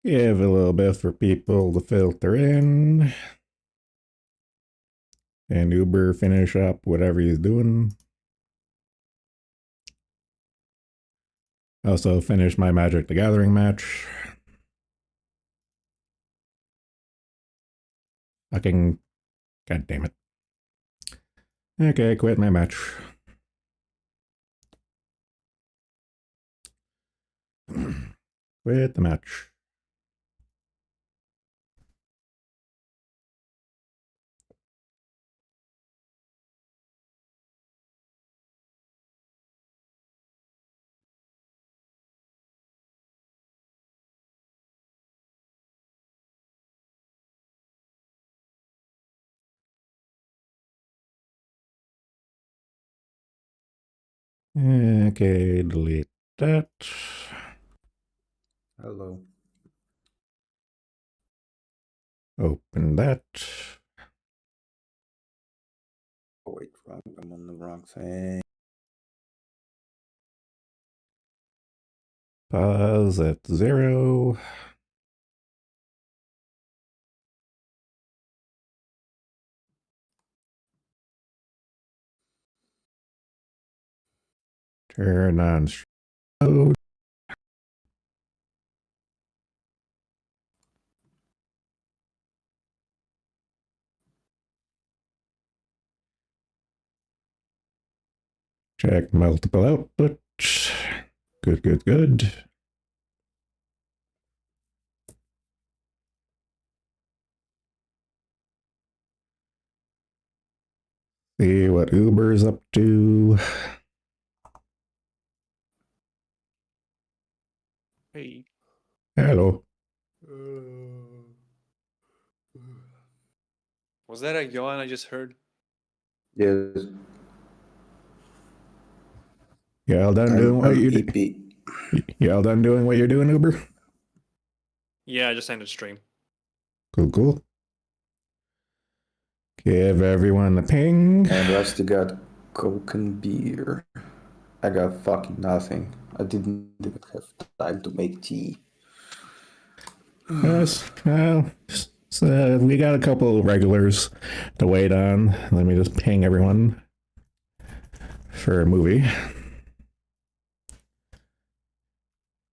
Give a little bit for people to filter in. And Uber finish up whatever he's doing. Also finish my Magic the Gathering match. Fucking god damn it. Okay, quit my match. Quit the match. Okay, delete that. Hello. Open that. Oh, wait, wrong. I'm on the wrong thing. Pause at 0. Turn on show. Check multiple outputs. Good, good, good. See what Uber's up to. Hey. Hello. Was that a yawn I just heard? Yes. Y'all done doing what you do? Y'all done doing what you're doing, Uber? Yeah, I just ended stream. Cool, cool. Give everyone a ping. And Rusty got Coke and beer. I got fucking nothing. I didn't even have time to make tea. Yes, well, so we got a couple regulars to wait on. Let me just ping everyone for a movie.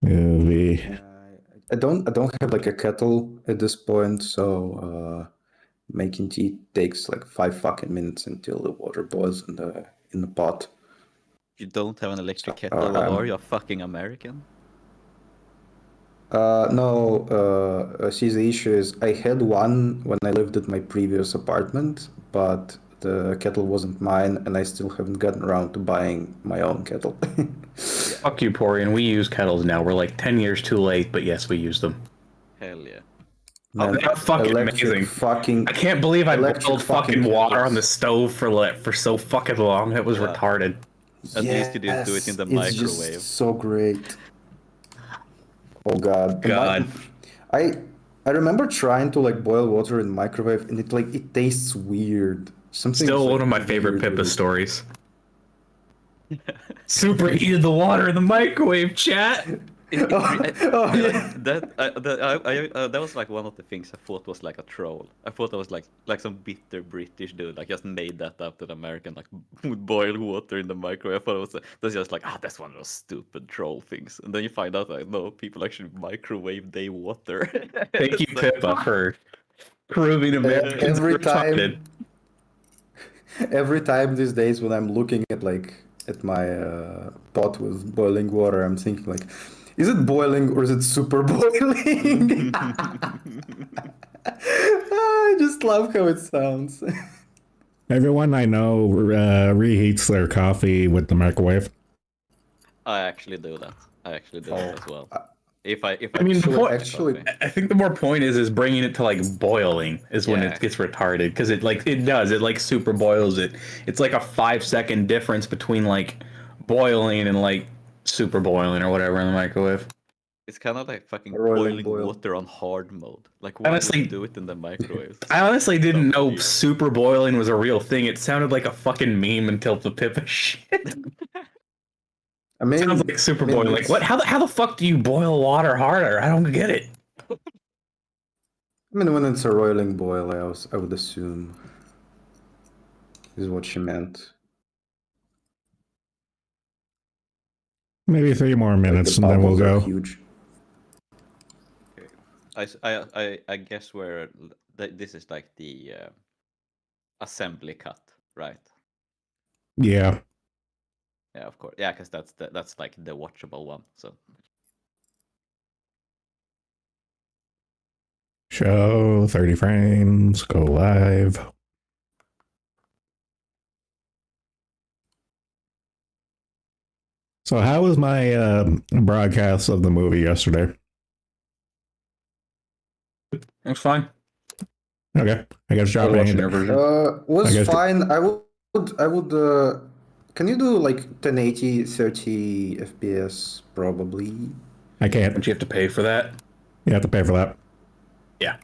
I don't have like a kettle at this point, so making tea takes like 5 fucking minutes until the water boils in the pot. You don't have an electric kettle, or are you a fucking American? No, see, the issue is I had one when I lived at my previous apartment, but the kettle wasn't mine, and I still haven't gotten around to buying my own kettle. Fuck you, Porian. We use kettles now. We're like 10 years too late, but yes, we use them. Hell yeah. Man, they're fucking amazing. Fucking, I can't believe I electric boiled fucking water kettles. on the stove for so fucking long. It was retarded. At least you didn't do it in the microwave. Just so great. Oh god. God. I remember trying to like boil water in the microwave, and it tastes weird. Something Still one of my favorite Pippa stories. Superheated the water in the microwave, chat. That was like one of the things I thought was like a troll. I thought that was like some bitter British dude like just made that up that American like would boil water in the microwave. I thought it was that's just like that's one of those stupid troll things. And then you find out like no, people actually microwave their water. Thank you, Pippa, for proving Americans every time these days when I'm looking at my pot with boiling water, I'm thinking like, is it boiling or is it super boiling? I just love how it sounds. Everyone I know reheats their coffee with the microwave. I actually do that. That as well. I think the more point is bringing it to like boiling is when it gets retarded, because it super boils it. It's like a 5-second difference between like boiling and like super boiling or whatever in the microwave. It's kind of like fucking boiling water on hard mode. Like, why would you do it in the microwave? I honestly didn't know super boiling was a real thing. It sounded like a fucking meme until the Pippa shit. I mean, sounds like super boiling. Like, what? How the fuck do you boil water harder? I don't get it. I mean, when it's a roiling boil, I would assume is what she meant. Maybe 3 more Like minutes the and then we'll bubbles are go. huge. I guess this is like the assembly cut, right? Yeah. Yeah, of course. Yeah, because that's like the watchable one. So Show 30 frames, go live. So how was my broadcast of the movie yesterday? It's fine. Okay, I guess I was dropping watching your it. version. Was I guess- fine. I would. Can you do like 1080, 30 FPS? Probably. I can't. Don't you have to pay for that? You have to pay for that. Yeah.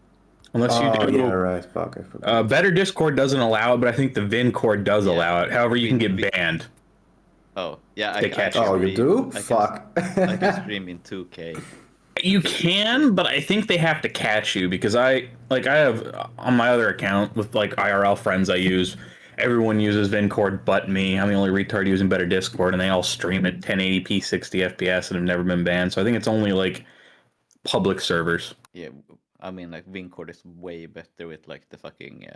Unless you Oh do. yeah, right. Fuck, I forgot. Better Discord doesn't allow it, but I think the Vin cord does Yeah. allow it. However, you can Vin- get banned. oh yeah, They catch you. Oh, you do? I Fuck. can stream in 2K. You can, but I think they have to catch you because I have on my other account with like IRL friends I use. Everyone uses VinCord but me. I'm the only retard using Better Discord, and they all stream at 1080p 60 FPS and have never been banned. So I think it's only like public servers. Yeah, I mean like Vincord is way better with like the fucking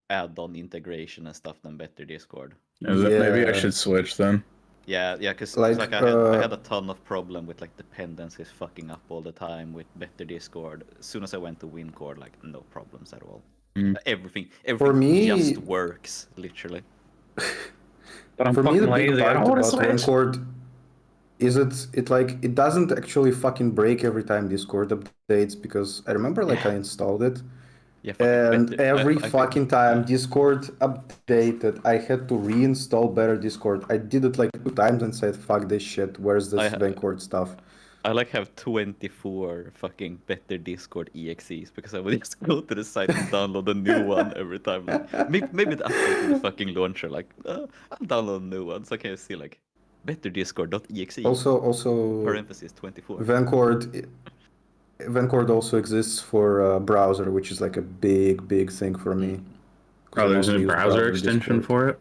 add-on integration and stuff than Better Discord. Maybe I Yeah. should switch then. Yeah, because Like, I had a ton of problem with like dependencies fucking up all the time with Better Discord. As soon as I went to WinCord, like no problems at all. Mm. Everything me- just works literally. But I'm For me, the fucking big lazy. I part don't want about to switch. Discord is it doesn't actually fucking break every time Discord updates, because I remember like I installed it. Yeah, fucking And Better- every I fucking time Discord updated, I had to reinstall Better Discord. I did it like 2 times and said, "Fuck this shit. Where's this Vancord stuff?" I like have 24 fucking Better Discord EXEs because I would just go to the site and download a new one every time. Like, maybe the update in the fucking launcher, like I'll download a new one so I can see like betterdiscord.exe. Also, parentheses 24. Vancord also exists for browser, which is like a big thing for me. 'Cause Oh, I there's a mostly use browser extension Discord. for it.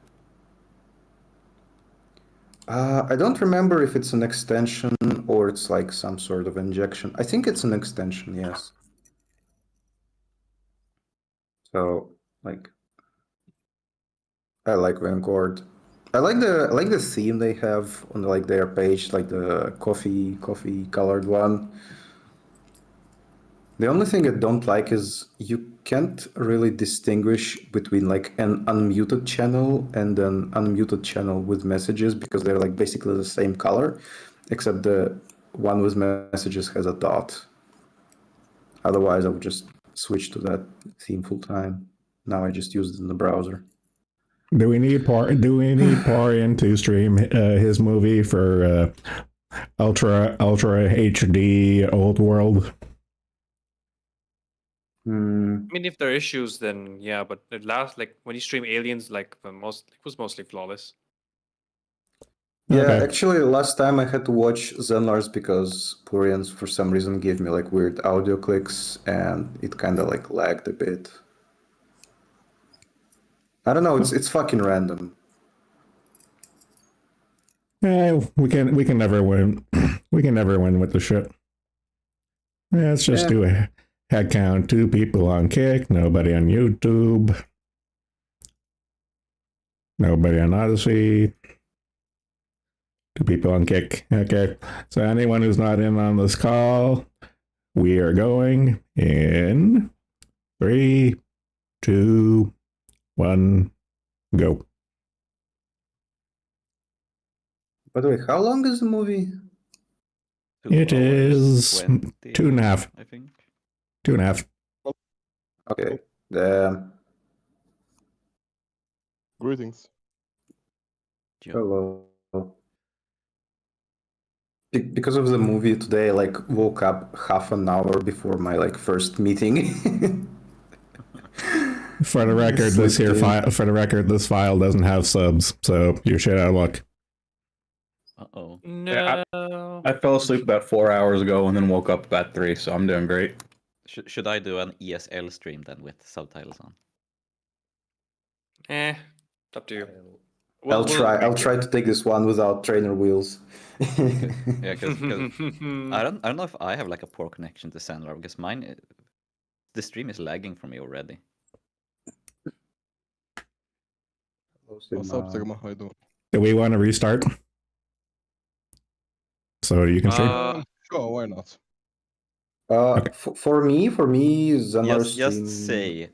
I don't remember if it's an extension or it's like some sort of injection. I think it's an extension, yes. So, like, I like Vanguard. I like the theme they have on like their page, like the coffee colored one. The only thing I don't like is you can't really distinguish between like an unmuted channel and an unmuted channel with messages, because they're like basically the same color, except the one with messages has a dot. Otherwise, I would just switch to that theme full time. Now I just use it in the browser. Do we need Parian to stream his movie for Ultra HD Old World? I mean, if there are issues, then yeah. But it last like when you stream Aliens, like it was mostly flawless. Yeah, Okay. actually, last time I had to watch Zenlars because Purians for some reason gave me like weird audio clicks and it kind of like lagged a bit. I don't know. It's fucking random. Yeah, we can never win. We can never win with the shit. Yeah, let's just do a head count. 2 people on Kick, nobody on YouTube, nobody on Odyssey. 2 people on Kick. Okay, so anyone who's not in on this call, we are going in 3, 2, 1, go. By the way, how long is the movie? 2 It is hours 20, 2.5. I think. 2.5. Okay. Greetings. Hello. Because of the movie today, I like woke up half an hour before my like first meeting. For the record, this file doesn't have subs, so you're shit out of luck. Uh-oh. No. I fell asleep about 4 hours ago and then woke up about 3, so I'm doing great. Should I do an ESL stream then with subtitles on? It's up to you. I'll try make to take this one without trainer wheels. Yeah, because I don't know if I have like a poor connection to Sandra, because mine, the stream is lagging for me already. What's up, Sigma? How you doing? Do we want to restart? So you can stream? Sure, why not? Okay. For me, Zanar's stream. Just say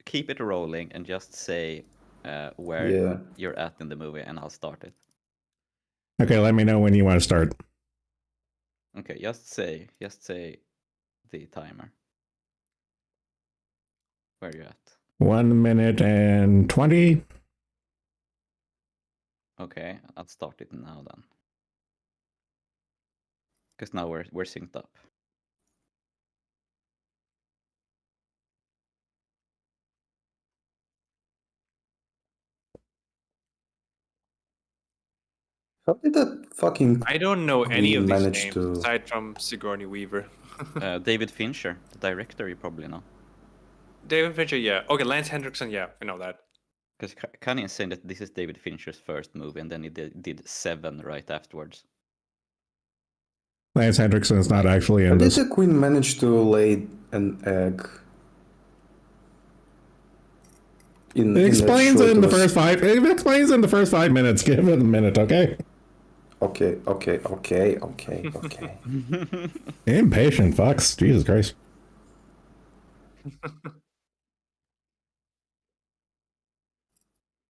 keep it rolling and just say where Yeah. you're at in the movie, and I'll start it. Okay, let me know when you want to start. Okay, just say the timer. Where you at? 1 minute and 20. Okay, I'll start it now then. Because now we're synced up. How did that fucking I don't know any of Queen these manage names to- aside from Sigourney Weaver. David Fincher, the director, you probably know. David Fincher, yeah. Okay, Lance Hendrickson, yeah, I know that. Because Kanye is saying that this is David Fincher's first movie, and then he did 7 right afterwards. Lance Hendrickson is not actually How in did this. the Queen manage to lay an egg? It explains in the first 5. It explains in the first 5 minutes. Give it a minute, okay? Okay. Impatient fucks. Jesus Christ.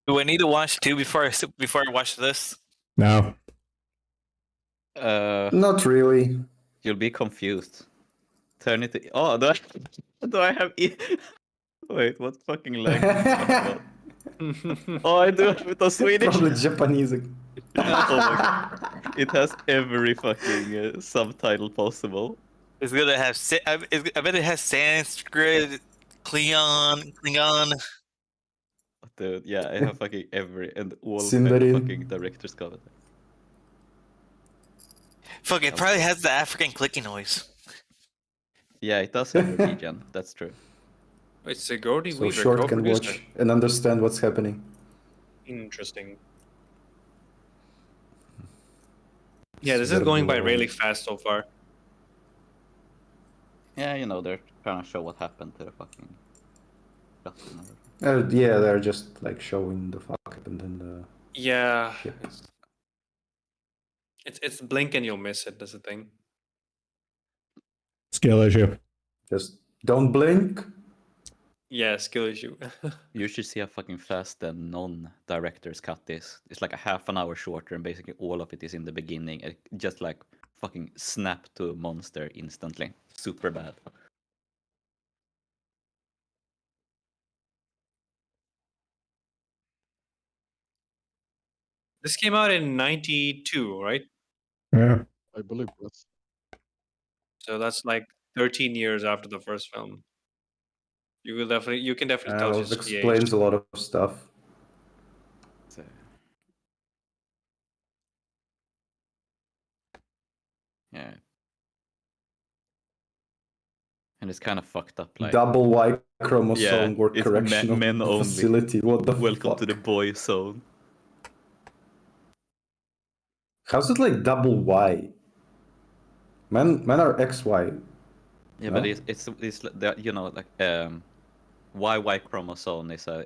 Do I need to watch 2 before I watch this? No. Not really. You'll be confused. Turn it to... Oh, do I have... Wait, what fucking language do I have? Oh, I do have it on Swedish. Probably Japanese. Oh my god. It has every fucking subtitle possible. It's gonna have. I bet it has Sanskrit, Klingon. Dude, yeah, I have fucking every and all Sindarin. fucking director's got it. Fuck, it probably has the African clicking noise. Yeah, it does have a region. That's true. Wait, Sigourney So Weaver, Short can co-produced watch and understand what's happening. Interesting. Yeah, this is going by really fast so far. Yeah, you know, they're trying to show what happened to the fucking... Yeah, they're just like showing the fuck happened in the Yeah. ship. It's blink and you'll miss it, that's the thing. Skill issue. Just don't blink. Yeah, skill issue. You should see how fucking fast the non-director's cut is. It's like a half an hour shorter, and basically all of it is in the beginning. It just like fucking snap to a monster instantly. Super bad. This came out in 92, right? Yeah. I believe that's So that's like 13 years after the first film. You can definitely tell It she's explains de-aged. a lot of stuff. So... Yeah. And it's kind of fucked up, like... Double Y chromosome Yeah, word it's correction men only. facility. What the Welcome fuck? to the boy zone. How's it like double Y? Men are XY. Yeah, No? but it's you know, like YY chromosome is a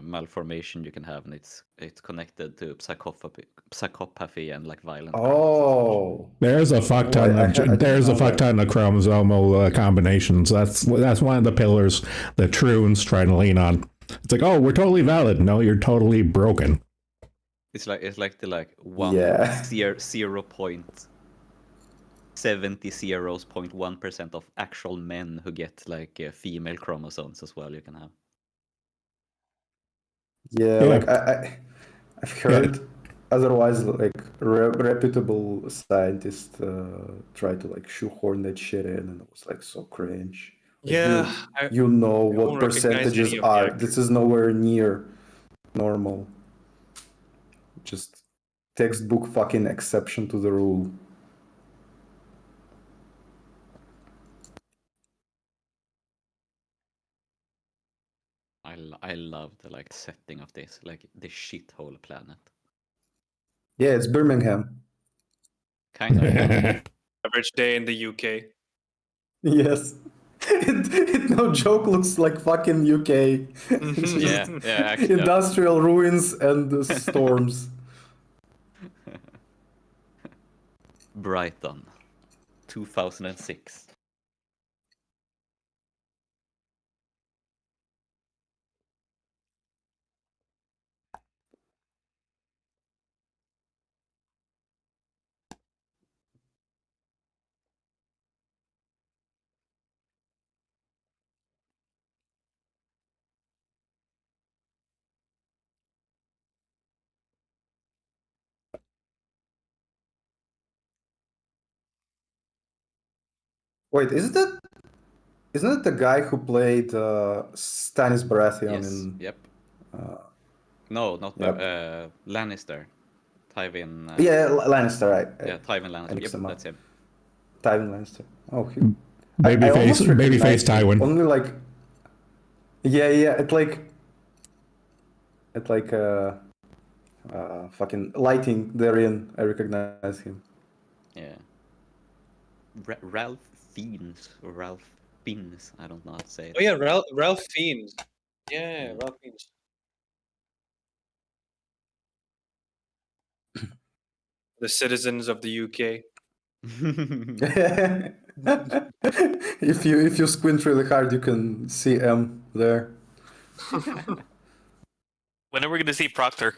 malformation you can have, and it's connected to psychopathy and like violent crimes. Oh, There's a fuck ton I of didn't there's a know fuck that. ton of chromosomal combinations. That's one of the pillars that Troon's trying to lean on. It's like, oh, we're totally valid. No, you're totally broken. It's like the Yeah. 0.1% of actual men who get like female chromosomes as well. You can have. yeah. Yeah. Like I've heard otherwise like reputable scientists try to like shoehorn that shit in, and it was like so cringe. Like, Yeah, you know I what won't recognize percentages any of the are. actors. This is nowhere near normal. Just textbook fucking exception to the rule. I love the like setting of this, like the shithole planet. Yeah, it's Birmingham. Kind of. Yeah. Average day in the UK. Yes. It no joke looks like fucking UK. Yeah, actually. Industrial ruins and storms. Brighton, 2006. Wait, isn't it the guy who played Stannis Baratheon Yes. in? Yep. No, not Yep. Lannister. Tywin. Yeah, Lannister, right? Yeah, Tywin Lannister. mixed Yep, them up. that's him. Tywin Lannister. Oh, Babyface Tywin. Only like. Yeah. It's like fucking lighting therein. I recognize him. Yeah. Ralph Fiennes or Ralph Fiennes. I don't know how to say it. Oh yeah, Ralph Fiennes. Yeah, Ralph Fiennes. The citizens of the UK. If you squint really hard, you can see M there. When are we going to see Proctor?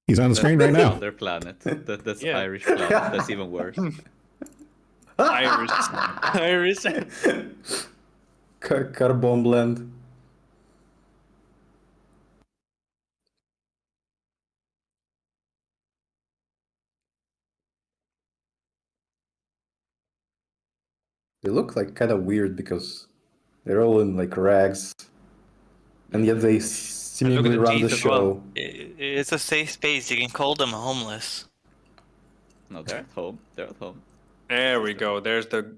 He's on the screen right now. Other planet. That's Yeah. Irish planet. That's even worse. Irish. Carbon blend. They look like kind of weird because they're all in like rags, and yet they And look seemingly at the run the teeth as well. show. It's a safe space. You can call them homeless. No, they're at home. They're at home. There we go. There's the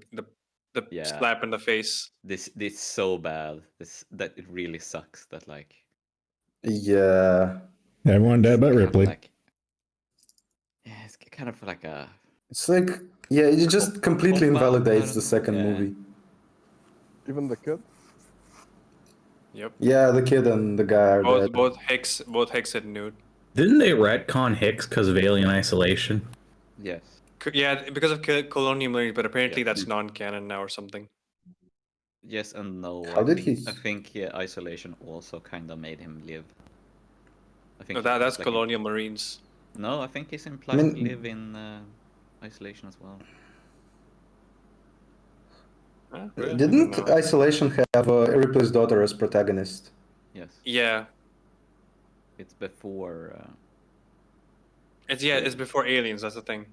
Yeah. slap in the face. This so bad. That it really sucks that like Yeah, Everyone dead but kind of Ripley. like, yeah, it's kind of like a it's like it just completely Cop out, I invalidates don't the know, second yeah. movie. Even the kid? Yep. Yeah, the kid and the guy are dead. Both Hicks and Nude. Didn't they retcon Hicks because of Alien Isolation? yes. Yeah, because of Colonial Marines, but apparently Yeah. that's non-canon now or something. Yes and no. How did think, he- I think isolation also kind of made him live. I think No, he was that's like Colonial Marines. No, I think he's implied to mean- live in isolation as well. Huh? Really? I Didn't don't know. Isolation have Ripley's daughter as protagonist? Yes. Yeah, It's before. it's before Aliens. That's the thing.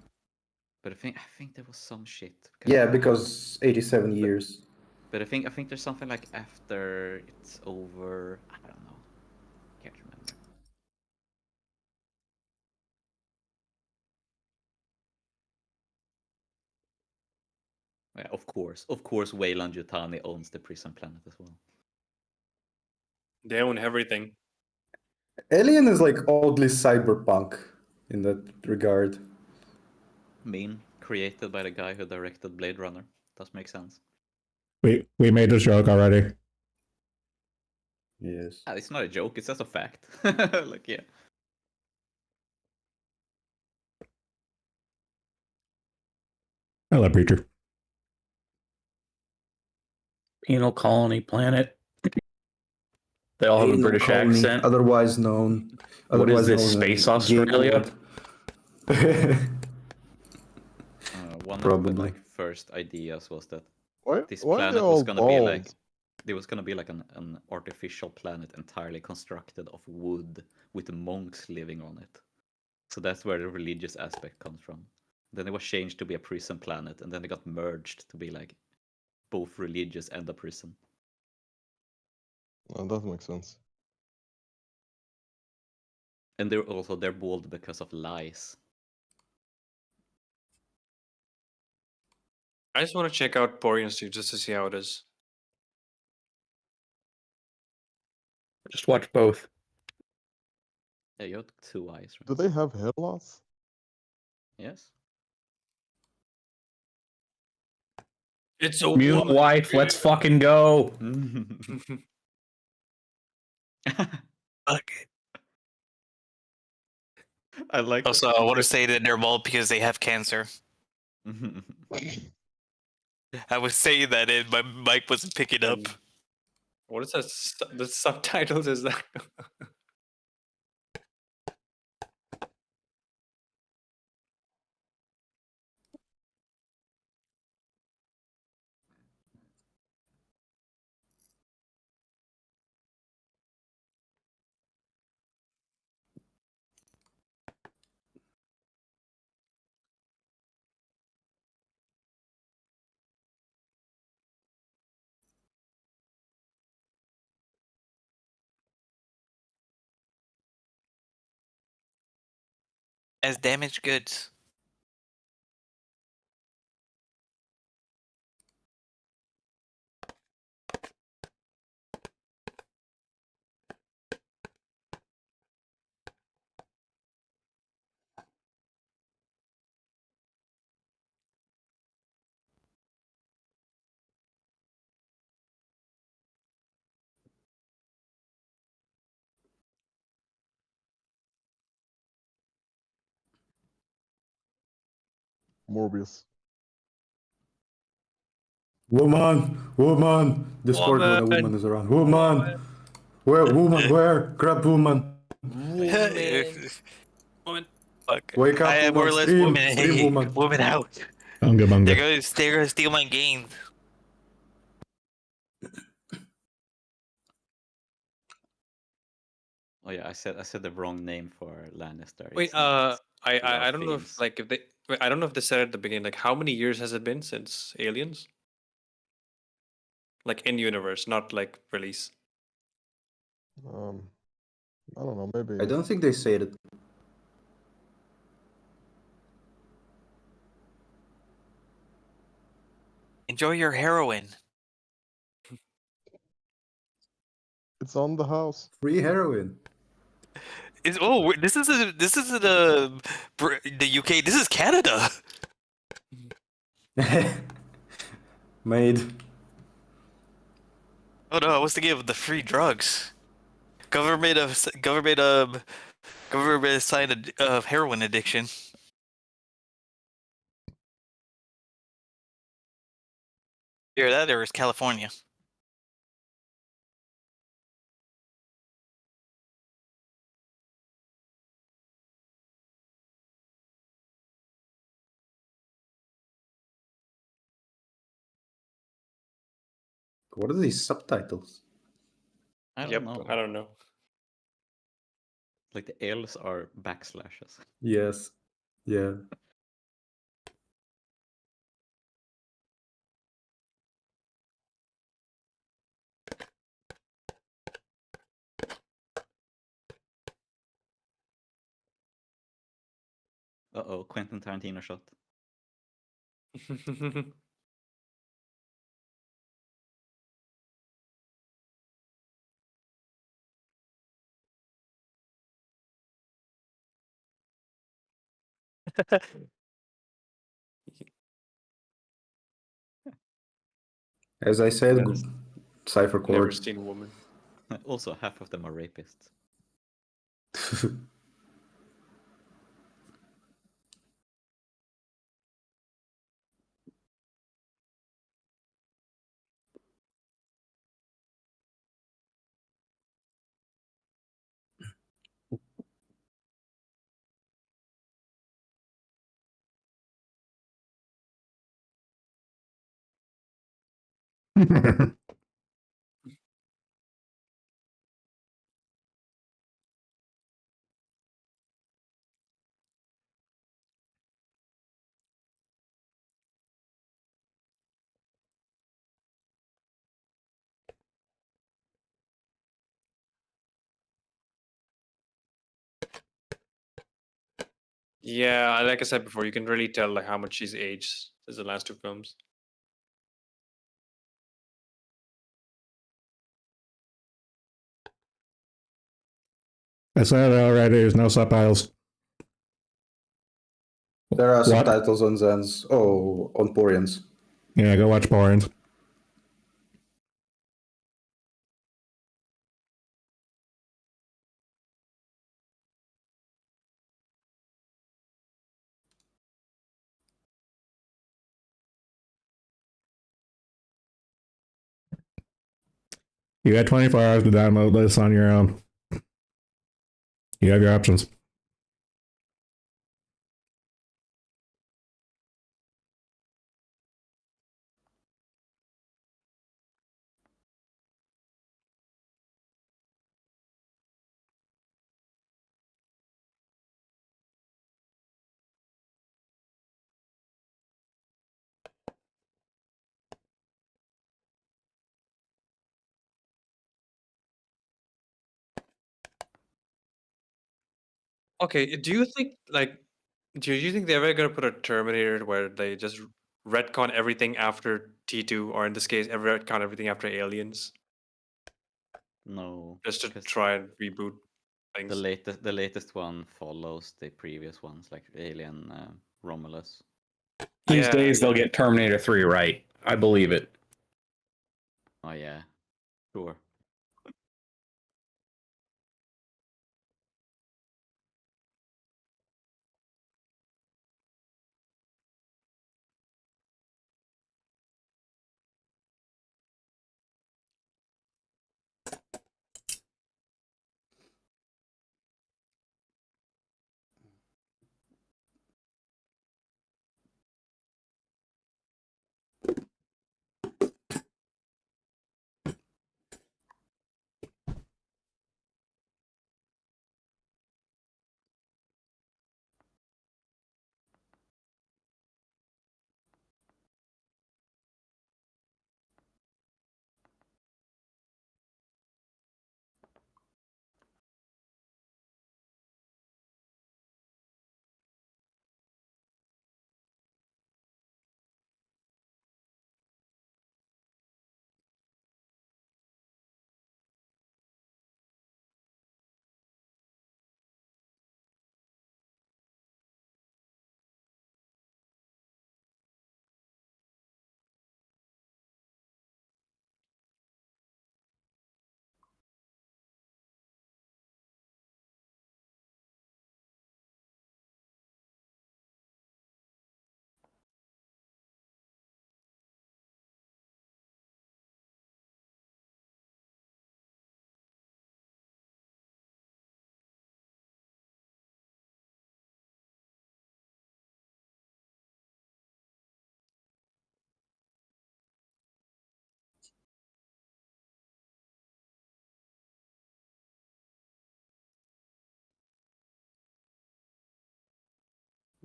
But I think there was some shit. Yeah, because 87 years. But I think there's something like after it's over. I don't know. Can't remember. Yeah, of course, Wayland Yutani owns the prison planet as well. They own everything. Alien is like oddly cyberpunk in that regard. Mean created by the guy who directed Blade Runner. Does make sense. We made this joke already. Yes. It's not a joke. It's just a fact. Like yeah. I love Preacher. Penal colony planet. They all have a Penal British colony, accent. otherwise known. What is otherwise this, known Space as gay Australia? code. One of Probably. the like first ideas was that Why this are planet they was all gonna bald? be like there was gonna be like an artificial planet entirely constructed of wood with monks living on it. So that's where the religious aspect comes from. Then it was changed to be a prison planet, and then it got merged to be like both religious and a prison. Oh, that makes sense. And they're bald because of lies. I just want to check out Porian Street just to see how it is. Just watch both. Yeah, you have 2 eyes. Right? Do they have hair loss? Yes. It's a Mutant woman. wife, let's fucking go. Okay. I like. Also, I want to say that they're bald because they have cancer. I was saying that and my mic wasn't picking up. What is that? The subtitles is that? As damaged goods. Morbius. Woman. Discord when a woman is around. Woman. Where? Woman. Where? Grab woman. Woman. Fuck. Wake up, I have more or woman. less Scream. women. Scream, woman. Women out. Bunga bunga. They're gonna steal my game. Oh yeah, I said the wrong name for Lannister. Wait, It's not I don't know if Fiends. like if they. Wait, I don't know if they said at the beginning. Like, how many years has it been since Aliens? Like in universe, not like release. I don't know. Maybe. I don't think they said it. Enjoy your heroin. It's on the house. Free heroin. This isn't the UK. This is Canada. Made. Oh no, I was thinking of the free drugs. Government assigned heroin addiction. Here, that there is California. What are these subtitles? I don't Yep, know. I don't know. Like the L's are backslashes. Yes. Yeah. Uh-oh, Quentin Tarantino shot. As I said, Yes. Cypher Never Cord. seen a woman. Also, half of them are rapists. Yeah, like I said before, you can really tell like how much she's aged since the last two films. I said it already. There's no subtitles. There are What? subtitles on Zens. Oh, on Porians. Yeah, go watch porn. You got 24 hours to download this on your own. You have your options. Okay, do you think they're ever gonna put a Terminator where they just retcon everything after T2, or in this case, retcon everything after Aliens, No, just to because try and reboot things? the latest one follows the previous ones, like Alien, Romulus. These Yeah, days they'll yeah. get Terminator 3 right. I believe it. Oh yeah, sure.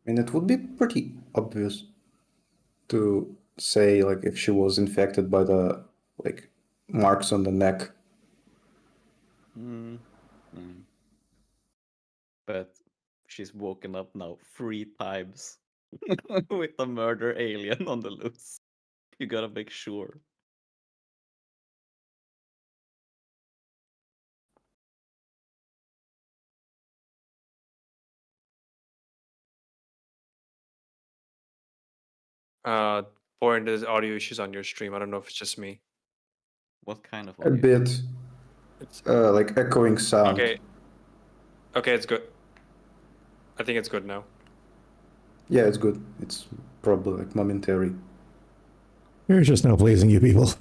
I mean, it would be pretty obvious to say, like, if she was infected by the, like, marks on the neck. Mm. But she's woken up now 3 times with a murder alien on the loose. You gotta make sure. Born, there's audio issues on your stream. I don't know if it's just me. What kind of A audio? bit, It's like, echoing sound. okay. Okay, it's good. I think it's good now. Yeah, it's good. It's probably, like, momentary. There's just no pleasing you people.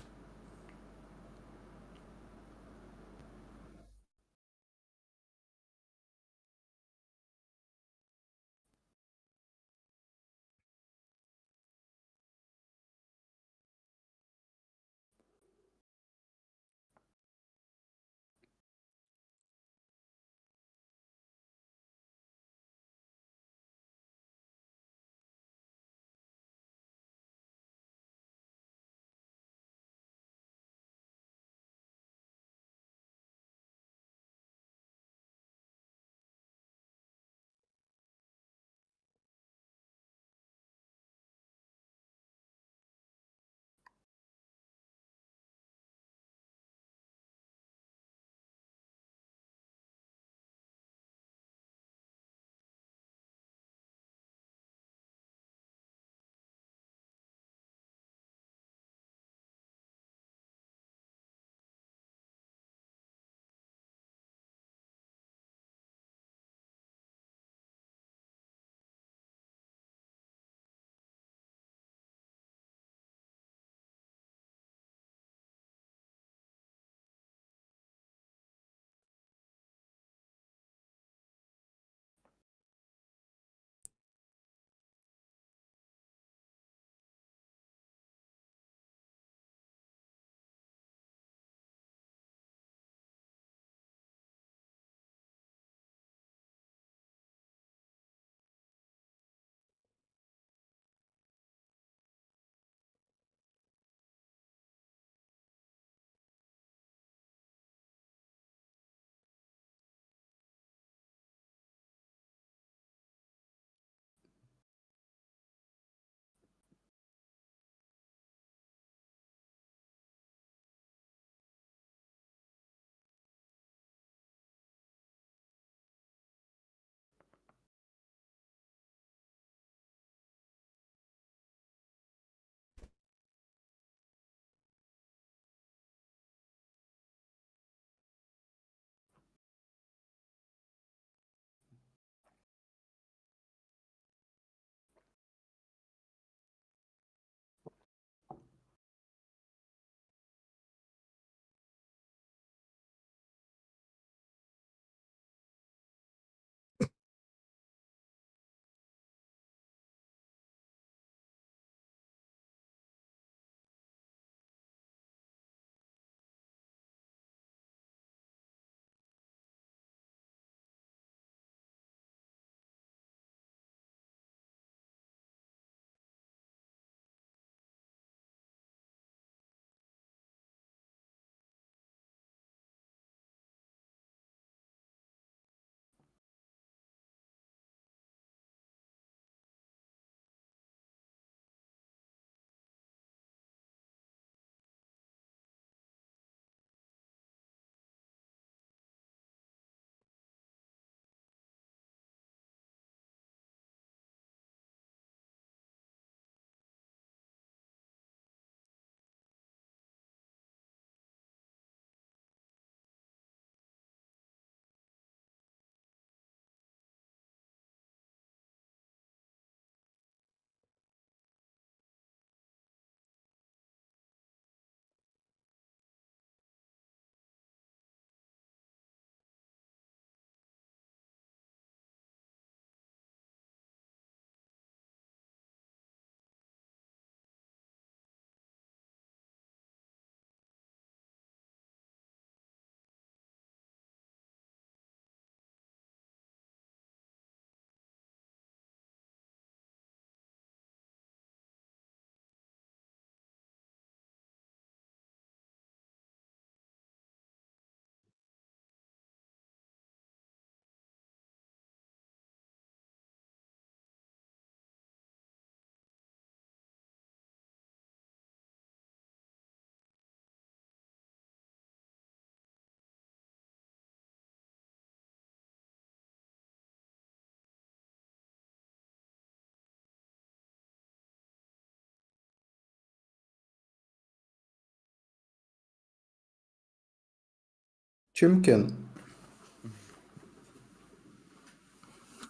Chimkin.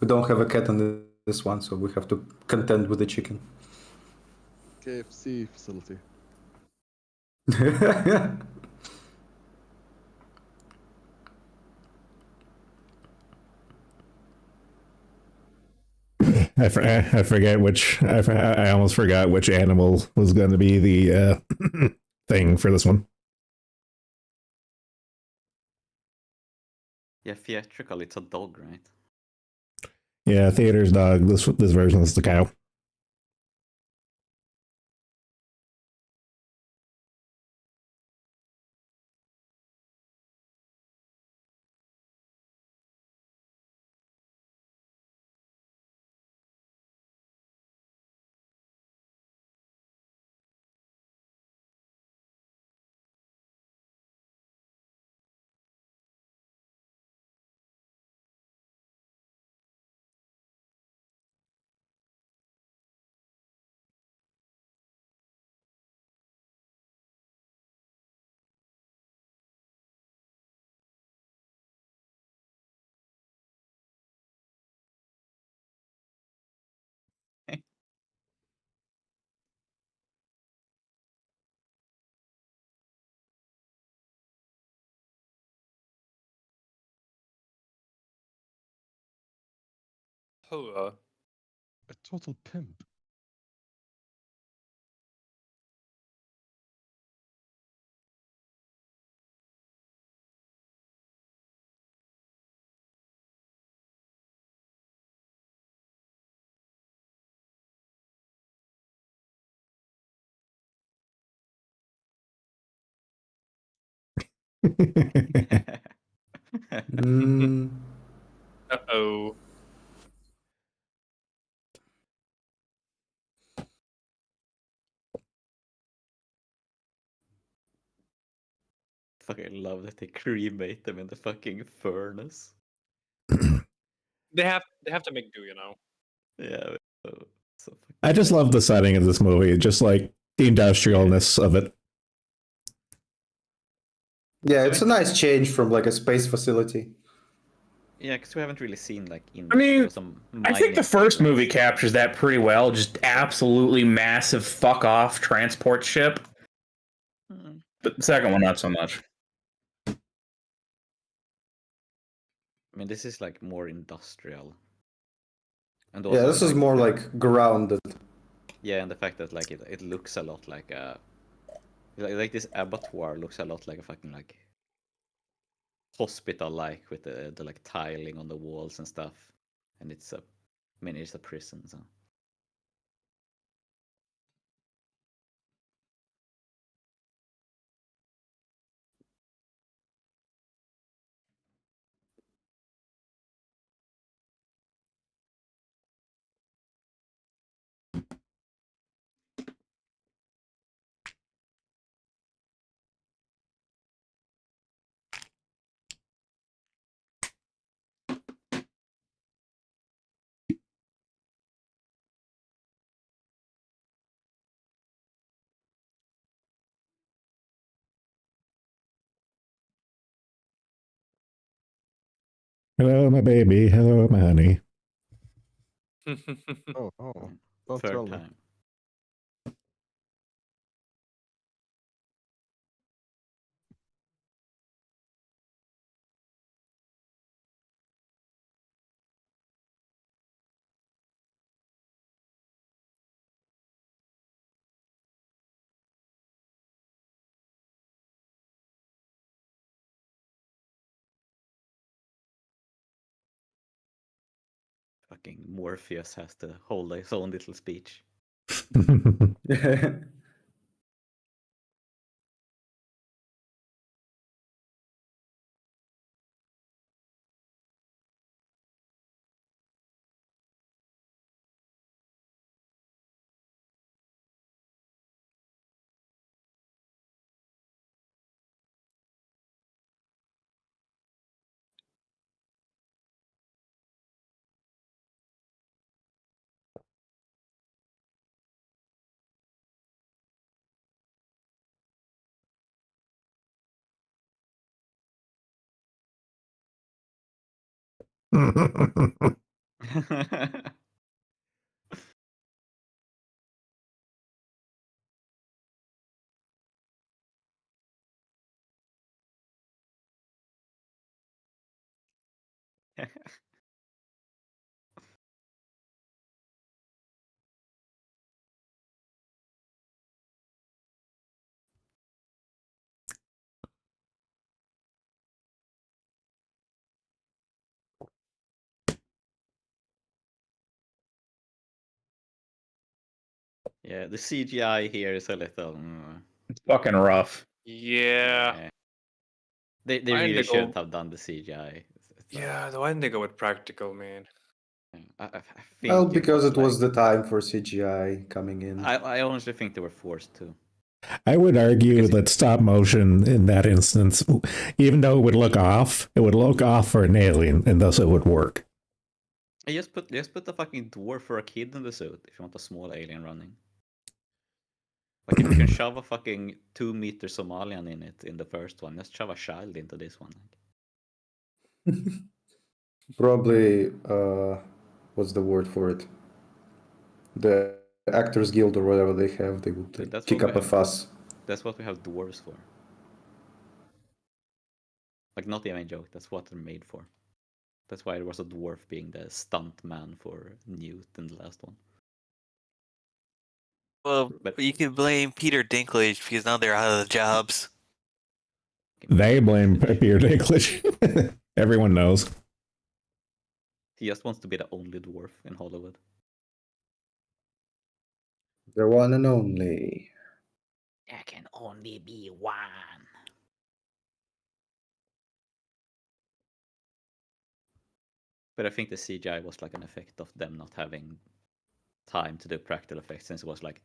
We don't have a cat on this one, so we have to contend with the chicken. KFC facility. I forget which. I almost forgot which animal was going to be the thing for this one. Yeah, theatrical, it's a dog, right? Yeah, theater's dog. This version is the cow. Oh, A total pimp. Mm. uh-oh. Fucking love that they cremate them in the fucking furnace. They have to make do, you know. Yeah. So I just love the setting of this movie, just like the industrialness of it. Yeah, it's a nice change from like a space facility. Yeah, because we haven't really seen like in. I mean, some I think the mining first movie sequence. captures that pretty well. Just absolutely massive fuck off transport ship. Mm. But the second one, not so much. I mean, this is like more industrial. And Yeah, also this is more like grounded. yeah, and the fact that like it looks a lot like a like this abattoir looks a lot like a fucking like hospital like with the like tiling on the walls and stuff. And it's it's a prison, so Hello, my baby. Hello, my honey. Oh, oh. Don't third tell me. time. Fucking Morpheus has to hold his own little speech. Yeah, the CGI here is a little. It's fucking rough. Yeah. They Why didn't really they shouldn't go? have done the CGI. Yeah, why didn't they go with practical, man? I Well, think because it was like, the time for CGI coming in. I honestly think they were forced to. I would argue Because that stop motion in that instance, even though it would look off, it would look off for an alien, and thus it would work. I just put a fucking dwarf for a kid in the suit if you want a small alien running. Like if you can shove a fucking 2-meter Somalian in it in the first one, just shove a child into this one. Probably, what's the word for it? The Actors Guild or whatever they have, they would That's kick what up we a have. fuss. That's what we have dwarves for. Like not even a joke. That's what they're made for. That's why there was a dwarf being the stunt man for Newt in the last one. Well, But you can blame Peter Dinklage because now they're out of the jobs. They blame Peter Dinklage. Everyone knows. He just wants to be the only dwarf in Hollywood. The one and only. There can only be one. But I think the CGI was like an effect of them not having time to do practical effects, since it was like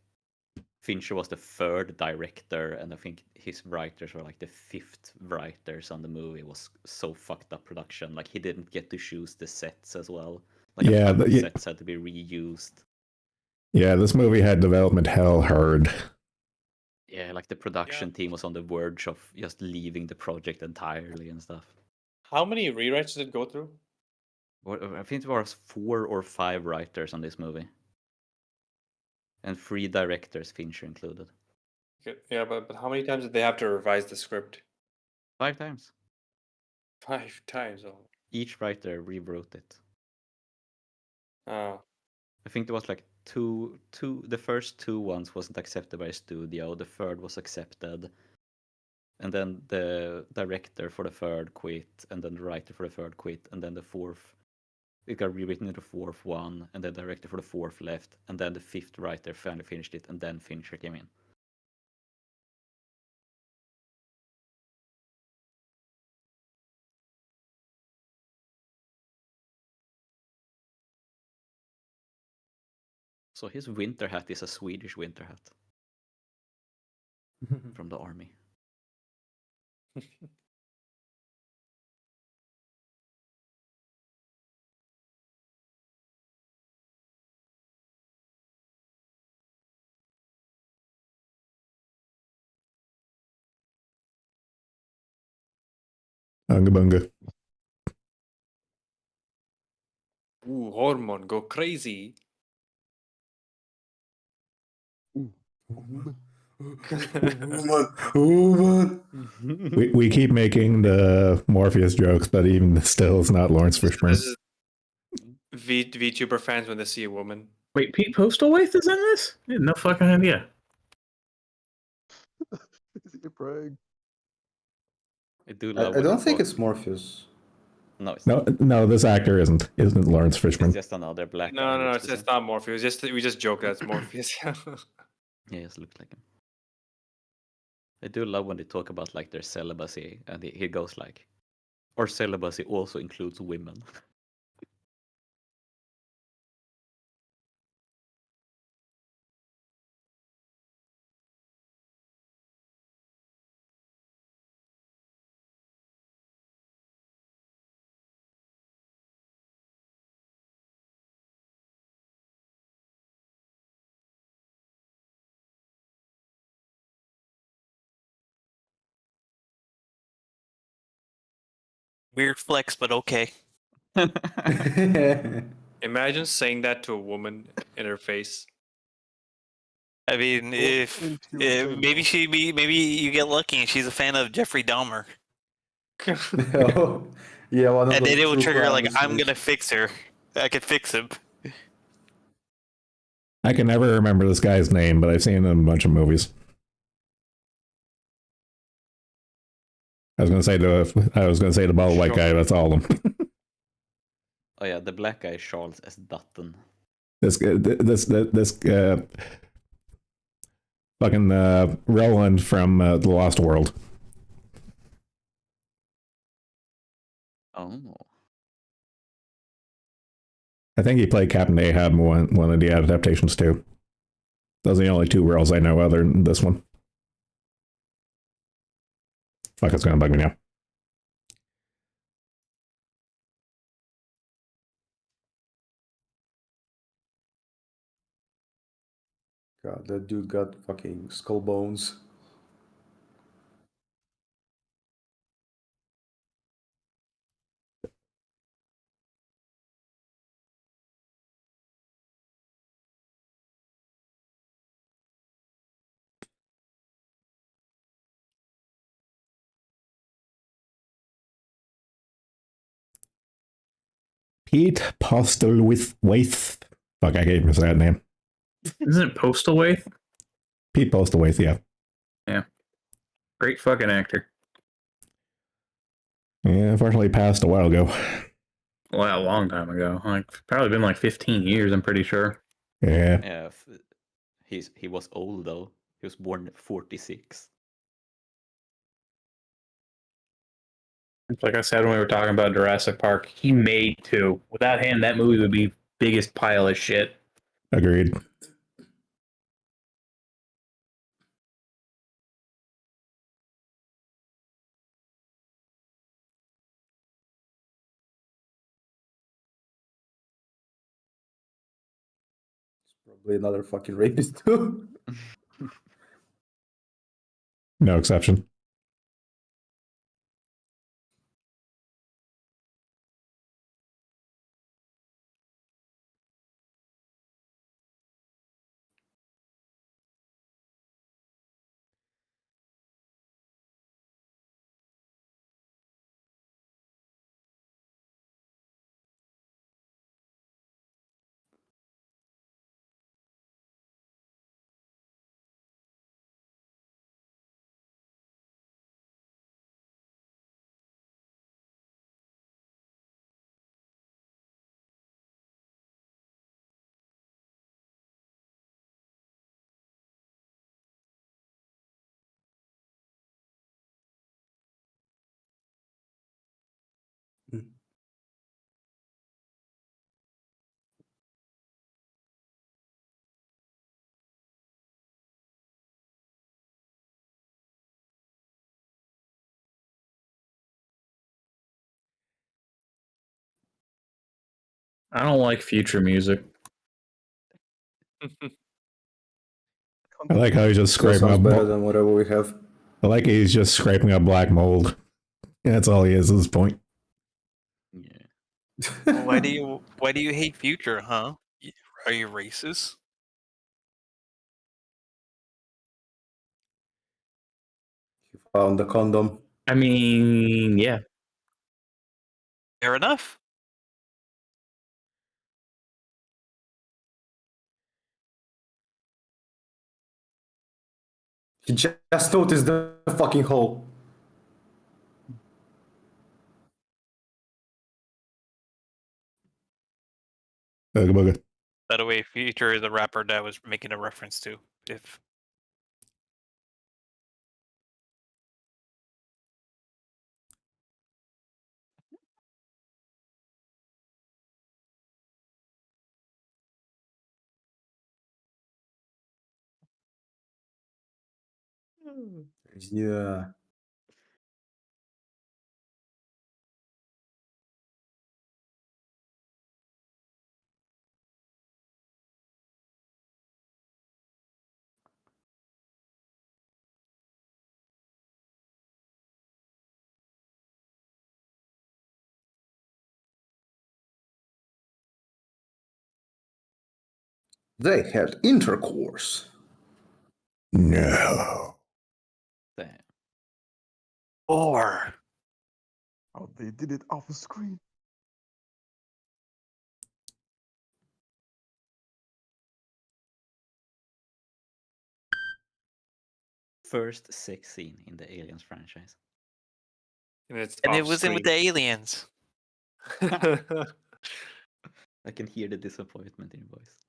Fincher was the third director, and I think his writers were like the fifth writers on the movie. It was so fucked up production. Like he didn't get to choose the sets as well. Like Yeah, a ton of sets had to be reused. Yeah, this movie had development hell hard. Yeah, like the production team was on the verge of just leaving the project entirely and stuff. How many rewrites did it go through? I think there was 4 or 5 writers on this movie, and 3 directors, Fincher included. Yeah, but how many times did they have to revise the script? 5 times. 5 times. Oh. Each writer rewrote it. Oh. I think there was like two. The first 2 ones wasn't accepted by studio. The third was accepted, and then the director for the third quit, and then the writer for the third quit, and then the fourth. It got rewritten in the 4th one, and the director for the 4th left, and then the 5th writer finally finished it, and then Fincher came in. So his winter hat is a Swedish winter hat from the army. Unga bunga. Ooh, hormone, go crazy. We keep making the Morpheus jokes, but even still, it's not Lawrence Fishburne. This is VTuber fans when they see a woman. Wait, Pete Postlethwaite is in this? I had no fucking idea. Is he a brag? I do love. I don't think it's Morpheus. No, it's No, not. no, this actor isn't Lawrence It's Fishburne. just another black. No, it's not Morpheus. We just joke that it's Morpheus. Yeah, it looks like him. I do love when they talk about like their celibacy, and he goes like, "Our celibacy also includes women." Weird flex, but okay. Imagine saying that to a woman in her face. I mean, if maybe you get lucky and she's a fan of Jeffrey Dahmer, Oh, yeah, one of and then those it will true trigger crime like I'm listeners. gonna fix her. I could fix him. I can never remember this guy's name, but I've seen him in a bunch of movies. I was gonna say the bald white guy. That's all of them. Oh yeah, the black guy is Charles S. Dutton. this fucking Roland from The Lost World. Oh. I think he played Captain Ahab in one of the adaptations too. Those are the only two roles I know other than this one. Fuck, it's gonna bug me now. God, that dude got fucking skull bones. Pete Postlethwaite. Fuck, I gave him that name. Isn't it Postlethwaite? Pete Postlethwaite, yeah. Yeah. Great fucking actor. Yeah, unfortunately passed a while ago. Well, a long time ago. Like probably been like 15 years, I'm pretty sure. Yeah. Yeah, he was old though. He was born at 46. Like I said when we were talking about Jurassic Park, he made two. Without him, that movie would be biggest pile of shit. Agreed. Probably another fucking rapist too. No exception. I don't like future music. I like how he's just Still scraping sounds up. better than whatever we have. I like he's just scraping up black mold. That's all he is at this point. Yeah. Why do you hate Future, huh? Are you racist? He found the condom. I mean, yeah. Fair enough. He just noticed the fucking hole. Booga booga. By the way, Future is a rapper that I was making a reference to. If Yeah. They had intercourse. No. Damn. Or Oh, they did it off the screen. First sex scene in the Aliens franchise. And it's and it off was in with the screen. aliens. I can hear the disappointment in your voice.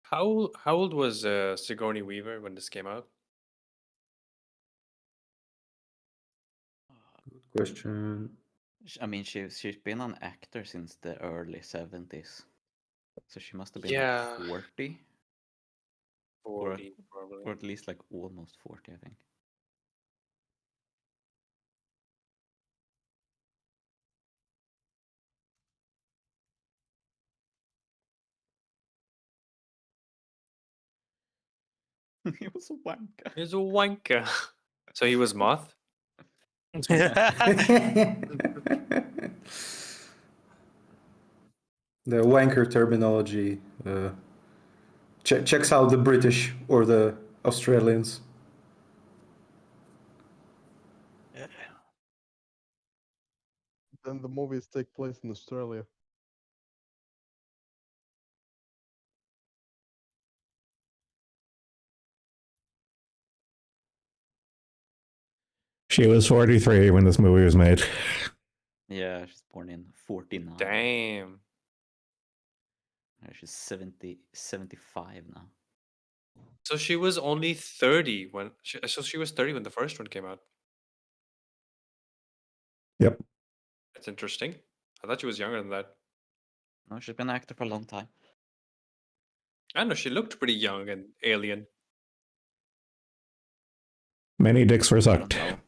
How old was Sigourney Weaver when this came out? Good question. I mean, she's been an actor since the early 70s. So she must have been Yeah. like 40. 40 probably. Or at least like almost 40, I think. He was a wanker. He's a wanker. So he was Moth? The wanker terminology checks out the British or the Australians. Then the movies take place in Australia. She was 43 when this movie was made. Yeah, she's born in 49. Damn. She's 75 now. So she was only 30 when she was 30 when the first one came out. Yep. That's interesting. I thought she was younger than that. No, she's been an actor for a long time. I know she looked pretty young in Alien. Many dicks were I sucked. don't know.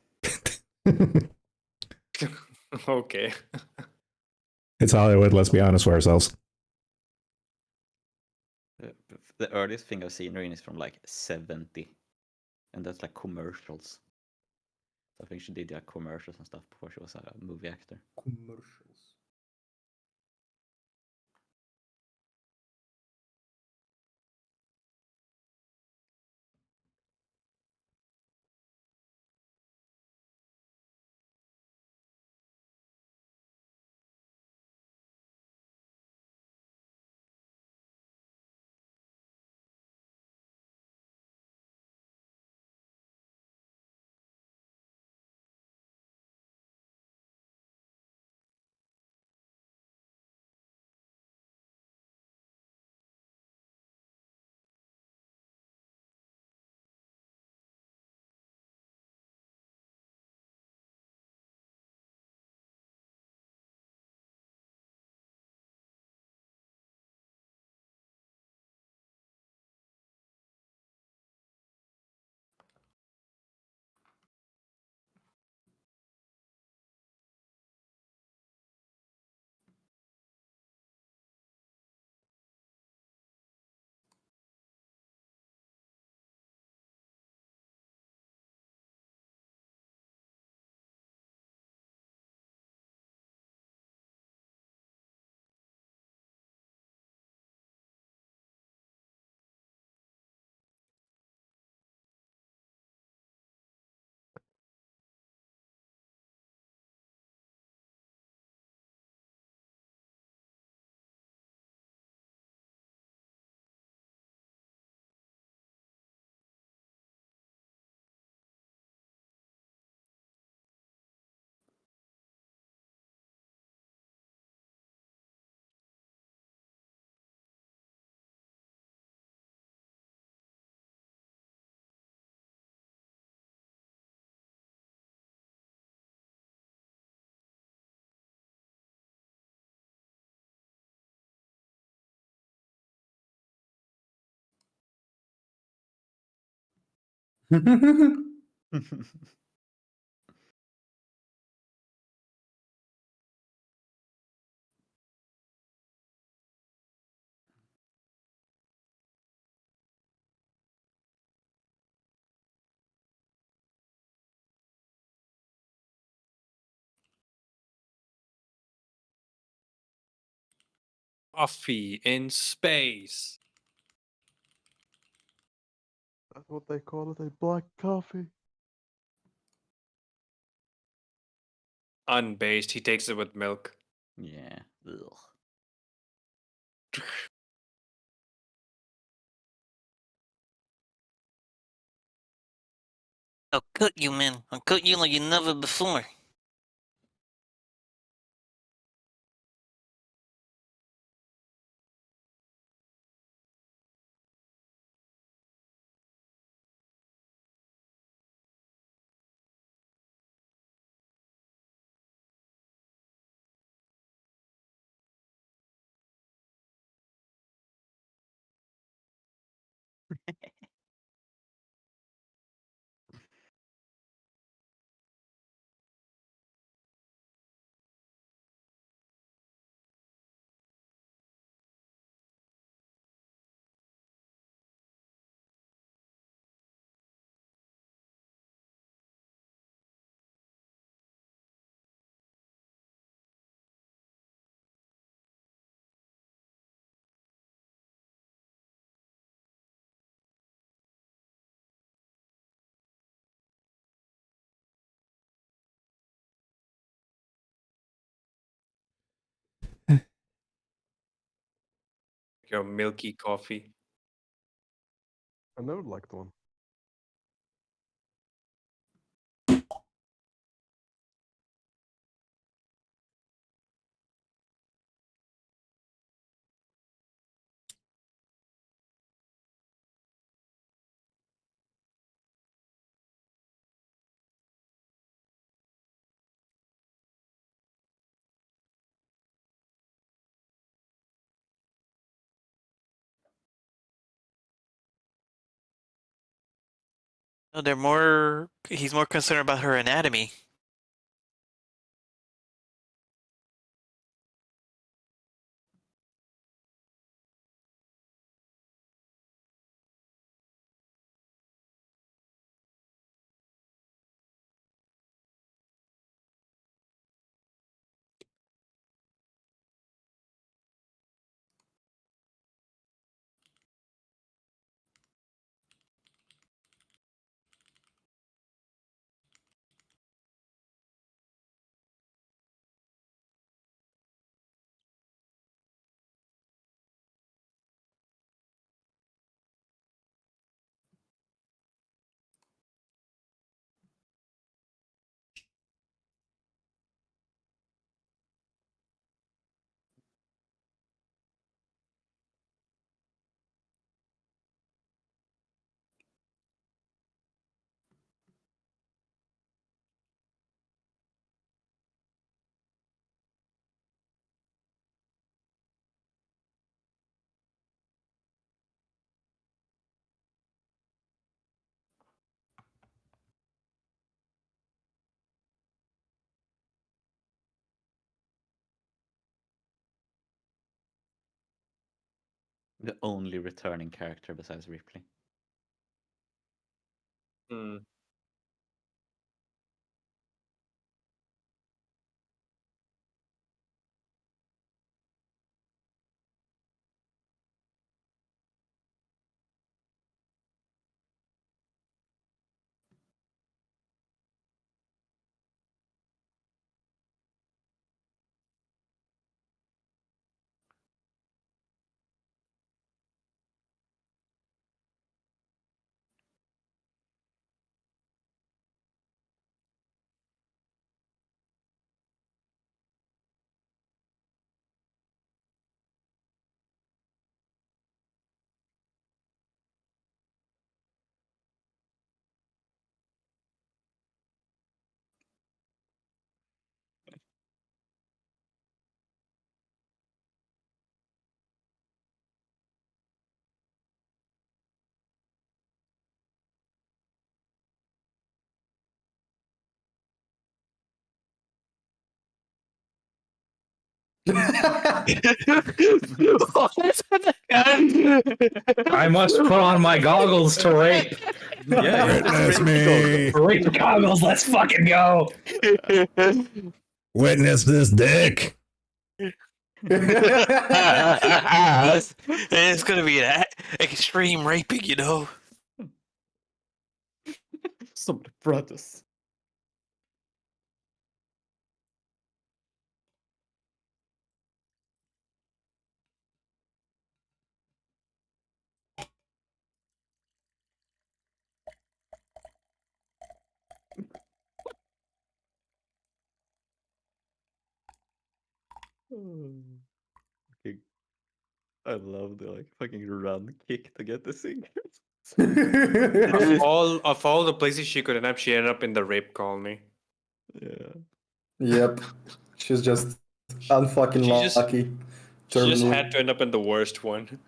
Okay. It's Hollywood, let's be honest with ourselves. The earliest thing I've seen her in is from like 70. And that's like commercials. I think she did like commercials and stuff before she was a movie actor. Commercials. Coffee in space. That's what they call it, a black coffee. Unbased. He takes it with milk. Yeah. Ugh. I'll cut you, man. I'll cut you like you never before. Your milky coffee. I never liked one. No, they're more. He's more concerned about her anatomy. The only returning character besides Ripley. Hmm. I must put on my goggles to rape. Yeah, Witness me. Rape goggles. Let's fucking go. Witness this dick. It's gonna be an extreme raping, you know. Some brothers. Fucking- I love the like fucking run kick to get the cigarettes. Of all the places she could end up, she ended up in the rape colony. Yeah. Yep. She's just unfucking She just- lucky. She just Terminally. had to end up in the worst one.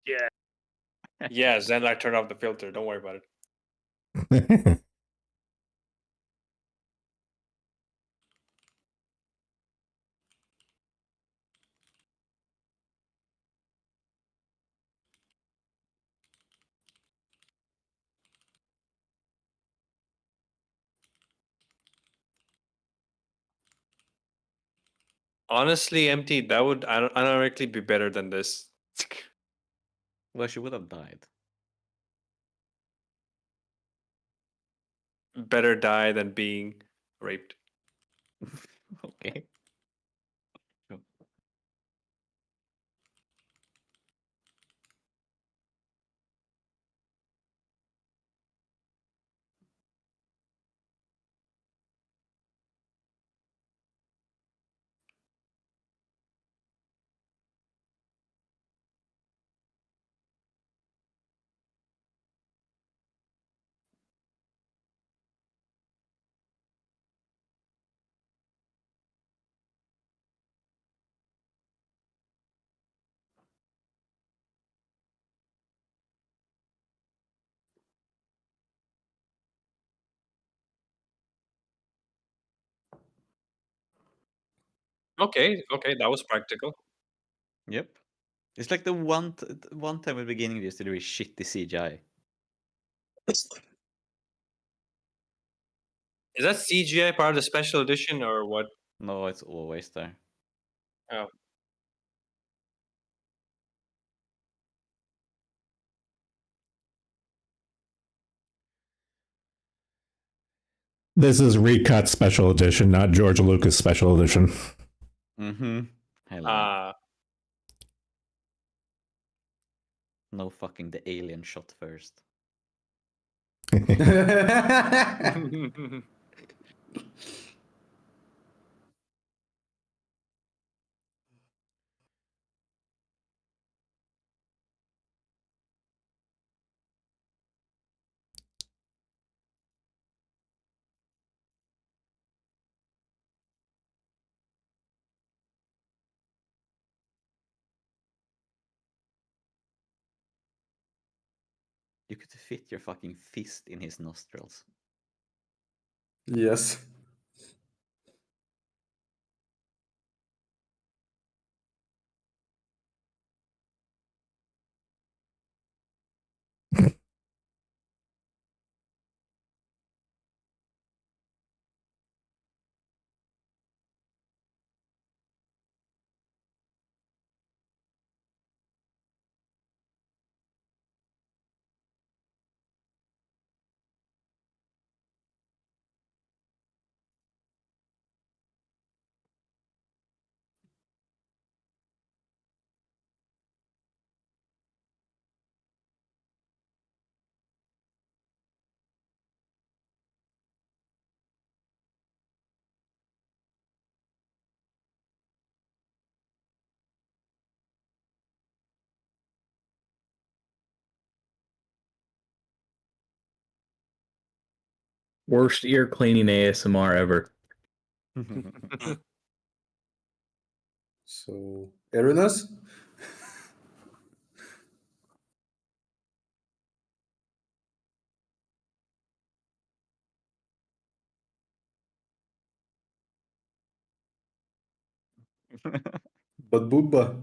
Yeah. Yeah, Zen, I turned off the filter. Don't worry about it. Honestly, empty, that would unironically be better than this. Well, she would have died. Better die than being raped. Okay. Sure. Okay, that was practical. Yep. It's like the one time at the beginning they used to do a shitty CGI. Is that CGI part of the special edition or what? No, it's always there. Oh. This is recut special edition, not George Lucas special edition. Mm-hmm. Hell yeah. No fucking the alien shot first. You could fit your fucking fist in his nostrils. Yes. Worst ear cleaning ASMR ever. So, Erinus? But Booba.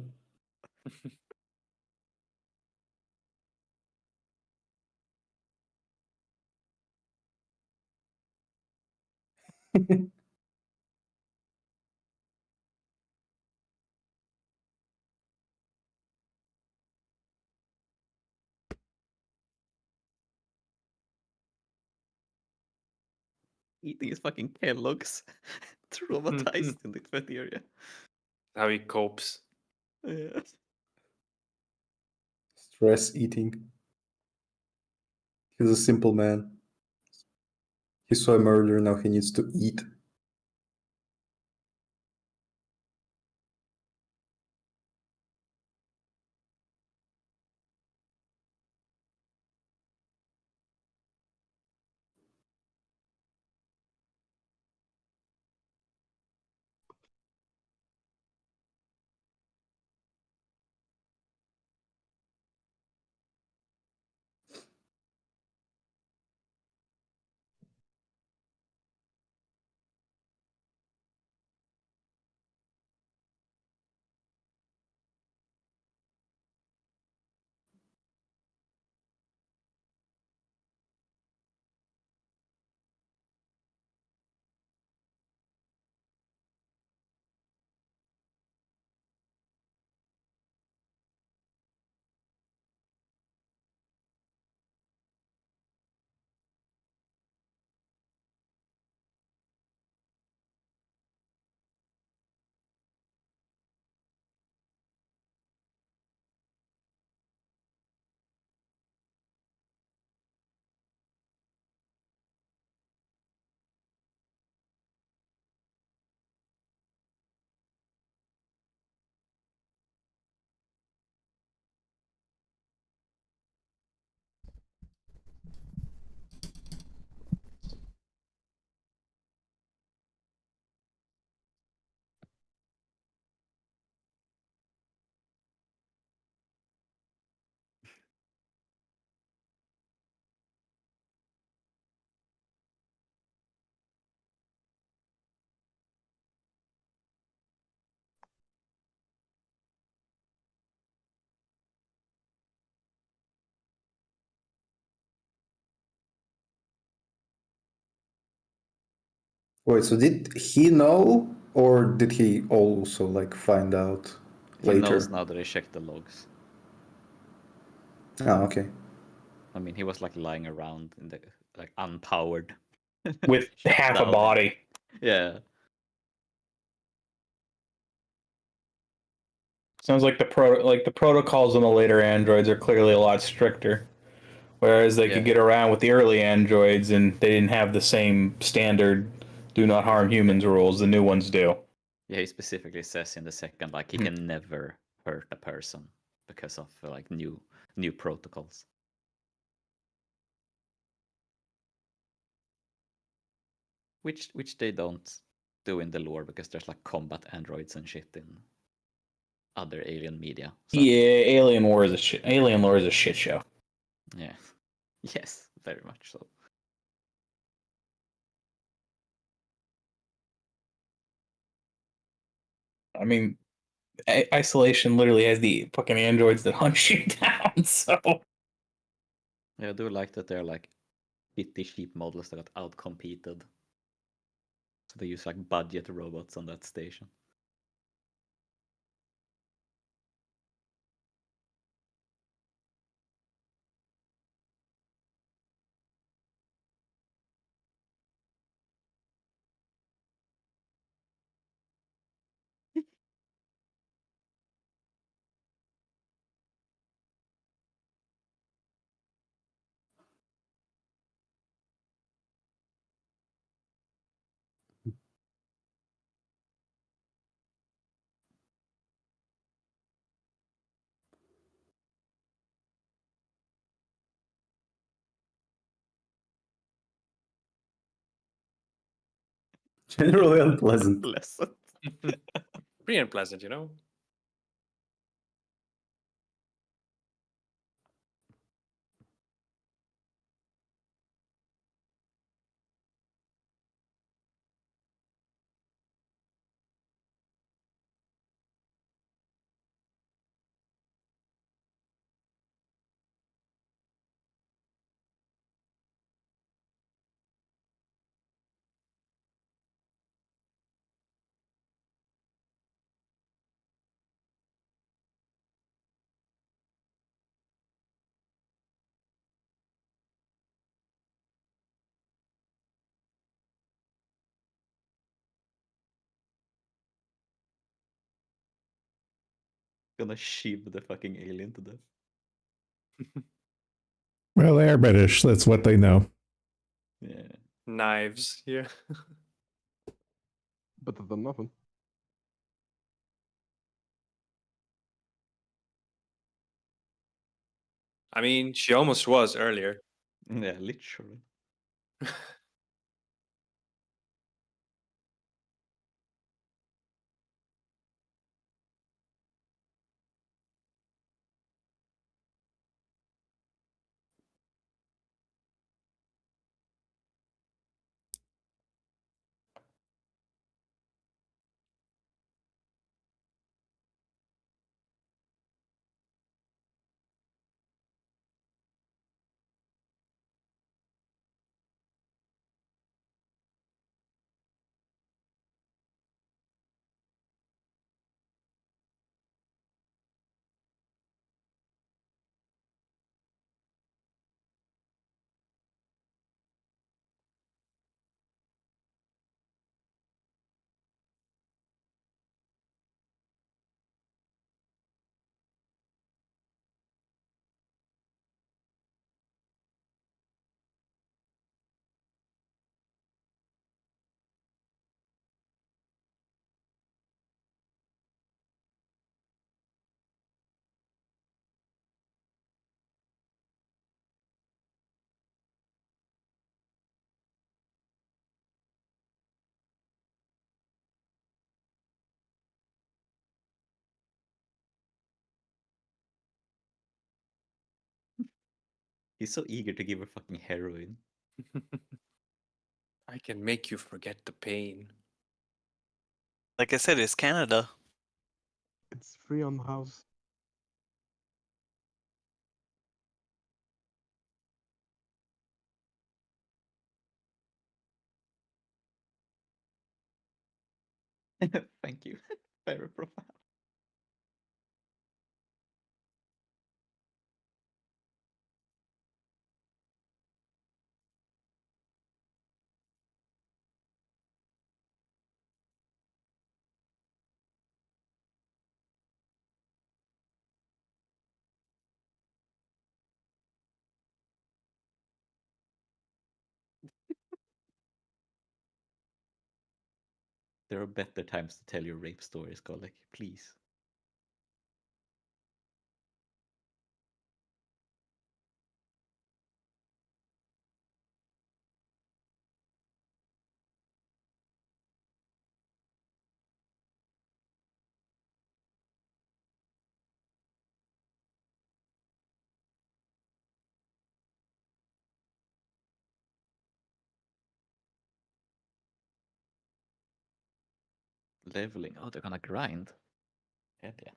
Eating his fucking Kellogg's. Traumatized in this area. How he copes. Yeah. Stress eating. He's a simple man. He saw a murder, now he needs to eat. Wait, so did he know, or did he also like find out He later? knows now that I checked the logs. Ah, okay. I mean, he was like lying around in the like unpowered With shut half a down. body. Yeah. Sounds like the protocols on the later androids are clearly a lot stricter. Whereas they Yeah. could get around with the early androids and they didn't have the same standard do not harm humans rules the new ones do. Yeah, he specifically says in the second like he can never hurt a person because of like new protocols. Which they don't do in the lore because there's like combat androids and shit in other alien media. So, Yeah, Alien lore is a shit show. yeah. Yes, very much so. I mean, Isolation literally has the fucking androids that hunt you down. So Yeah, I do like that they're like shitty cheap models that got outcompeted. So they use like budget robots on that station. Generally unpleasant. Pleasant. Pretty unpleasant, you know? Gonna shiv the fucking alien to death. Well, they're British. That's what they know. Yeah. Knives, yeah. Better than nothing. I mean, she almost was earlier. Yeah, literally. He's so eager to give her fucking heroin. I can make you forget the pain. Like I said, it's Canada. It's free on the house. Thank you. Very profound. There are better times to tell your rape stories, Golek. Please. Leveling. Oh, they're gonna grind. Hell yeah.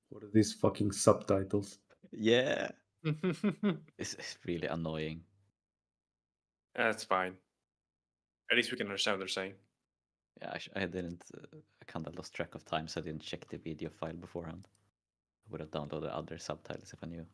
What are these fucking subtitles? Yeah. It's really annoying. That's fine. At least we can understand what they're saying. Yeah, I didn't. I kind of lost track of time, so I didn't check the video file beforehand. I would have downloaded other subtitles if I knew.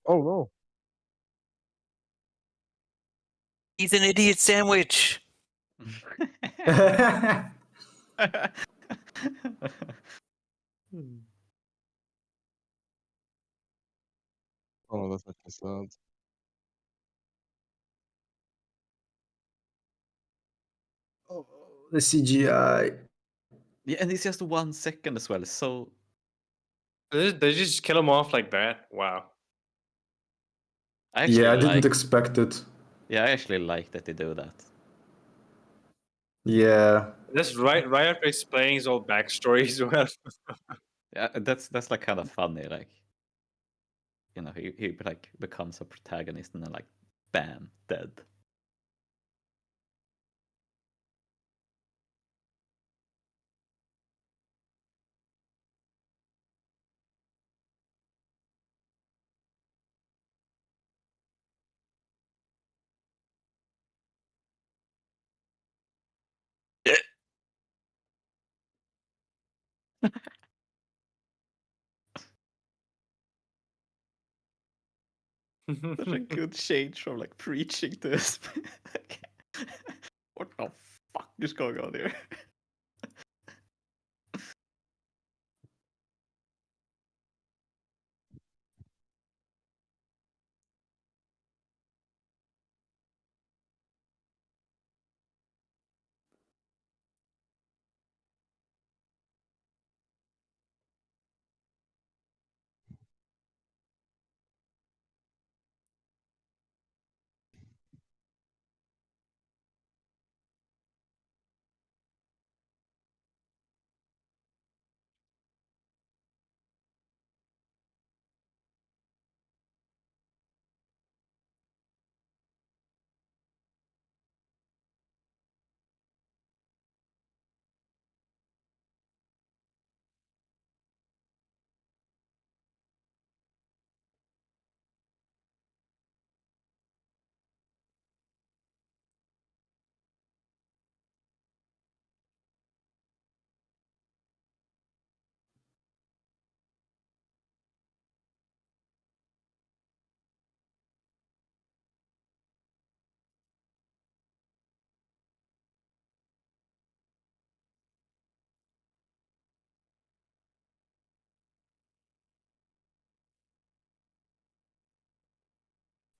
Oh no. He's an idiot sandwich. Oh, that's actually sad. Oh, the CGI. Yeah, and it's just 1 second as well. So They just kill him off like that. Wow. I actually Yeah, I didn't like. expect it. Yeah, I actually like that they do that. Yeah. That's right after explaining his whole backstory as well. Yeah, that's like kind of funny. Like, you know, he like becomes a protagonist and then like, bam, dead. Such a good change from like preaching to this. What the fuck is going on here?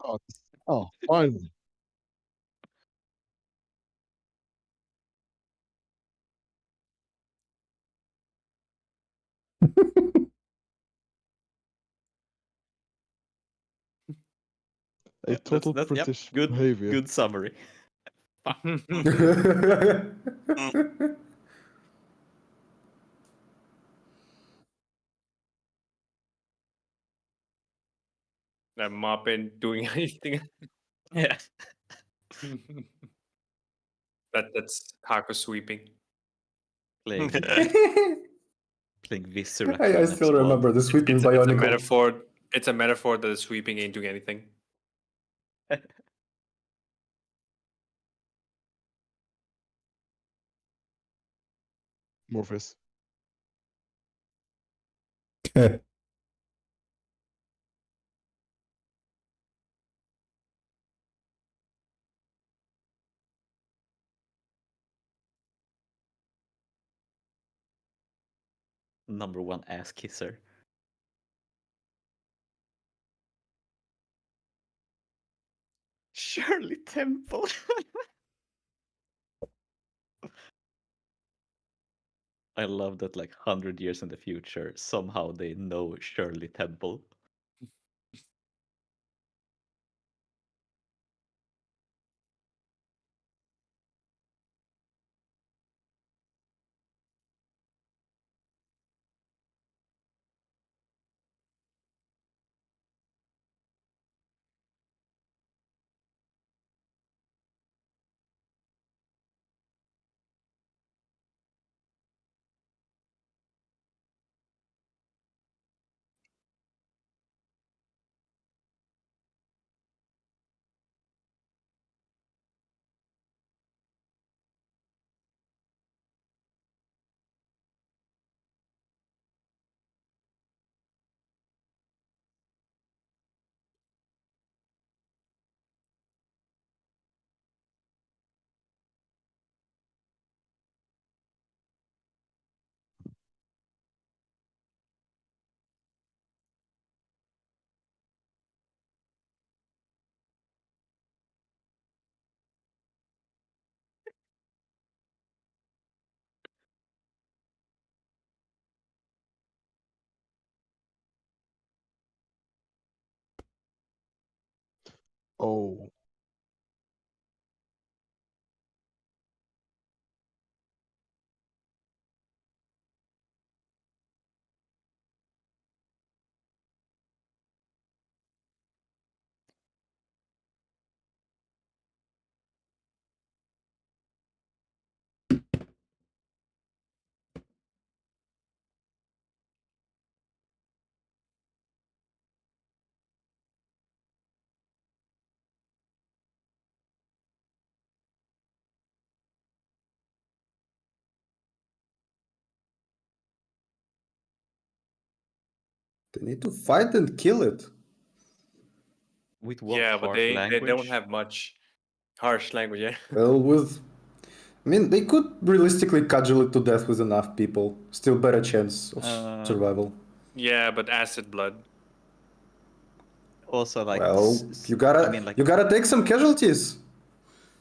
Oh, oh, finally. A Yeah, total that's yep. British Good behavior. good summary. Fuck. That mopping doing anything. Yeah. That's Haku sweeping. Playing playing Viscera I still remember the sweeping It's a Bionicle. metaphor. It's a metaphor that the sweeping ain't doing anything. Morpheus. Number one ass kisser. Shirley Temple. I love that, like 100 years in the future, somehow they know Shirley Temple. Oh. They need to fight and kill it. With what Yeah, but harsh they language? don't have much harsh language. Yeah. Well, I mean, they could realistically cudgel it to death with enough people. Still better chance of survival. Yeah, but acid blood. Also, like, Well, you gotta take some casualties.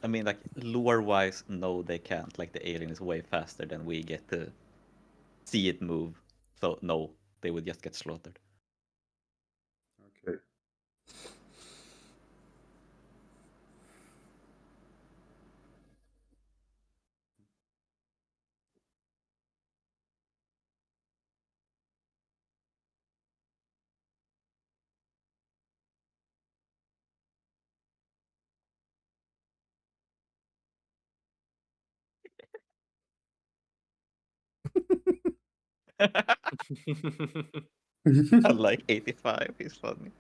I mean, like, lore-wise, no, they can't. Like, the alien is way faster than we get to see it move. So, no, they would just get slaughtered. Okay. Unlike 85, he's funny.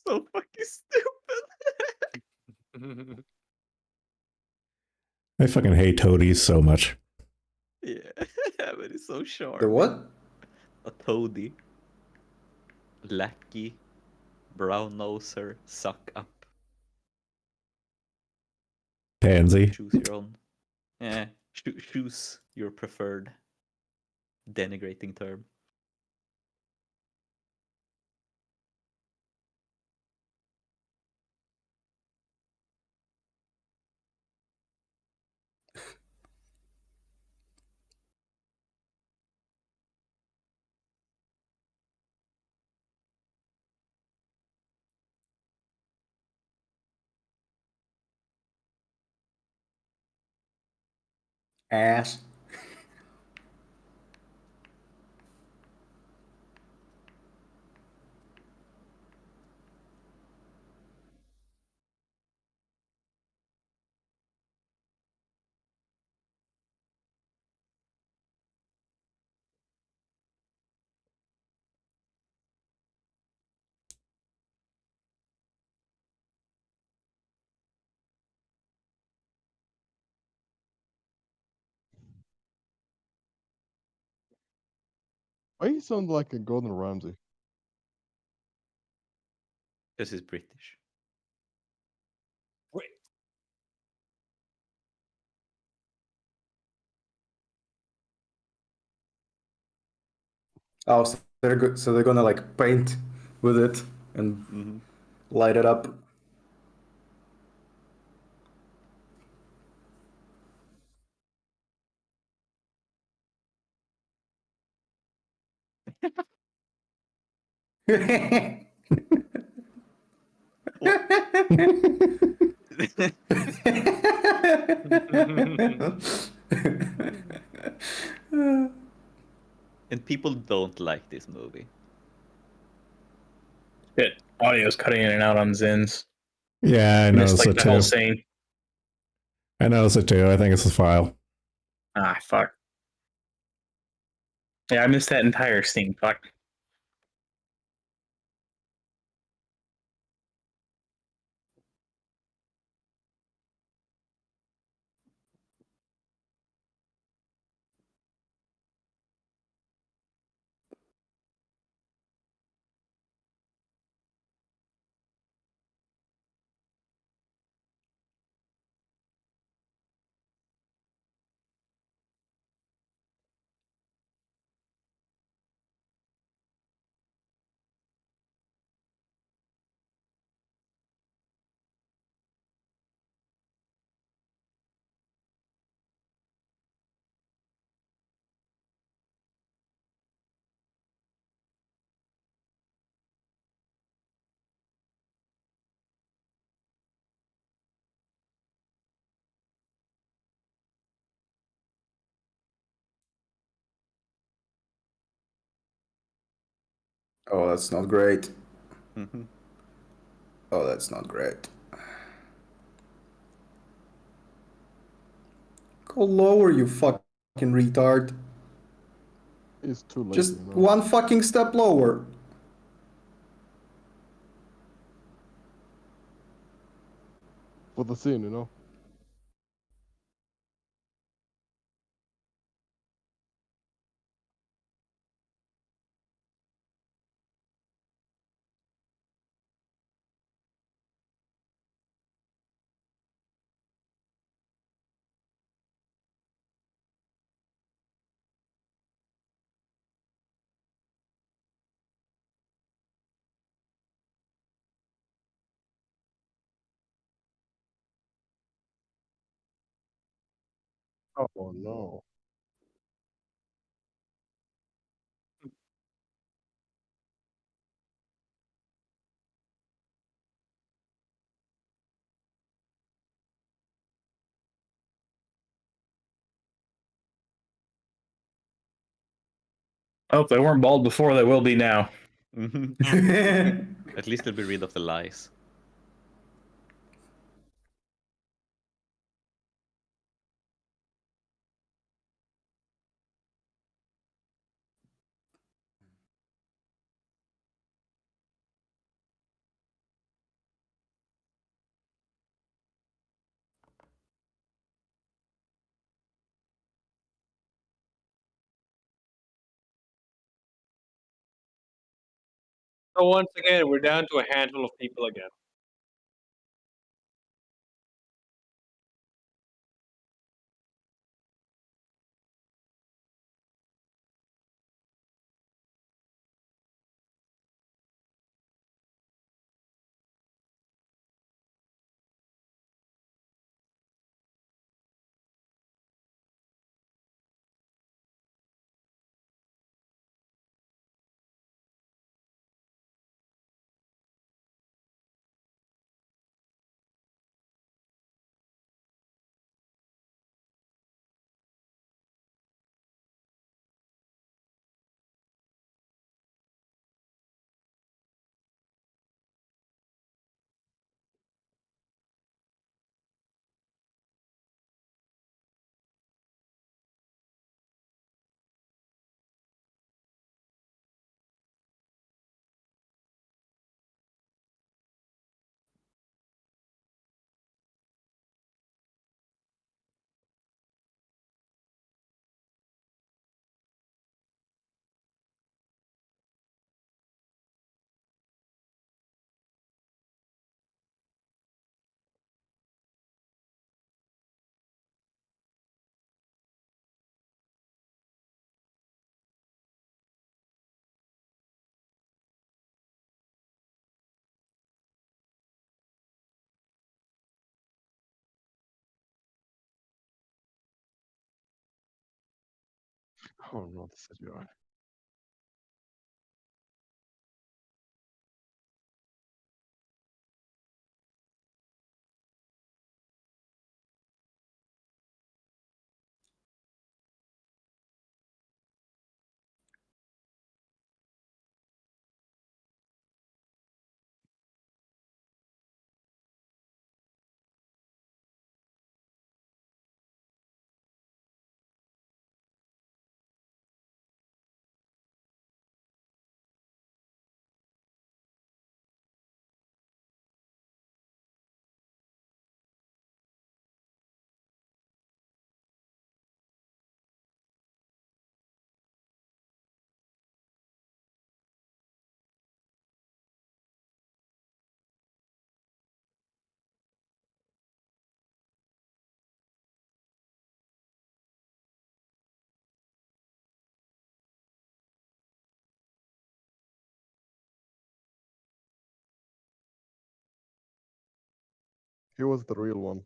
So fucking stupid. I fucking hate toadies so much. Yeah, but it's so sharp. The what? A toady. Lackey. Brown noser. Suck up. Pansy. Choose your own. Yeah, choose your preferred denigrating term. Ass. Why you sound like a Gordon Ramsay? Because he's British. Wait. Oh, so they're good. So they're gonna like paint with it and light it up. And people don't like this movie. Shit, audio's cutting in and out on Zins. Yeah, I Missed noticed like it the too. whole scene. I noticed it too. I think it's the file. Ah, fuck. Yeah, I missed that entire scene. Fuck. Oh, that's not great. Mm-hmm. Oh, that's not great. Go lower, you fucking retard. It's too late, Just you know. one fucking step lower. For the scene, you know. Oh no. Oh, they weren't bald before, they will be now. At least they'll be rid of the lies. So once again, we're down to a handful of people again. Oh no, the CGI. He was the real one.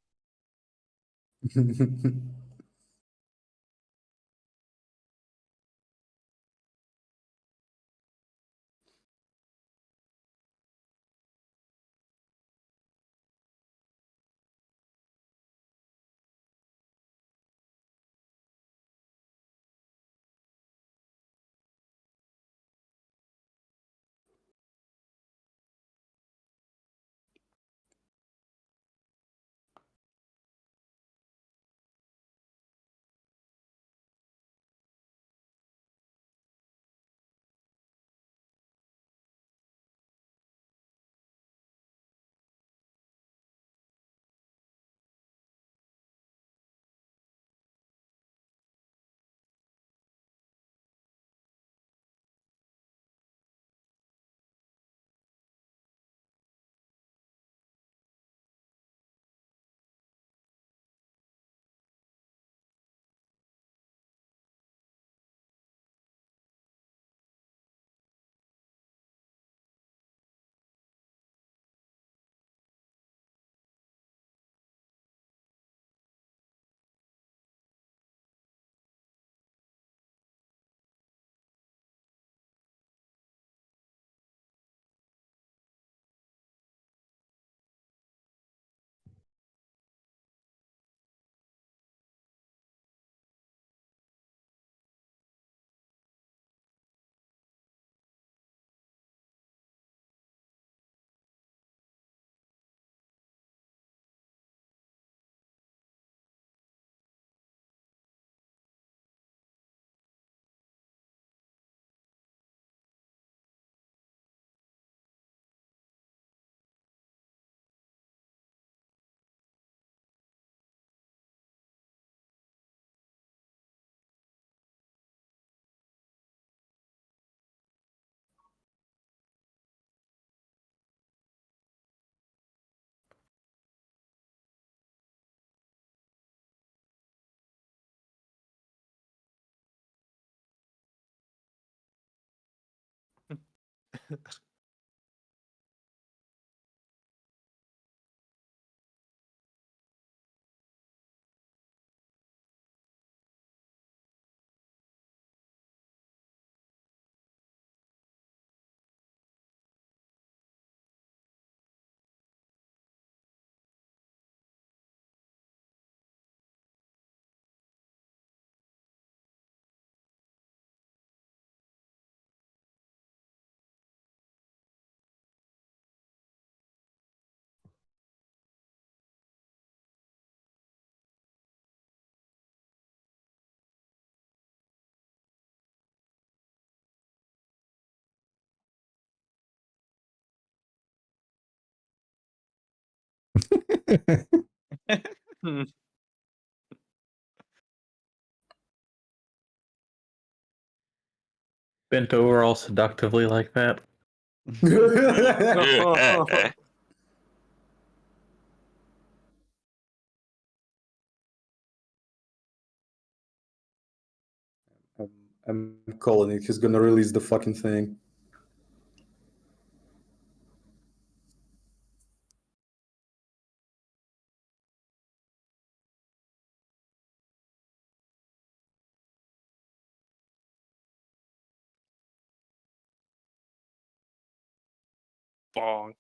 Bent over all seductively like that. I'm calling it. He's gonna release the fucking thing. Bonk.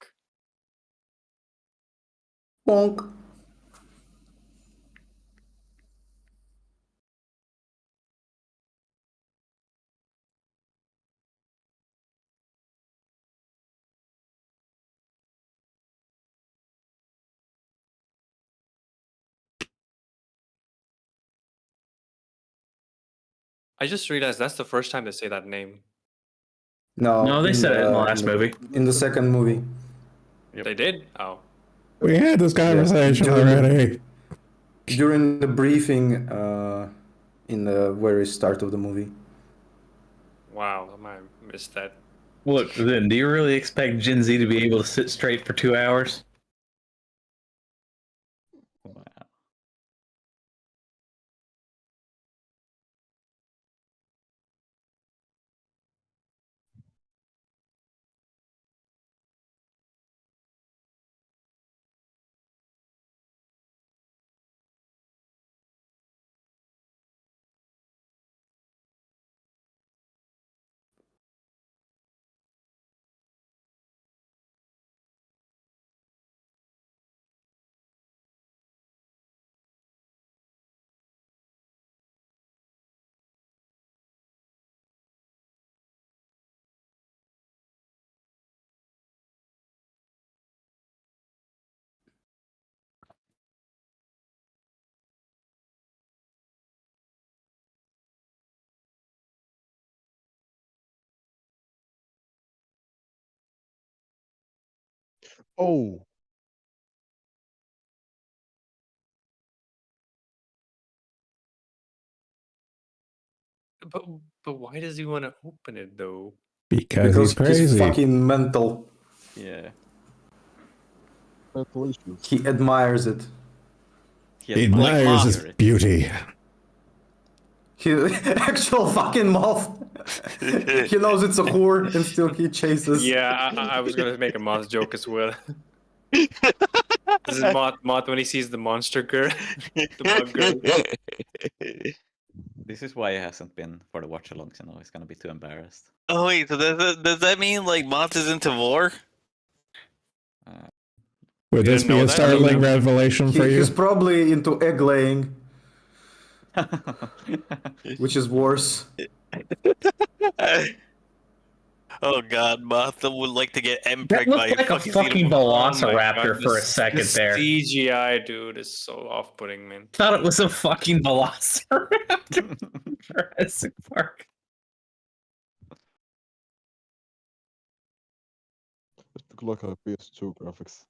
Bonk. I just realized that's the first time they say that name. No, they said it in the last movie. In the second movie. Yep. They did? Oh. We had this conversation during the- already. During the briefing in the very start of the movie. Wow, I might have missed that. Look, then, do you really expect Gen Z to be able to sit straight for 2 hours? Wow. Oh, But why does he want to open it though? Because he's crazy. He's fucking mental. Yeah. mental issues. He admires it. He admires his it. beauty. He actual fucking moth. He knows it's a whore and still he chases. Yeah, I was gonna make a moth joke as well. This is moth when he sees the monster girl, the bug girl. This is why he hasn't been for the watch-alongs, you know. He's gonna be too embarrassed. Oh wait, so does that mean like Moth is into war? Would You this didn't be know a that? startling revelation for you? He's probably into egg laying, which is worse. Oh god, Moth would like to get That M-pregged by looked like a fucking fucking xenomorph. velociraptor for a second this there. CGI dude is so off-putting, man. Thought it was a fucking velociraptor. Jurassic Park. It looked like a PS2 graphics.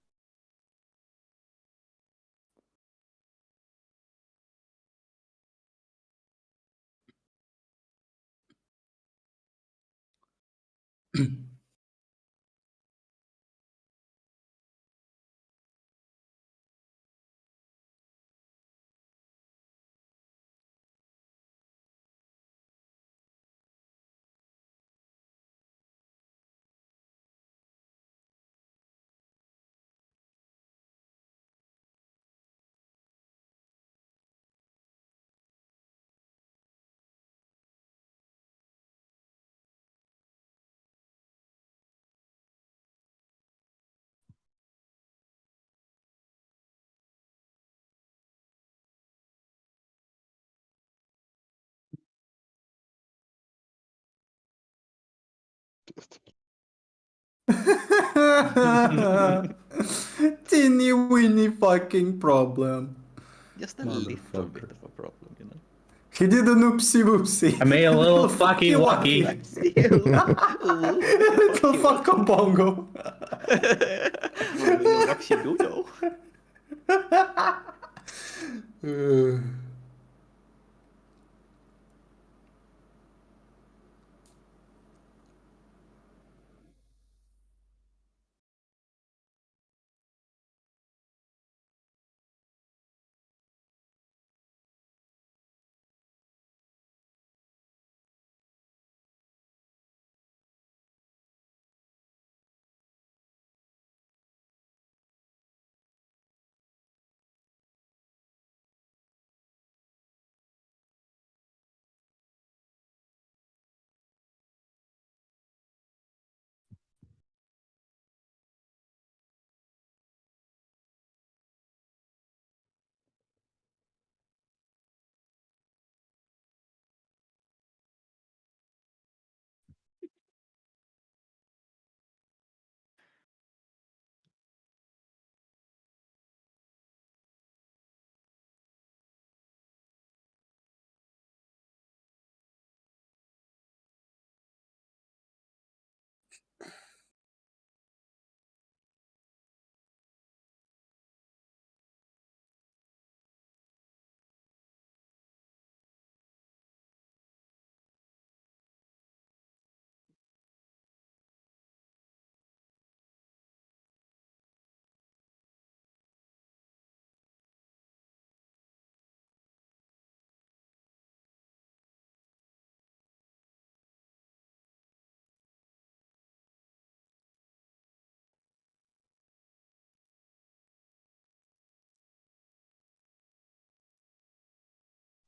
Teeny weeny fucking problem. Just a little Motherfucker. bit of a problem, you know. He did an oopsie whoopsie. I made a little fucky wucky. Little fucking bongo. What you do, though?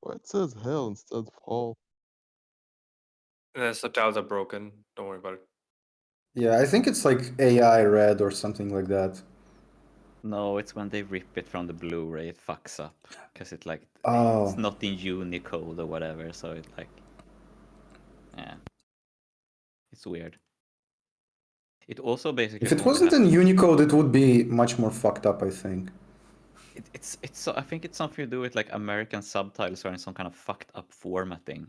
Why it says hell instead of fall? The subtitles are broken. Don't worry about it. Yeah, I think it's like AI red or something like that. No, it's when they rip it from the Blu-ray, it fucks up because it's like Oh. it's not in Unicode or whatever, so it like, yeah, it's weird. It also basically. If it only wasn't has- in Unicode, it would be much more fucked up, I think. It's so I think it's something to do with like American subtitles are in some kind of fucked up formatting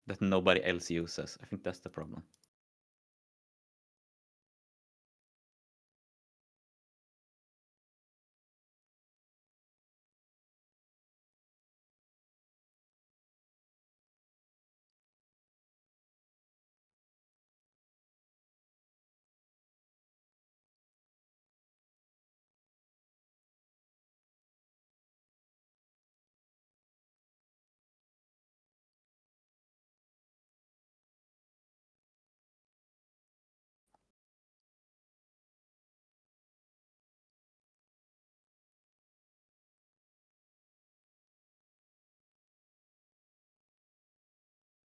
that nobody else uses. I think that's the problem.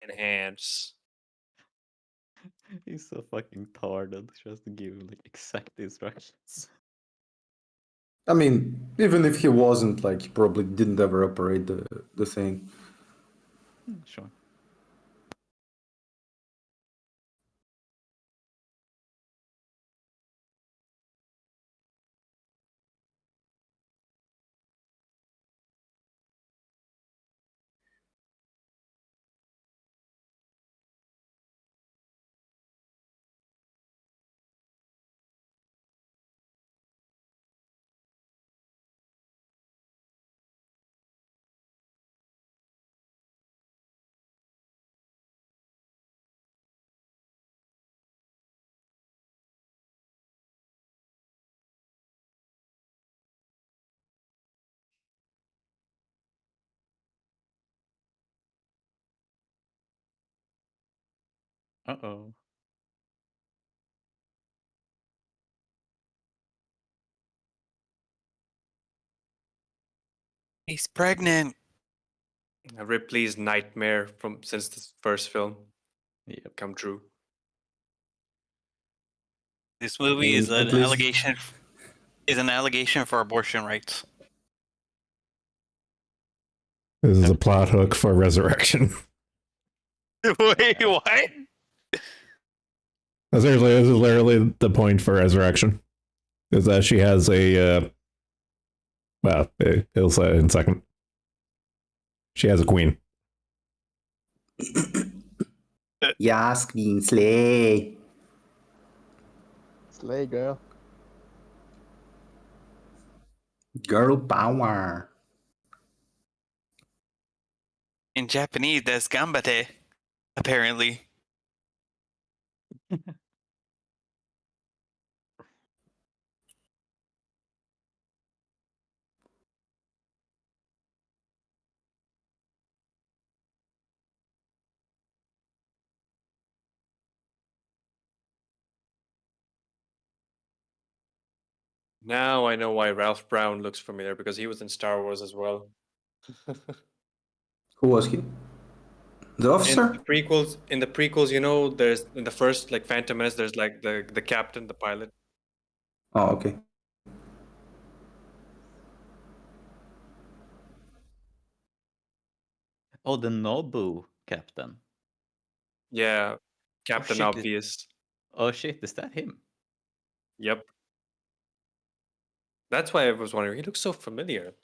Enhance. He's so fucking tarded. She has to give him like exact instructions. I mean, even if he wasn't, like, he probably didn't ever operate the thing. Sure. Uh-oh. He's pregnant. Ripley's nightmare from since the first film Yep. come true. This movie is At an least- allegation. Is an allegation for abortion rights. This is a plot hook for Resurrection. Wait, what? Seriously, this is literally the point for resurrection. Is that she has a well, he'll say it in a second. She has a queen. Yes, Queen Slay. Slay, girl. Girl power. In Japanese, that's gambate, apparently. Now I know why Ralph Brown looks familiar, because he was in Star Wars as well. Who was he? The officer? In the prequels, you know, there's in the first like Phantom Menace, there's like the captain, the pilot. Oh, okay. Oh, the Nobu captain. Yeah, Captain shit, Obvious. Oh shit, is that him? Yep. That's why I was wondering. He looks so familiar.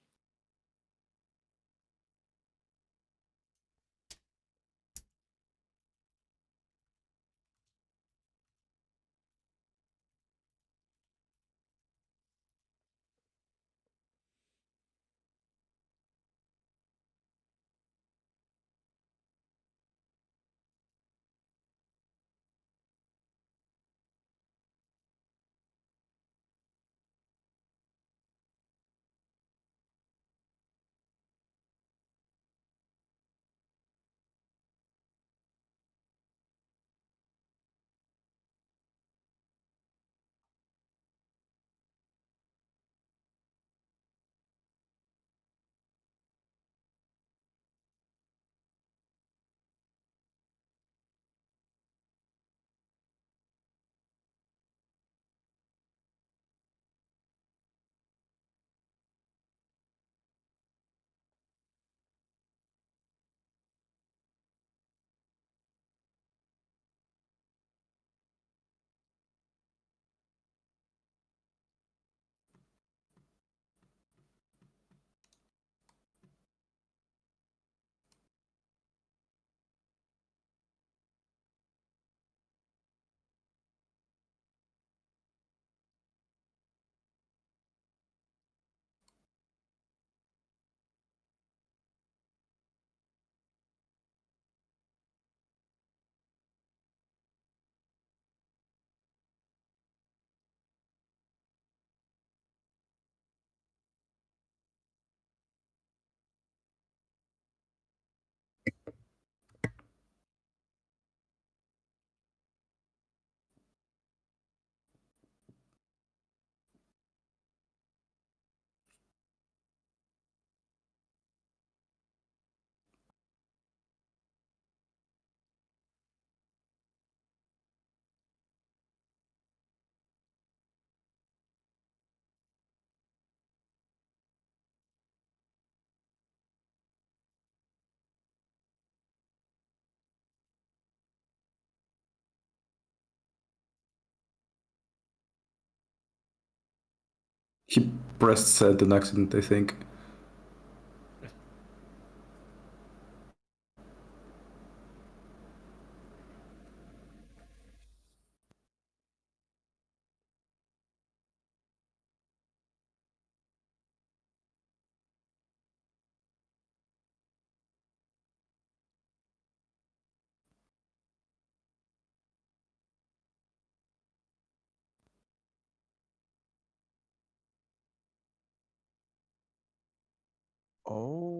He pressed set an accident, I think. Oh.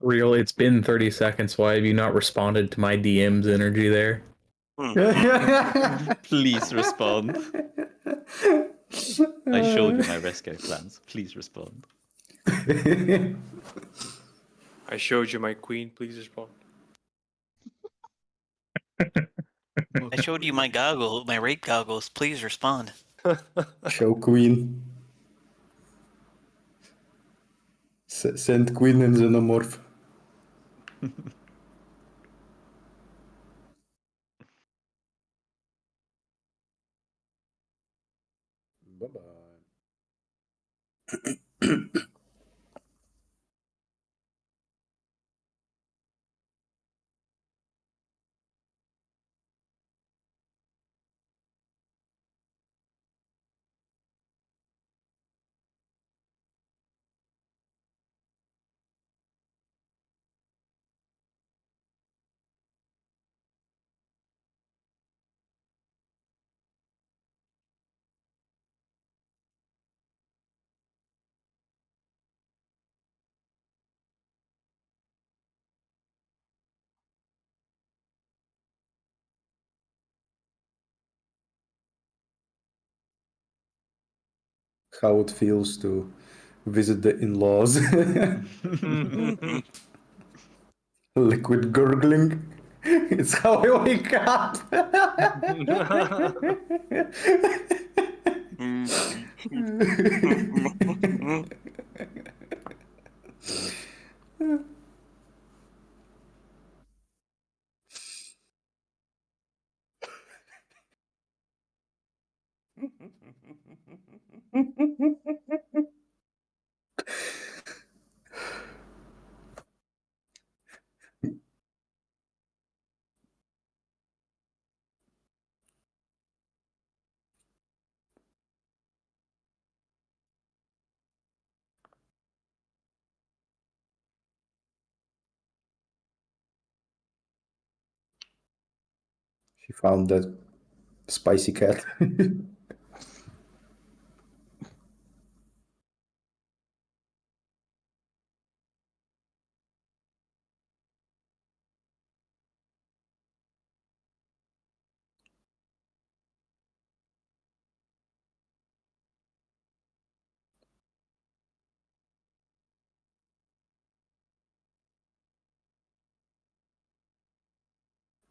Real, it's been 30 seconds. Why have you not responded to my DM's energy there? Please respond. I showed you my rescue plans. Please respond. I showed you my queen. Please respond. I showed you my rape goggles. Please respond. Show queen. Send queen and xenomorph. Bye-bye. How it feels to visit the in-laws. Liquid gurgling. It's how I wake up. She found that spicy cat.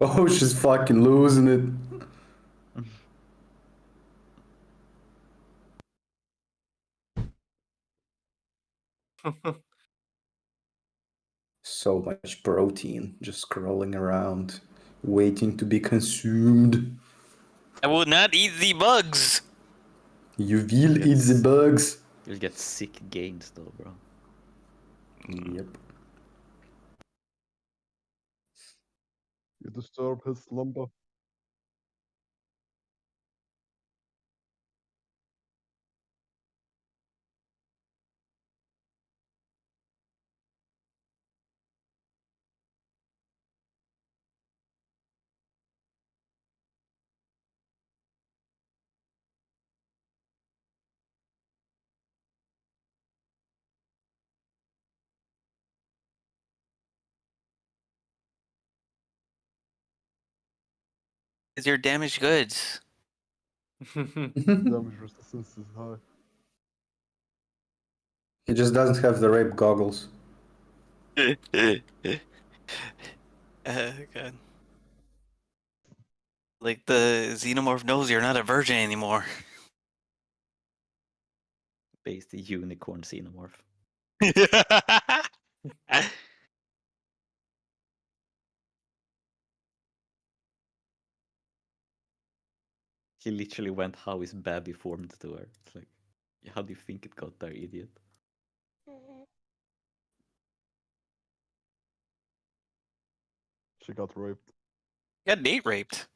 Oh, she's fucking losing it. So much protein just scrolling around, waiting to be consumed. I will not eat the bugs. You will eat the bugs. You'll get sick gains though, bro. Yep. You disturb his slumber. Is your damaged goods? Damage resistance is high. He just doesn't have the rape goggles. God. Like the xenomorph knows you're not a virgin anymore. Based the unicorn xenomorph. He literally went how is Babby formed to her. It's like, how do you think it got there, idiot? She got raped. Got date raped.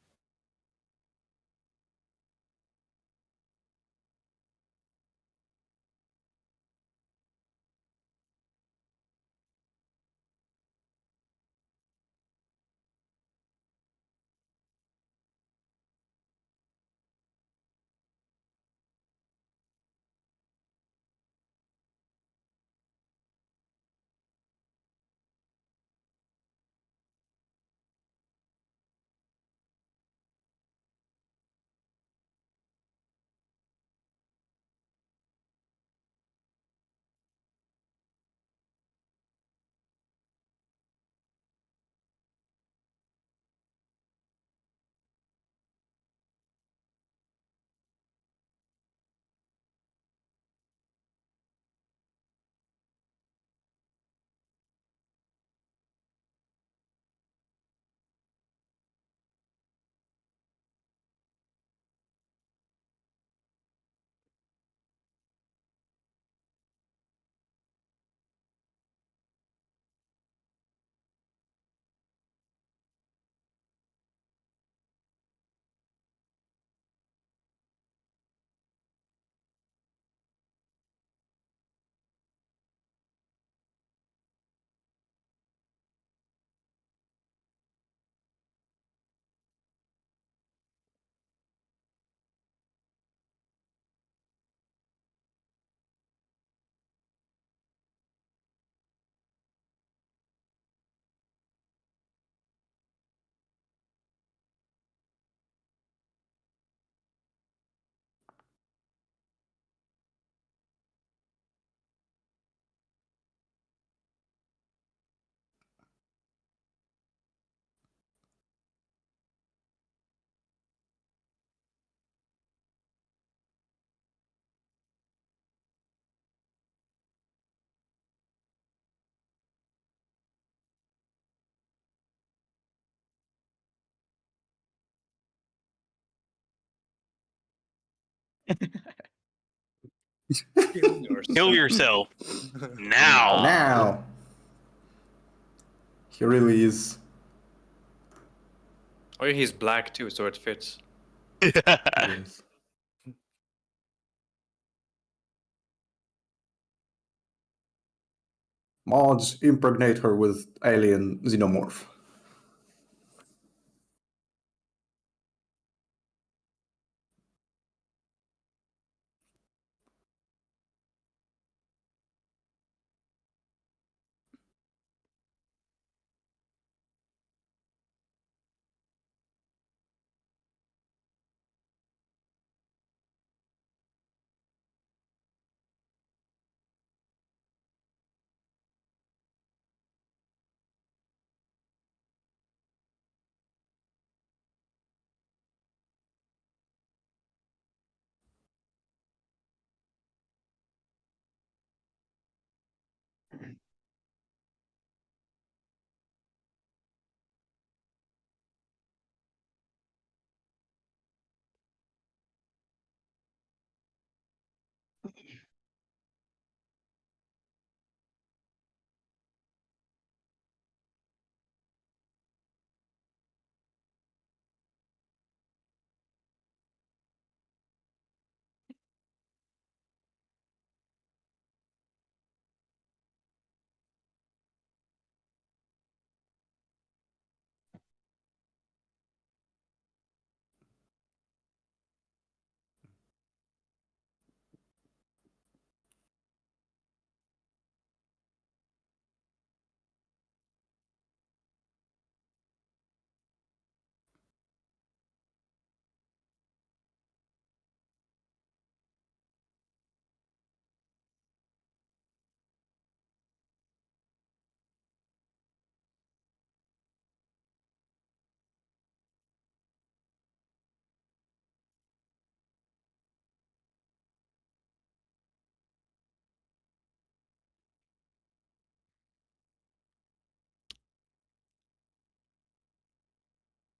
Kill yourself now. Now. He really is. Oh, he's black too, so it fits. Yes. Mods impregnate her with alien xenomorph.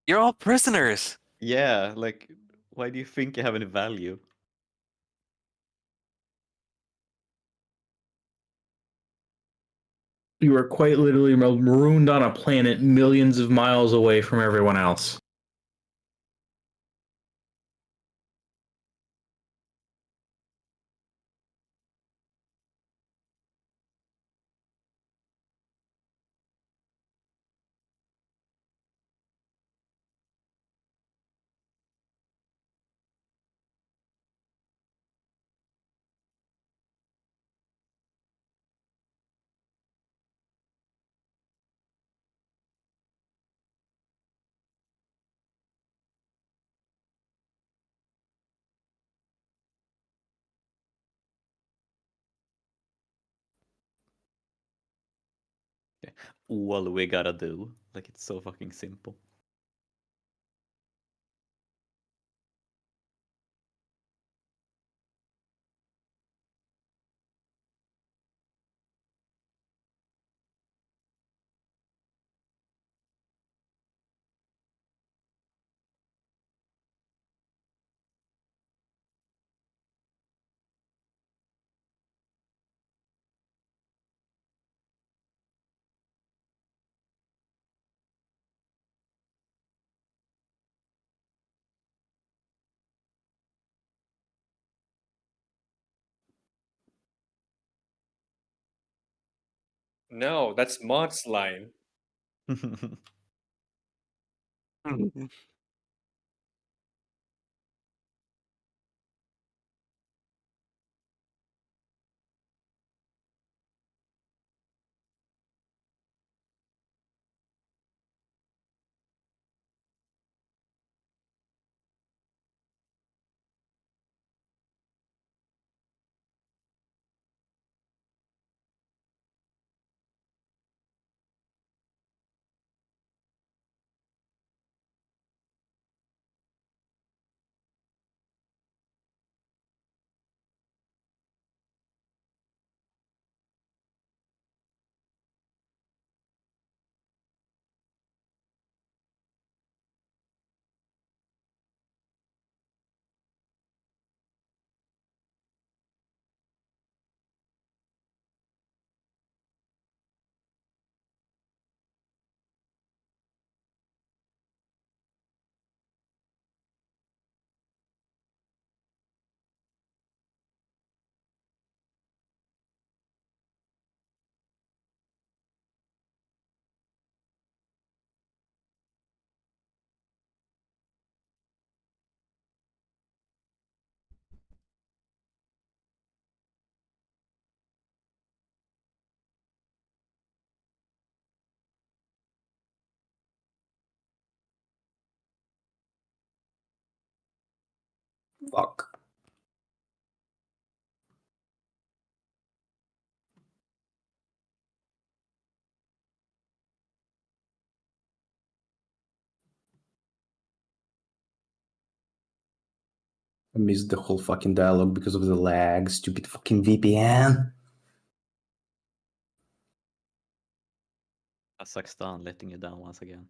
You're all prisoners. Yeah, like, why do you think you have any value? You are quite literally marooned on a planet millions of miles away from everyone else. All we gotta do. Like, it's so fucking simple. No, that's Mott's line. Fuck. I missed the whole fucking dialogue because of the lag. Stupid fucking VPN. Kazakhstan letting you down once again.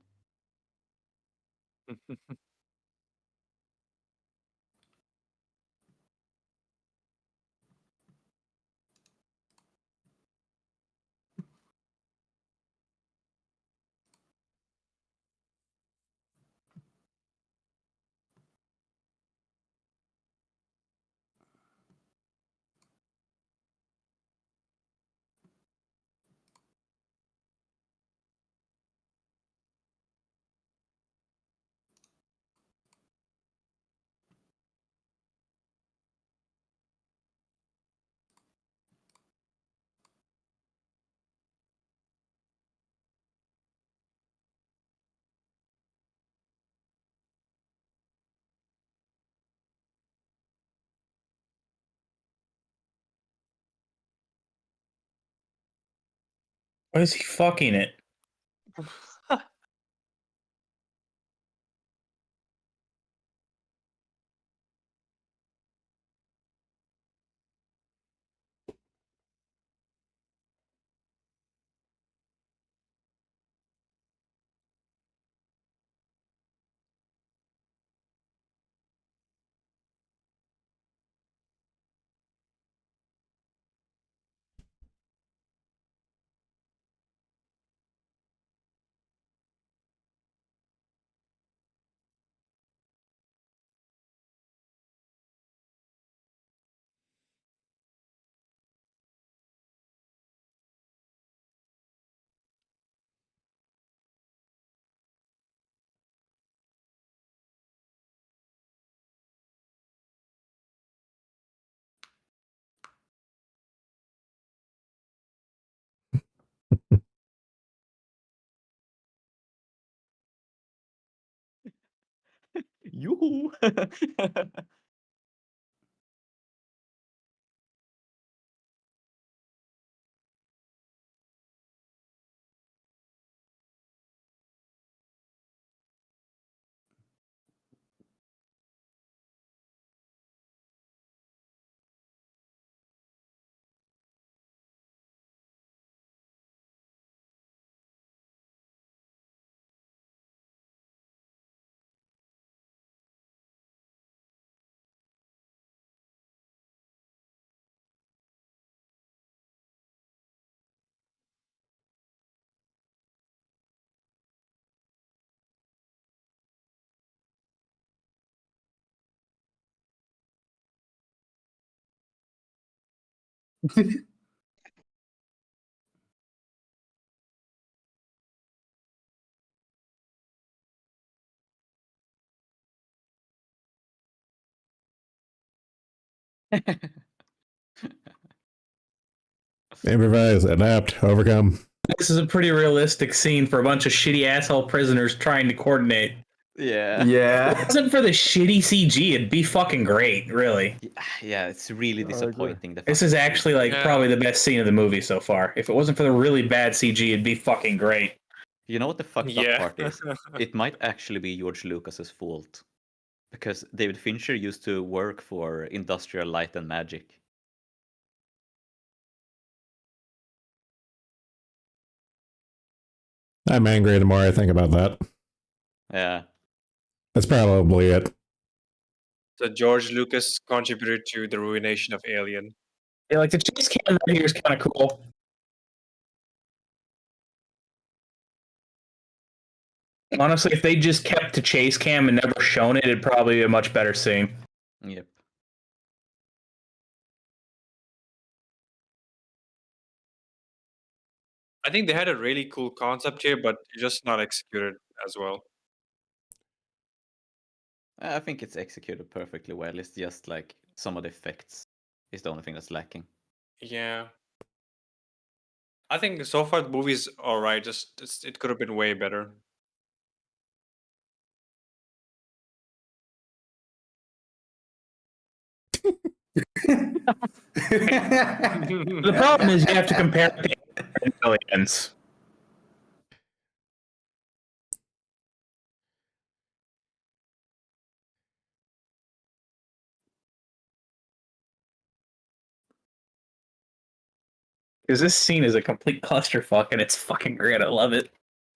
Why is he fucking it? Yoo-hoo! Improvise, adapt, overcome. This is a pretty realistic scene for a bunch of shitty asshole prisoners trying to coordinate. Yeah. If it Yeah. wasn't for the shitty CG, it'd be fucking great, really. Yeah, it's really I agree. disappointing. This is actually like Yeah. probably the best scene of the movie so far. If it wasn't for the really bad CG, it'd be fucking great. You know what the fucked up Yeah. part is? It might actually be George Lucas's fault. Because David Fincher used to work for Industrial Light and Magic. I'm angry the more I think about that. Yeah. That's probably it. So George Lucas contributed to the ruination of Alien. Yeah, like the chase cam right here is kind of cool. Honestly, if they just kept to chase cam and never shown it, it'd probably be a much better scene. Yep. I think they had a really cool concept here, but just not executed as well. I think it's executed perfectly well. It's just like some of the effects is the only thing that's lacking. Yeah. I think so far the movie's alright, just it could have been way better. The problem is you have to compare it to Aliens. Because this scene is a complete clusterfuck and it's fucking great. I love it.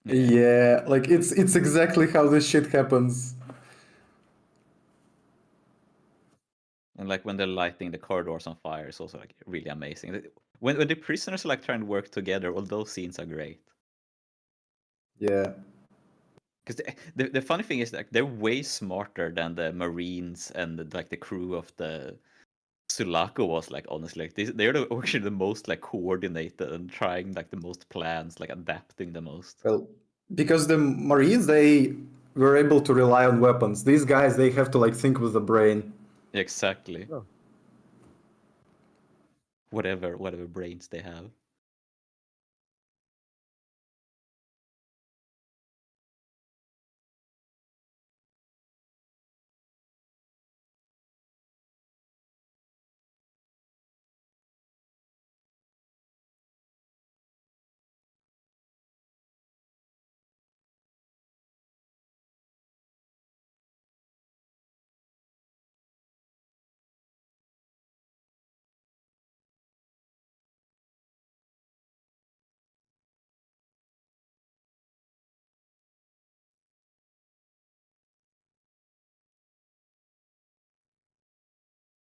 Yeah, like it's exactly how this shit happens. And like when they're lighting the corridors on fire, it's also like really amazing. When the prisoners are like trying to work together, all those scenes are great. Yeah. Because the funny thing is like they're way smarter than the Marines and like the crew of the Sulaco was. Like honestly, like they're actually the most like coordinated and trying like the most plans, like adapting the most. Well, because the Marines, they were able to rely on weapons. These guys, they have to like think with the brain. Exactly. Oh. Whatever brains they have.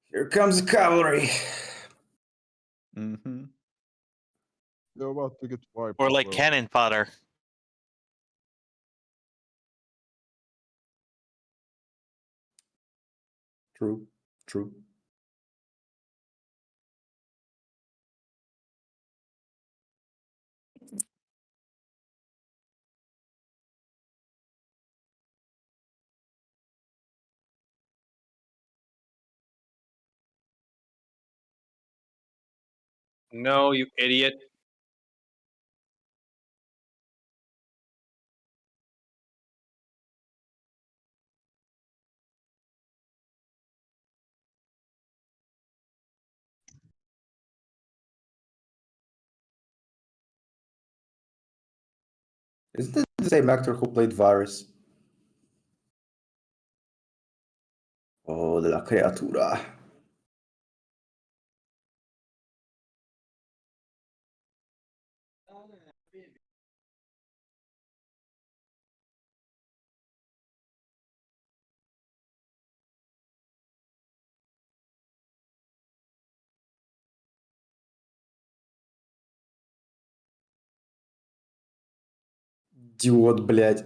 Here comes the cavalry. Mm-hmm. They're about to get wiped. Or as like well. cannon fodder. True. True. No, you idiot. Isn't it the same actor who played Varys? Oh, de la criatura. Идиот, блядь.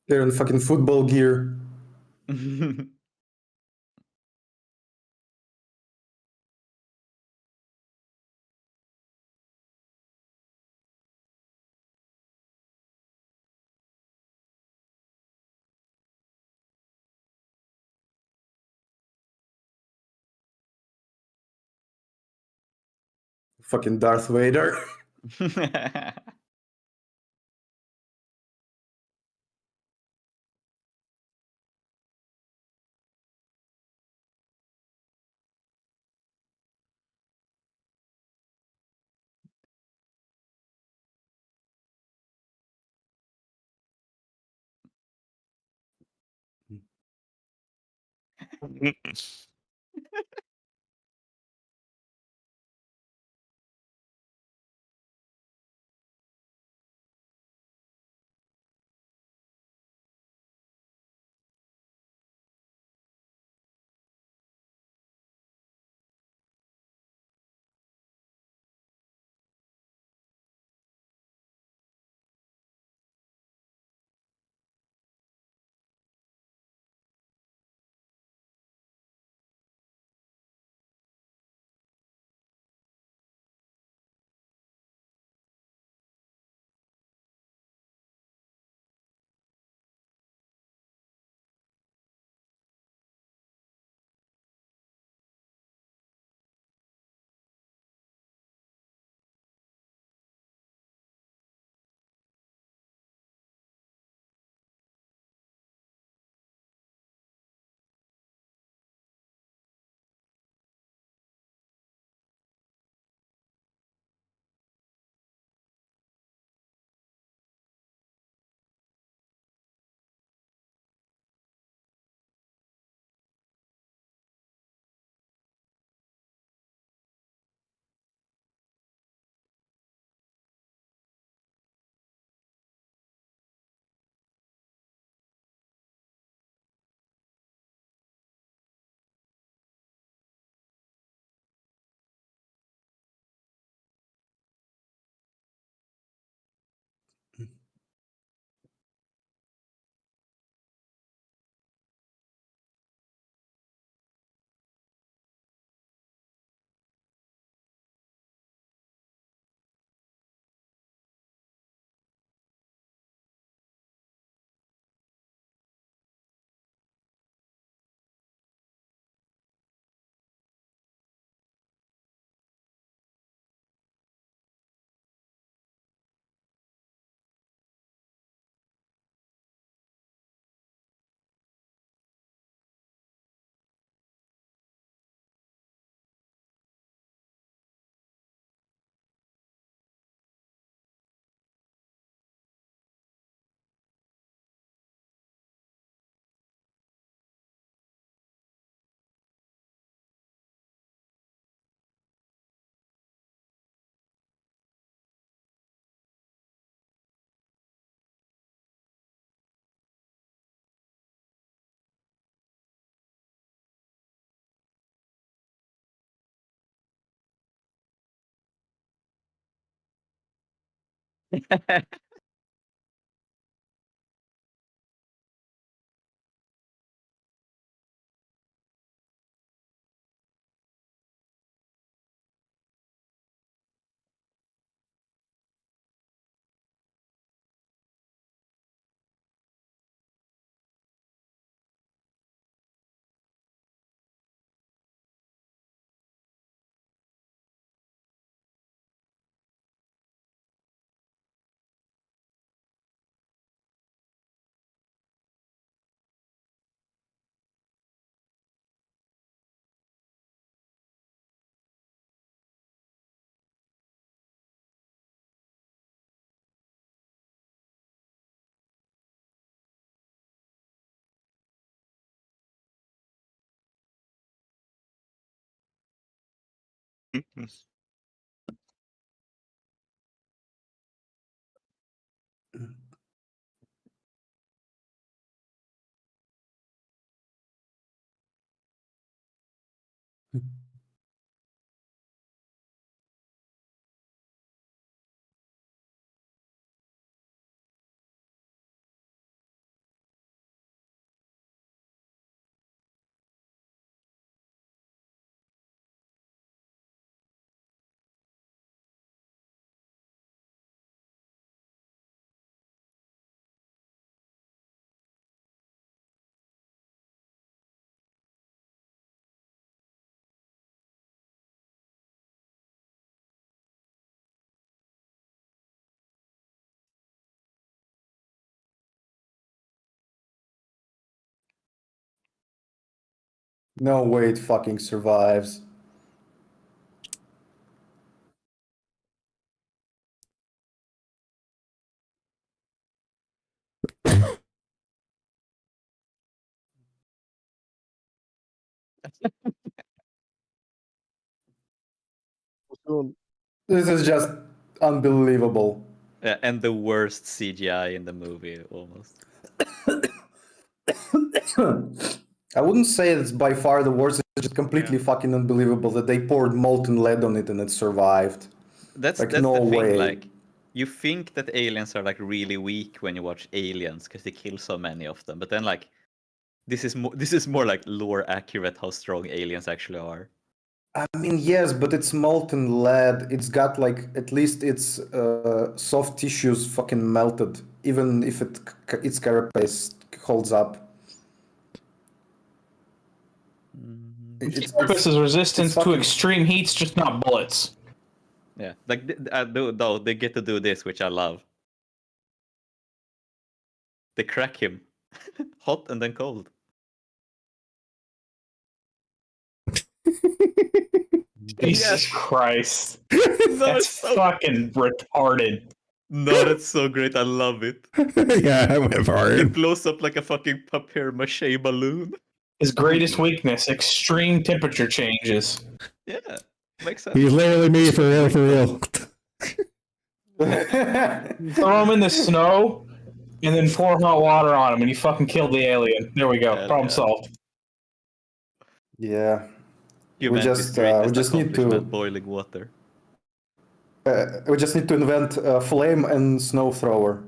They're in fucking football gear. fucking Darth Vader. No way it fucking survives. Soon. This is just unbelievable. Yeah, and the worst CGI in the movie, almost. I wouldn't say it's by far the worst. It's just completely fucking unbelievable that they poured molten lead on it and it survived. That's Like, that's no the thing. way. Like, you think that aliens are like really weak when you watch Aliens because they kill so many of them, but then like this is more like lore accurate how strong aliens actually are. I mean, yes, but it's molten lead. It's got like at least its soft tissues fucking melted, even if its carapace holds up. Its purpose is resistance to extreme heats, just not bullets. Yeah, like though they get to do this, which I love. They crack him, hot and then cold. Jesus Christ. No, That's it's so fucking retarded. No, that's so great. I love it. Yeah, I went for It it. blows up like a fucking papier mache balloon. His greatest weakness, extreme temperature changes. Yeah, makes sense. He's literally me for real, for real. Throw him in the snow and then pour hot water on him and you fucking killed the alien. There we go. Hell Problem yeah. solved. Yeah. Humanity's we greatest just need to accomplishment, boiling water. we just need to invent a flame and snow thrower,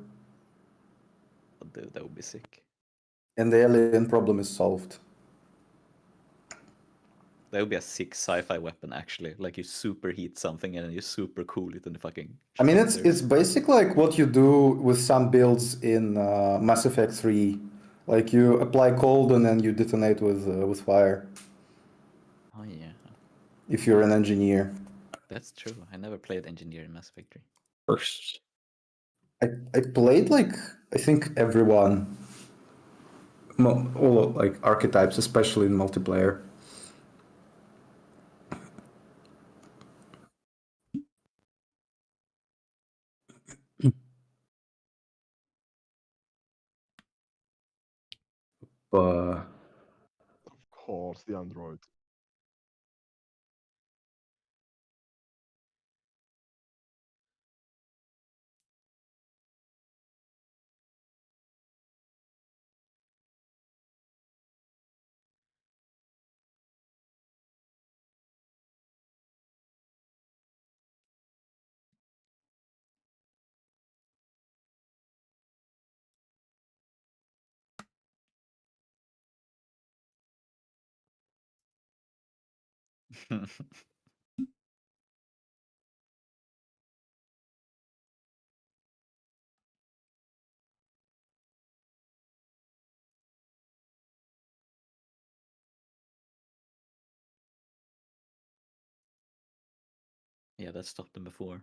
Oh, dude, that would be sick. and the alien problem is solved. That would be a sick sci-fi weapon, actually. Like you superheat something and then you super cool it in the fucking. I mean, shelter. it's basically like what you do with some builds in Mass Effect 3. Like you apply cold and then you detonate with fire. Oh yeah, If you're an engineer. that's true. I never played Engineer in Mass Effect 3. First. I played like I think everyone, all like archetypes, especially in multiplayer. But Of course, the android. Yeah, that stopped them before.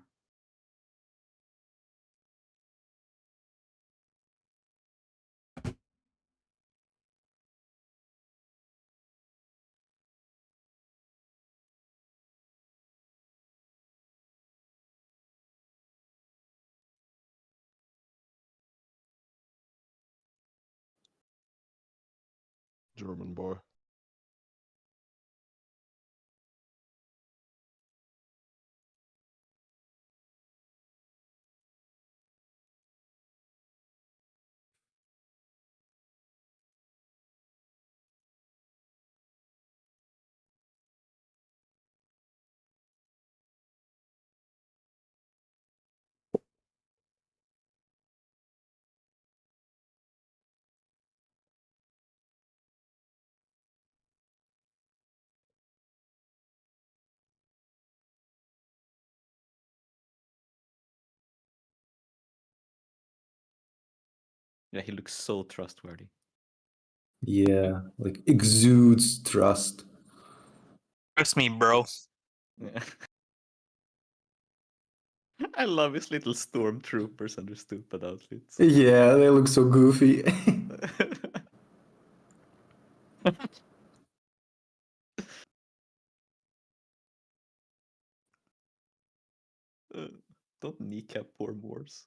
German boy. Yeah, he looks so trustworthy. yeah, like exudes trust. Trust me, bro. Yeah. I love his little stormtroopers and their stupid outfits. Yeah, they look so goofy. Don't kneecap poor Moors.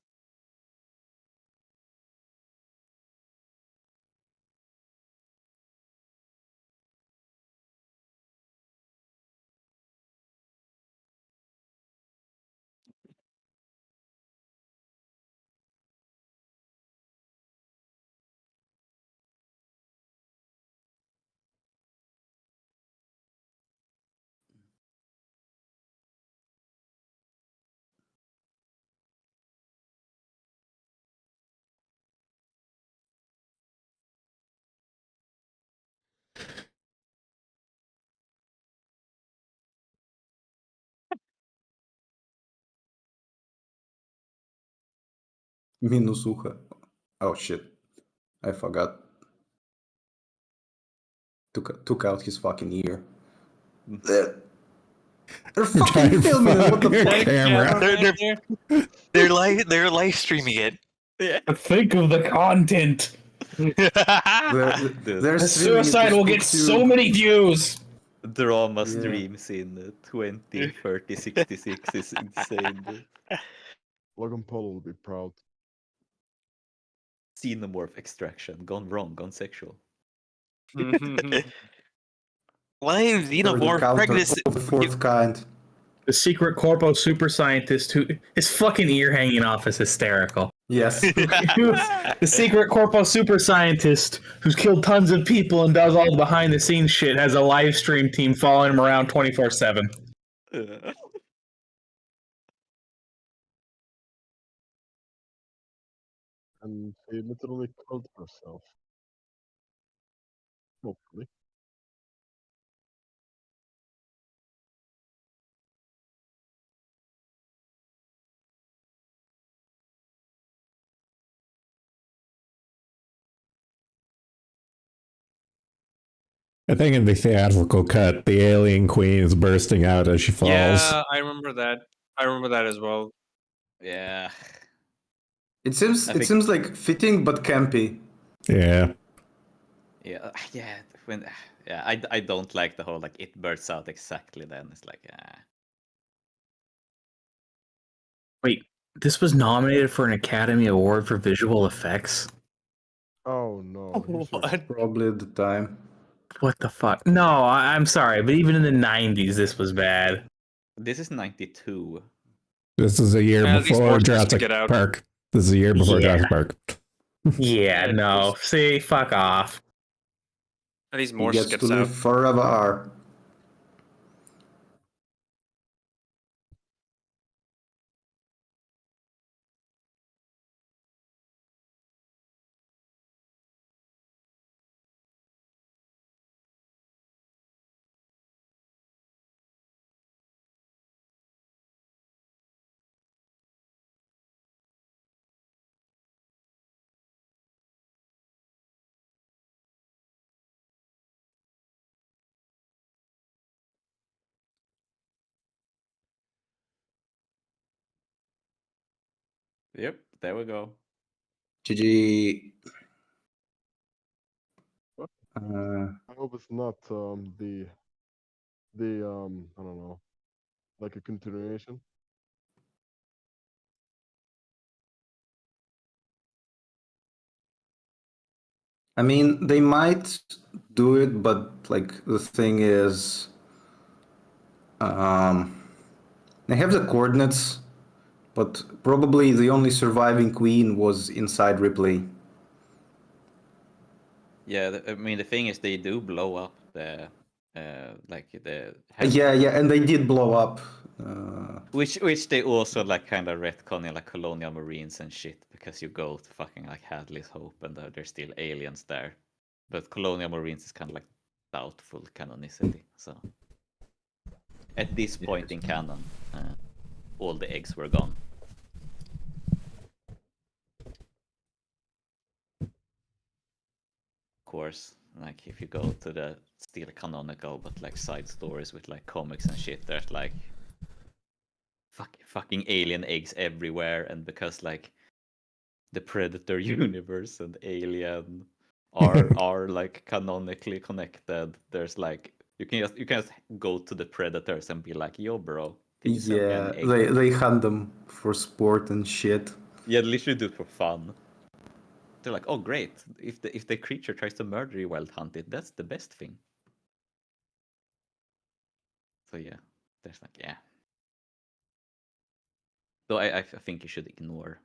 Minusucha. Oh shit. I forgot. Took out his fucking ear. They're trying fucking to filming it. What the fuck fuck? camera. They're live streaming it. Yeah. Think of the content. They're The streaming it to suicide will get SpookTube. so many views. Drama Yeah. streams in 20, 30, 66 is insane, dude. Logan Paul will be proud. Xenomorph extraction, gone wrong, gone sexual. Live xenomorph Counter pregnancy. of the fourth kind. The secret corpo super scientist who his fucking ear hanging off is hysterical. Yes. The secret corpo super scientist who's killed tons of people and does all the behind the scenes shit has a live stream team following him around 24/7. And she literally killed herself. Hopefully. I think in the theatrical cut, the alien queen is bursting out as she falls. Yeah, I remember that. I remember that as well. Yeah. It seems like fitting but campy. Yeah. Yeah, yeah. When I don't like the whole like it bursts out exactly then. It's like Wait, this was nominated for an Academy Award for visual effects? Oh no. What? Probably at the time. What the fuck? No, I'm sorry, but even in the 90s, this was bad. This is 92. This is a year At least before more stuff to Jurassic get out. Park. This is a year before Yeah. Jurassic Park. Yeah, no. See, fuck off. At least He more gets to gets live out. forever. Yep, there we go. GG. I hope it's not the I don't know, like a continuation. I mean, they might do it, but like the thing is, they have the coordinates, but probably the only surviving queen was inside Ripley. Yeah, I mean the thing is they do blow up the like the Yeah, and they did blow up. which they also like kind of retconning like colonial marines and shit because you go to fucking like Hadley's Hope and there's still aliens there, but colonial marines is kind of like doubtful canonicity. So at this point in canon, all the eggs were gone. Of course, like if you go to the still canonical but like side stories with like comics and shit, there's like fucking alien eggs everywhere, and because like the Predator universe and Alien are like canonically connected, there's like you can just go to the Predators and be like, yo bro, Can you send me an egg? they hunt them for sport and shit. Yeah, they literally do it for fun. They're like, oh great, if the creature tries to murder you while hunted, that's the best thing. So yeah, there's like, yeah. So I think you should ignore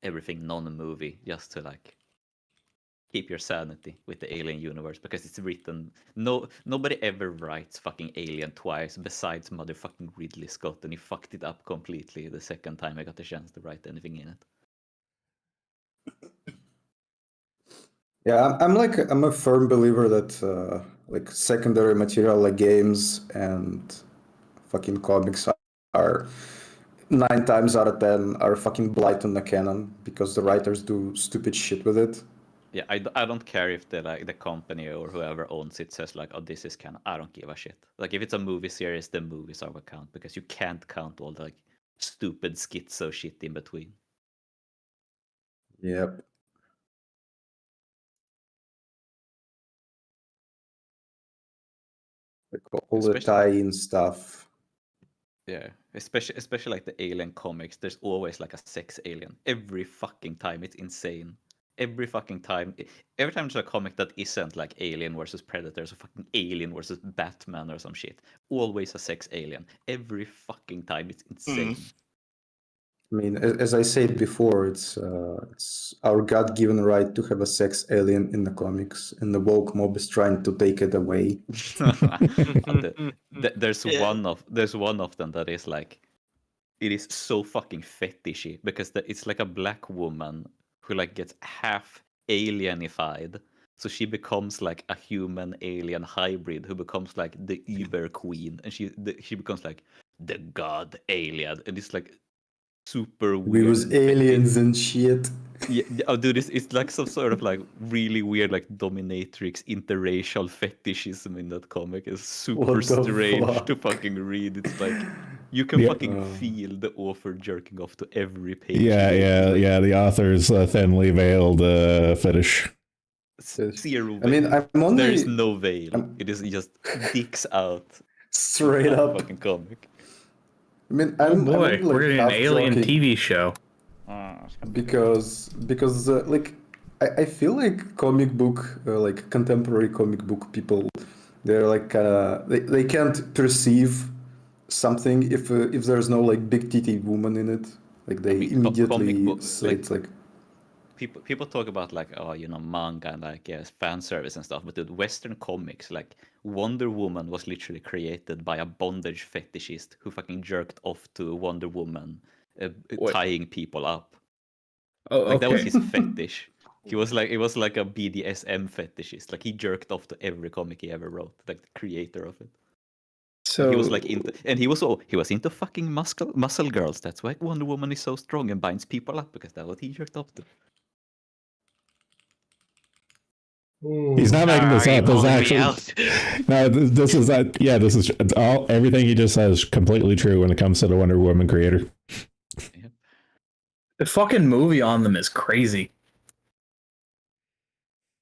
everything non-movie just to like keep your sanity with the Alien universe, because it's written. Nobody ever writes fucking Alien twice besides motherfucking Ridley Scott, and he fucked it up completely the second time I got the chance to write anything in it. Yeah, I'm a firm believer that like secondary material like games and fucking comics are 9 times out of 10 are fucking blight on the canon because the writers do stupid shit with it. Yeah, I don't care if the company or whoever owns it says like, oh, this is canon. I don't give a shit. Like if it's a movie series, the movies are what count, because you can't count all the like stupid schizo shit in between. Yep. Like all the tie-in stuff. Yeah, especially like the Alien comics. There's always like a sex alien every fucking time. It's insane. Every fucking time. Every time there's a comic that isn't like Alien versus Predators or fucking Alien versus Batman or some shit, always a sex alien. Every fucking time. It's insane. I mean, as I said before, it's our God-given right to have a sex alien in the comics, and the woke mob is trying to take it away. There's one of them that is like, it is so fucking fetishy because it's like a black woman who like gets half alienified, so she becomes like a human alien hybrid who becomes like the Uber queen, and she becomes like the god alien, and it's like super weird. We was aliens and shit. Yeah, oh, dude, it's like some sort of like really weird like dominatrix interracial fetishism in that comic. It's super strange to fucking read. It's like you can fucking feel the author jerking off to every page. Yeah. The author's thinly veiled fetish. Zero. I mean, there is no veil. It is just dicks out. Straight up. Fucking comic. I mean, we're getting an Alien TV show. Because like I feel like comic book like contemporary comic book people, they're like they can't perceive something if there's no like big titty woman in it. Like they immediately say it's like people talk about like, oh, you know, manga and like fan service and stuff, but the Western comics, like Wonder Woman was literally created by a bondage fetishist who fucking jerked off to Wonder Woman tying people up. Oh, like that was okay. his fetish. It was like a BDSM fetishist. Like he jerked off to every comic he ever wrote. Like the creator of it. So he was like he was into fucking muscle girls. That's why Wonder Woman is so strong and binds people up, because that's what he jerked off to. He's not making this up. This actually, no, this is that. Yeah, this is all. Everything he just says is completely true when it comes to the Wonder Woman creator. Yep. The fucking movie on them is crazy.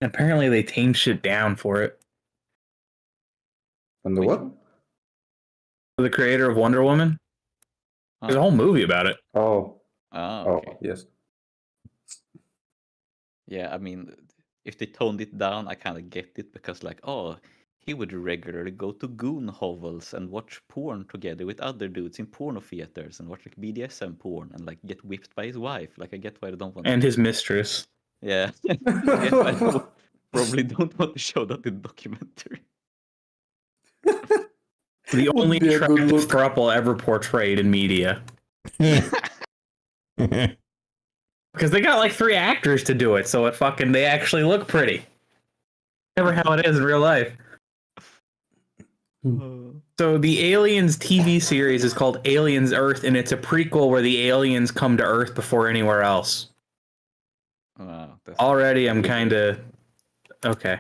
Apparently, they tamed shit down for it. And the what? The creator of Wonder Woman. There's a whole movie about it. Oh, okay. Yes. Yeah, I mean, if they toned it down, I kind of get it, because like, oh, he would regularly go to goon hovels and watch porn together with other dudes in porno theaters and watch like BDSM porn and like get whipped by his wife. Like I get why they don't want. And his mistress. Yeah, I probably don't want to show that in documentary. The only attractive throuple ever portrayed in media. Because they got like 3 actors to do it, so they actually look pretty. Never how it is in real life. So the Aliens TV series is called Aliens Earth, and it's a prequel where the aliens come to Earth before anywhere else. Wow, already I'm kind of okay.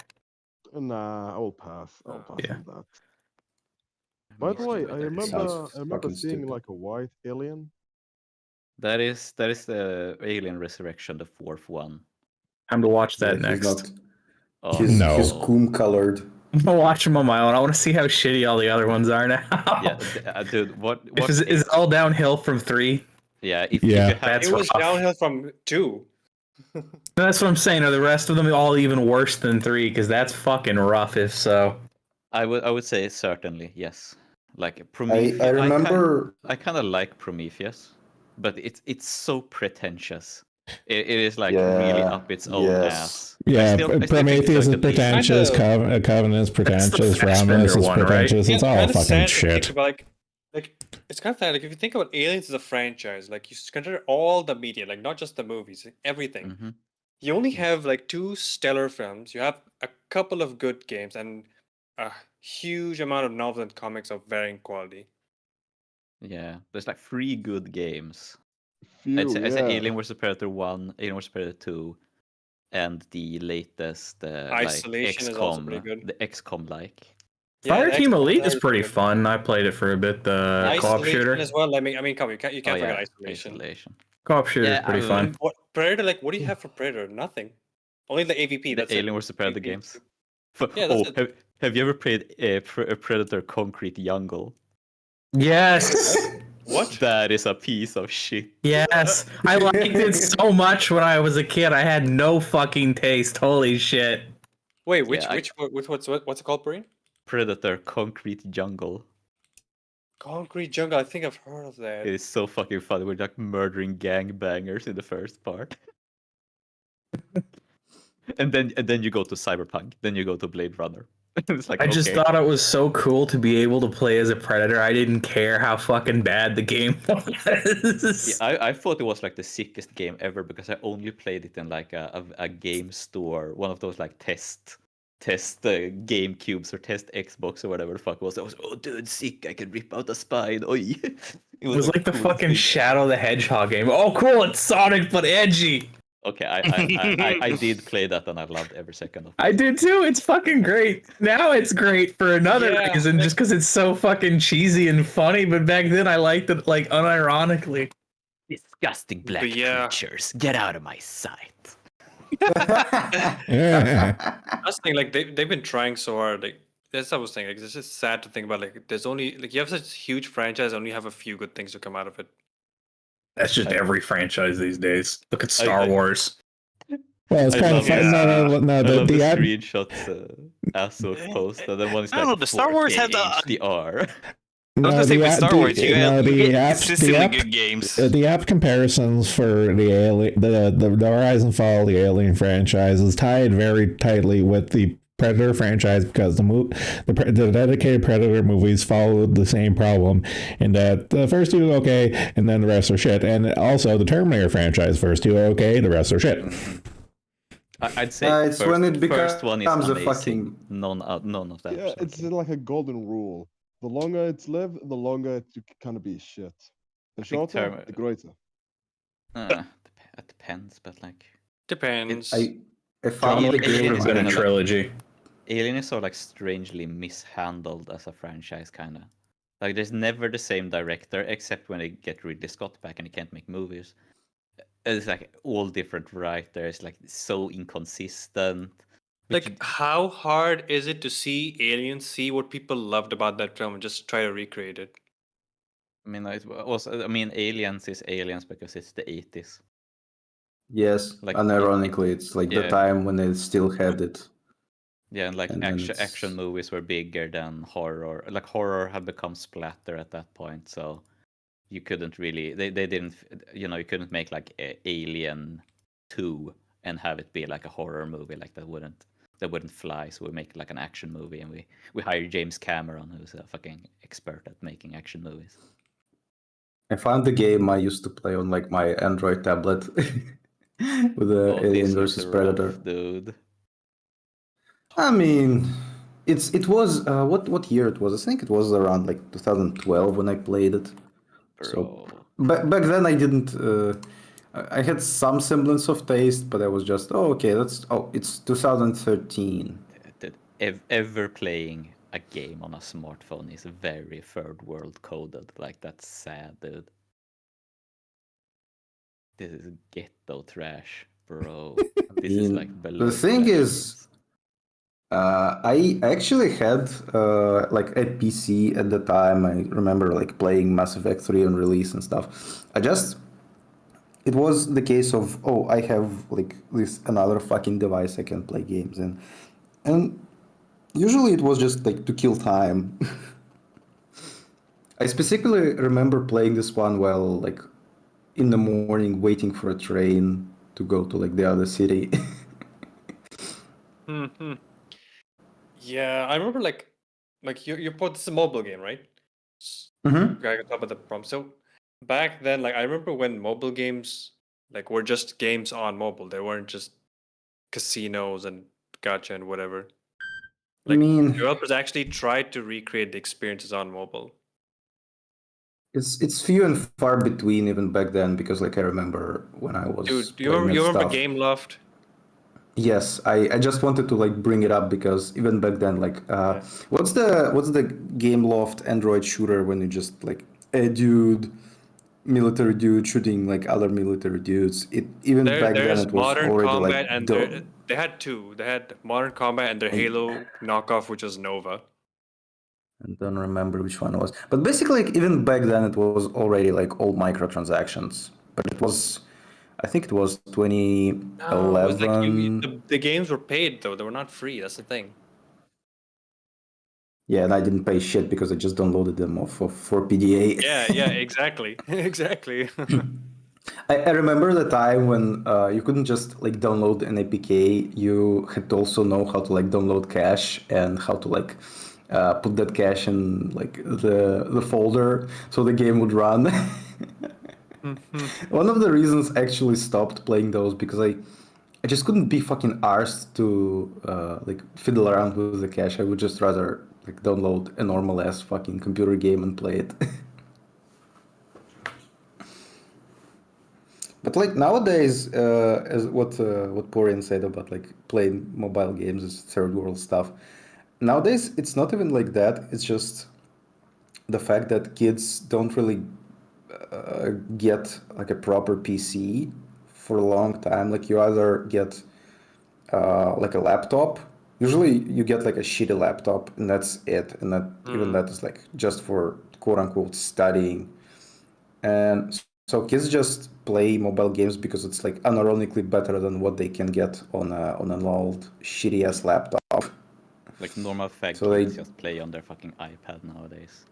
Nah, I will pass. I'll pass Yeah. on that. By the way, I remember seeing like a white alien. That is the Alien Resurrection, the 4th one. Time to watch that next. He's coom colored. I'm gonna watch them on my own. I want to see how shitty all the other ones are now. Yeah, dude. What Is it all downhill from 3? Yeah, if Yeah. you have, That's It was rough. downhill from 2. That's what I'm saying. Are the rest of them all even worse than 3? Because that's fucking rough. If so, I would say certainly yes. Like Prometheus, I remember. I kind of like Prometheus, but it's so pretentious. It is like Yeah, really up its own yes. ass. Yeah, I still think Prometheus it's is like the least. pretentious, Kinda- Covenant is pretentious, Fassbender Romulus is one, right? pretentious. It's all kinda fucking sad to shit. think about, like it's kind of sad. Like if you think about Aliens as a franchise, like you consider all the media, like not just the movies, like, everything. Mm-hmm. You only have like 2 stellar films. You have a couple of good games and a huge amount of novels and comics of varying quality. Yeah, there's like 3 good games. Few, I'd say yeah. Alien vs Predator 1, Alien vs Predator 2, and the latest like Isolation is also pretty XCOM, good. the XCOM like. Fireteam XCOM Elite is really pretty good. fun. I played it for a bit. The co-op Isolation shooter. as well. I mean, come on, you can't Oh forget yeah, Isolation. Co-op shooter is Yeah, pretty fun. What Predator? Like, what do you have for Predator? Nothing. Only the AVP. The That's it. Alien vs Predator AVP. games. Yeah, that's Oh, it. have you ever played a Predator Concrete Jungle? Yes. What? That is a piece of shit. Yes. I liked it so much when I was a kid. I had no fucking taste. Holy shit. Wait, Yeah, what's it called, Brain? Predator Concrete Jungle. Concrete Jungle. I think I've heard of that. It is so fucking funny. We're like murdering gangbangers in the first part. and then you go to Cyberpunk. Then you go to Blade Runner. It's like, I just okay. thought it was so cool to be able to play as a predator. I didn't care how fucking bad the game was. Yeah, I thought it was like the sickest game ever because I only played it in like a game store, one of those like test game cubes or test Xbox or whatever the fuck it was. I was, oh dude, sick! I can rip out a spine. Oi. It was like the cool fucking thing. Shadow the Hedgehog game. Oh, cool! It's Sonic but edgy. Okay, I did play that and I loved every second of it. I did too. It's fucking great. Now it's great for another reason, just because it's so fucking cheesy and funny. But back then, I liked it like unironically. Disgusting black creatures, get out of my sight. Yeah. That's the thing. Like they've been trying so hard. Like that's what I was saying. Like it's just sad to think about. Like there's only like you have such huge franchise, only have a few good things to come out of it. That's just every franchise these days. Look at Star Wars. Well, it's kind of fun. No, the app. screenshots Azok post, and then one is I like don't know, the Star Wars had the- HDR. I was gonna say with Star Wars, you have consistently good games. The app comparisons for the Alien, the Horizon Fall, the Alien franchise is tied very tightly with the Predator franchise because the dedicated Predator movies followed the same problem in that the first 2 are okay and then the rest are shit, and also the Terminator franchise first 2 are okay, the rest are shit. I'd say It's when it first one is becomes a amazing. fucking. None of that. Yeah, it's like a golden rule. The longer it's lived, the longer it can be shit. The think shorter, the greater. It depends, but like Depends. I found the game It's been a trilogy. Alien is so like strangely mishandled as a franchise, kind of. Like there's never the same director except when they get Ridley Scott back and he can't make movies. It's like all different writers, like so inconsistent. Like, how hard is it to see Aliens, see what people loved about that film, and just try to recreate it? I mean, Aliens is Aliens because it's the 80s. Yes, Like, unironically, it's like the time when they still had it. Yeah, and like And then action movies were bigger than horror. Like horror had become splatter at that point, so you couldn't really they didn't you couldn't make like Alien 2 and have it be like a horror movie. Like that wouldn't fly. So we make like an action movie, and we hire James Cameron, who's a fucking expert at making action movies. I found the game I used to play on like my Android tablet with the Alien vs Predator. Dude. I mean, it was what year it was? I think it was around like 2012 when I played it. Bro. So back then I didn't. I had some semblance of taste, but I was just it's 2013. Ever playing a game on a smartphone is very third world coded. Like that's sad, dude. This is ghetto trash, bro. This is like below. The thing is, I actually had like a PC at the time. I remember like playing Mass Effect 3 on release and stuff. It was the case of, oh, I have like this another fucking device I can play games in. And usually it was just like to kill time. I specifically remember playing this one while like in the morning waiting for a train to go to like the other city. Yeah, I remember like you put this a mobile game, right? Mm-hmm. I can talk about the problem. So back then, like I remember when mobile games like were just games on mobile. They weren't just casinos and gacha and whatever. I Like mean, developers actually tried to recreate the experiences on mobile. it's few and far between even back then because like I remember when I was Dude, you playing remember stuff. Game Loft? Yes, I just wanted to like bring it up because even back then, like, what's the Game Loft Android shooter when you just like a military dude shooting like other military dudes? It even back then There's it was Modern already Combat like and they had two. They had Modern Combat and their Halo knockoff, which was Nova. I don't remember which one it was, but basically like, even back then it was already like all microtransactions. But it was, I think it was 2011. No, it was like the games were paid though. They were not free. That's the thing. Yeah, and I didn't pay shit because I just downloaded them off of for PDA. Yeah, exactly, exactly. I remember the time when you couldn't just like download an APK. You had to also know how to like download cache and how to like put that cache in like the folder so the game would run. One of the reasons I actually stopped playing those because I just couldn't be fucking arsed to like fiddle around with the cache. I would just rather like download a normal ass fucking computer game and play it. But like nowadays, as what Porian said about like playing mobile games is third world stuff. Nowadays, it's not even like that. It's just the fact that kids don't really get like a proper PC for a long time. Like you either get like a laptop. Usually, you get like a shitty laptop, and that's it. And that even that is like just for quote unquote studying. And so kids just play mobile games because it's like unironically better than what they can get on an old shitty ass laptop. Like normal fag So kids they- just play on their fucking iPad nowadays.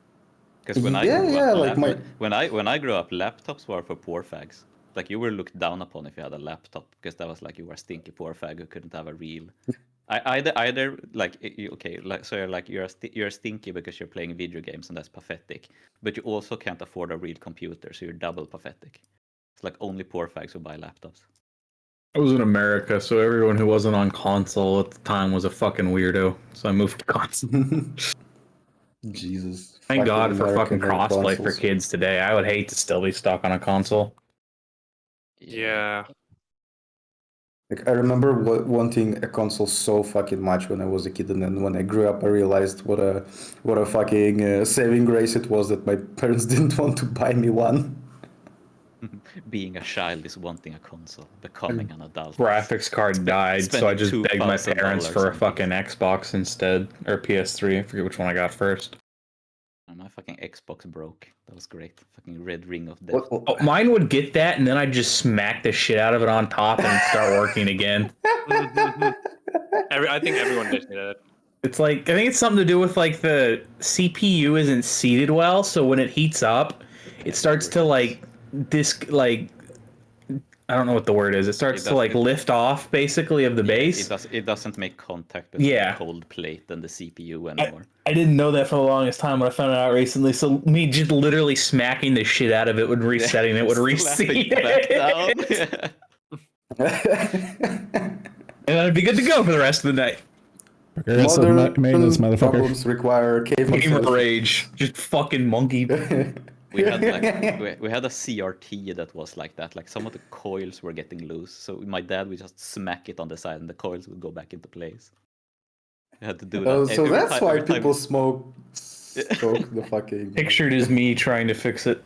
Because when I grew up, laptops were for poor fags. Like you were looked down upon if you had a laptop because that was like you were a stinky poor fag who couldn't have a real. Either like okay, like so you're stinky because you're playing video games and that's pathetic, but you also can't afford a real computer, so you're double pathetic. It's like only poor fags who buy laptops. I was in America, so everyone who wasn't on console at the time was a fucking weirdo. So I moved to console. Jesus. Thank God for American fucking crossplay for consoles. kids today. I would hate to still be stuck on a console. Yeah. Like I remember wanting a console so fucking much when I was a kid, and then when I grew up, I realized what a fucking saving grace it was that my parents didn't want to buy me one. Being a child is wanting a console. Becoming an adult. Graphics card died, so I just begged my $2,000 parents for a on fucking Xbox instead, or PS3. I forget which one I got first. My fucking Xbox broke. That was great. Fucking red ring of death. Oh, mine would get that, and then I'd just smack the shit out of it on top and it'd start working again. I think everyone did that. It's like, I think it's something to do with like the CPU isn't seated well, so when it heats up, it starts to like I don't know what the word is. It starts to like lift off basically of the base. It doesn't make contact with the cold plate and the CPU anymore. I didn't know that for the longest time, but I found it out recently. So me just literally smacking the shit out of it would resetting it would reseat it. And I'd be good to go for the rest of the night. Modern maintenance, motherfucker. problems require Gamer rage, just fucking monkey. We had a CRT that was like that. Like some of the coils were getting loose, so my dad would just smack it on the side, and the coils would go back into place. You had to do that. So that's why people smoke the fucking. Pictured as me trying to fix it.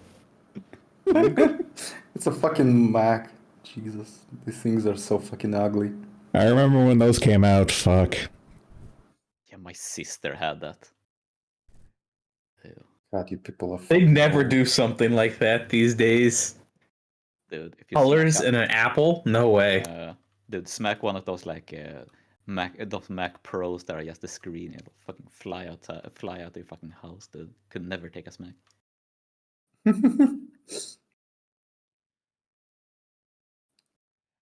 It's a fucking Mac. Jesus, these things are so fucking ugly. I remember when those came out. Fuck. My sister had that. Ew. God, you people are. They fucking never old. do something like that these days. Dude, if you Colors smack in an apple? No way. dude, smack one of those like Mac Pros that are just the screen, it'll fucking fly out your fucking house, dude. Could never take a smack.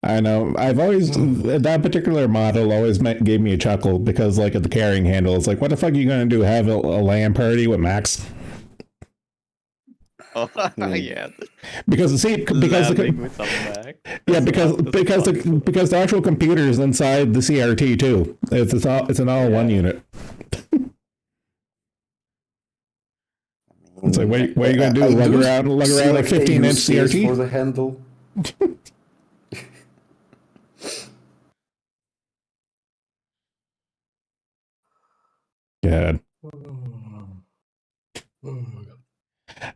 I know. I've always that particular model always gave me a chuckle because, like, at the carrying handle, it's like, what the fuck are you gonna do? Have a LAN party with Max? Oh yeah. Because Landing with some Mac. yeah, because the actual computer is inside the CRT too. It's an all-in-one unit. It's like, what are you gonna do? Lug around a 15-inch CRT for the handle. God.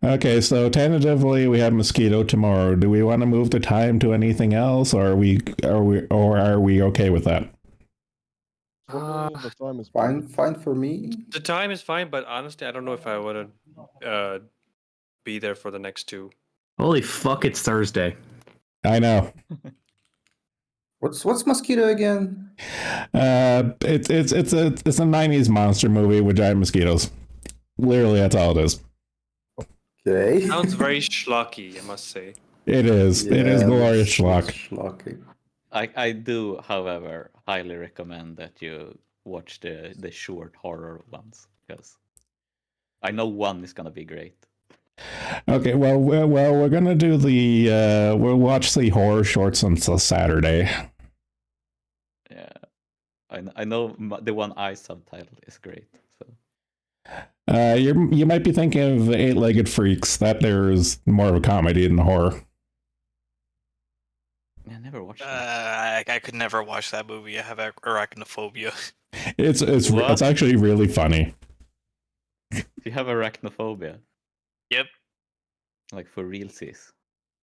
Okay, so tentatively we have Mosquito tomorrow. Do we want to move the time to anything else, or are we okay with that? The time is Fine for me. The time is fine, but honestly, I don't know if I want to be there for the next two. Holy fuck, it's Thursday. I know. What's Mosquito again? It's a 90s monster movie with giant mosquitoes. Literally, that's all it is. Okay. Sounds very schlocky, I must say. It is. It is glorious schlock. Schlocky. I do, however, highly recommend that you watch the short horror ones, because I know one is gonna be great. Okay, well, we're gonna do we'll watch the horror shorts until Saturday. Yeah, I know the one I subtitled is great. So You might be thinking of Eight-Legged Freaks. That there's more of a comedy than horror. I never watched that. I could never watch that movie. I have arachnophobia. It's actually really funny. You have arachnophobia? Yep. Like for real, sis.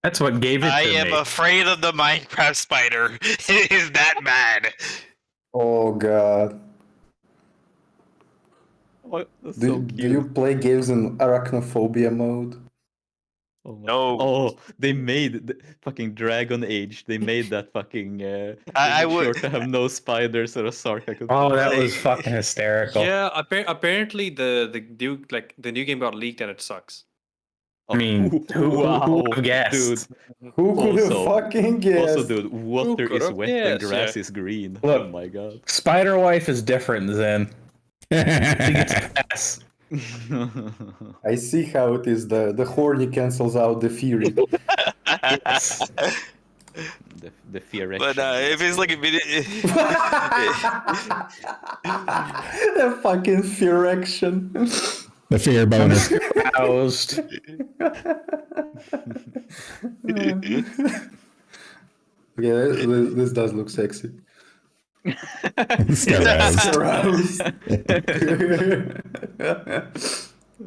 That's what gave it to I me. am afraid of the Minecraft spider. It is that bad. Oh god. What? That's Do, so do cute. you play games in arachnophobia mode? Oh, my. No. Oh, they made the fucking Dragon Age. They made that fucking. I sure would- to have no spiders or a Sarka could. Oh, that was fucking hysterical. Yeah, apparently the new game got leaked and it sucks. I mean, who would have guessed? Dude, Who could have Also- fucking guessed? also, dude, water could is have wet and guessed? grass Yeah. is green. Look. Oh my god. Spider-Wife is different, Zen. She gets a pass. I see how it is. The horny cancels out the fury. the fear. But if it's like a video, The fucking fearection. The fear boner. Roused. Yeah, this does look sexy. Aroused. Aroused.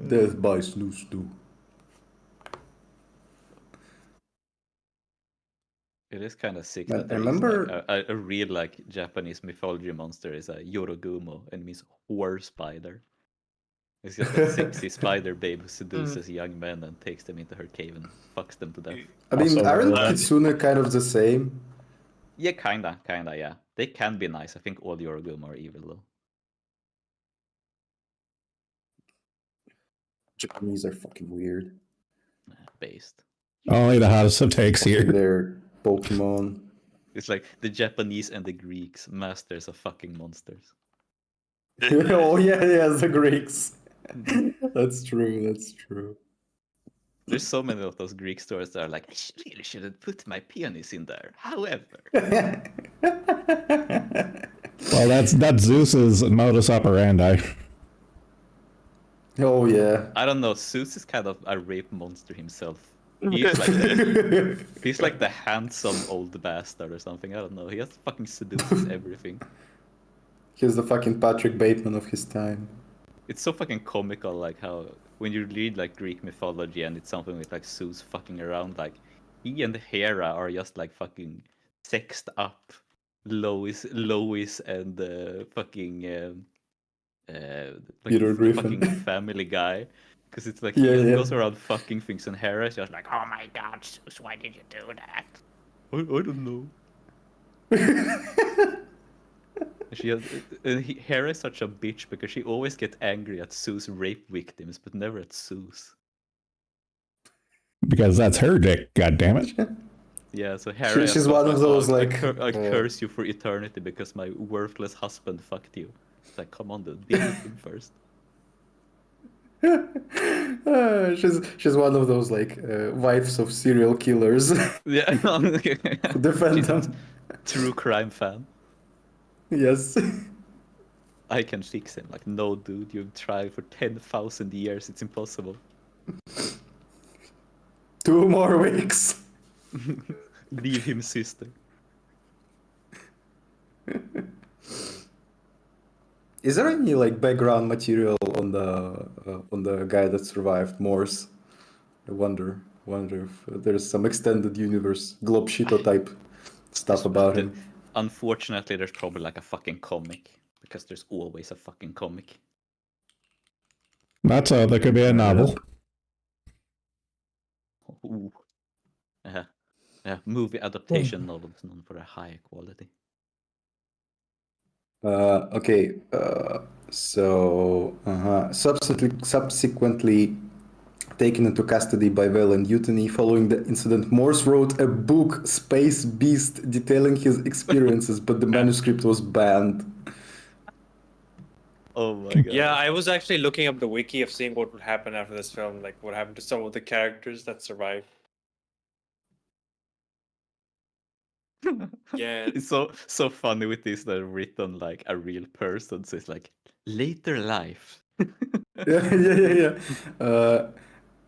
Death by snooze too. It is kind of sick. I That there is, remember- like, a real like Japanese mythology monster is a Yorogumo and means war spider. It's just a sexy spider babe who seduces young men and takes them into her cave and fucks them to death. I mean, Also, aren't uh, Kitsune kind of the same? Yeah, kinda, yeah. They can be nice. I think all Yorogumo are evil though. Japanese are fucking weird. Based. Only the hottest of takes here. They're Pokemon. It's like the Japanese and the Greeks, masters of fucking monsters. Oh yeah, the Greeks. That's true. There's so many of those Greek stories that are like, I really shouldn't put my penis in there. However, Well, that's Zeus's modus operandi. Oh yeah. I don't know. Zeus is kind of a rape monster himself. He's like the handsome old bastard or something. I don't know. He just fucking seduces everything. He's the fucking Patrick Bateman of his time. It's so fucking comical, like how when you read like Greek mythology and it's something with like Zeus fucking around, like he and Hera are just like fucking sexed up. Lois and fucking like Peter the Griffin. fucking Family Guy, because it's like Yeah, he just yeah. goes around fucking things, and Hera's just like, "Oh my God, Zeus, why did you do that?" I don't know. She has, Hera is such a bitch because she always gets angry at Zeus' rape victims, but never at Zeus. Because that's her dick, God damn it. Yeah, so Hera She's one of those I like. curse you for eternity because my worthless husband fucked you. It's like, come on, dude, deal with him first. She's one of those like wives of serial killers. Yeah, Who defend she's a them. true crime fan. Yes. I can fix him. Like, no, dude, you've tried for 10,000 years. It's impossible. 2 more weeks. Leave him, sister. Is there any like background material on the guy that survived Morse? I wonder if there's some extended universe Globshito type stuff about him. Unfortunately, there's probably like a fucking comic because there's always a fucking comic. That's there could be a novel. Ooh. Movie adaptation novels known for a high quality. Okay. Subsequently taken into custody by violent mutiny following the incident, Morse wrote a book, Space Beast, detailing his experiences, but the manuscript was banned. Oh my god. Yeah, I was actually looking up the wiki of seeing what would happen after this film, like what happened to some of the characters that survived. Yeah. It's so funny with this that are written like a real person. So it's like later life. Yeah.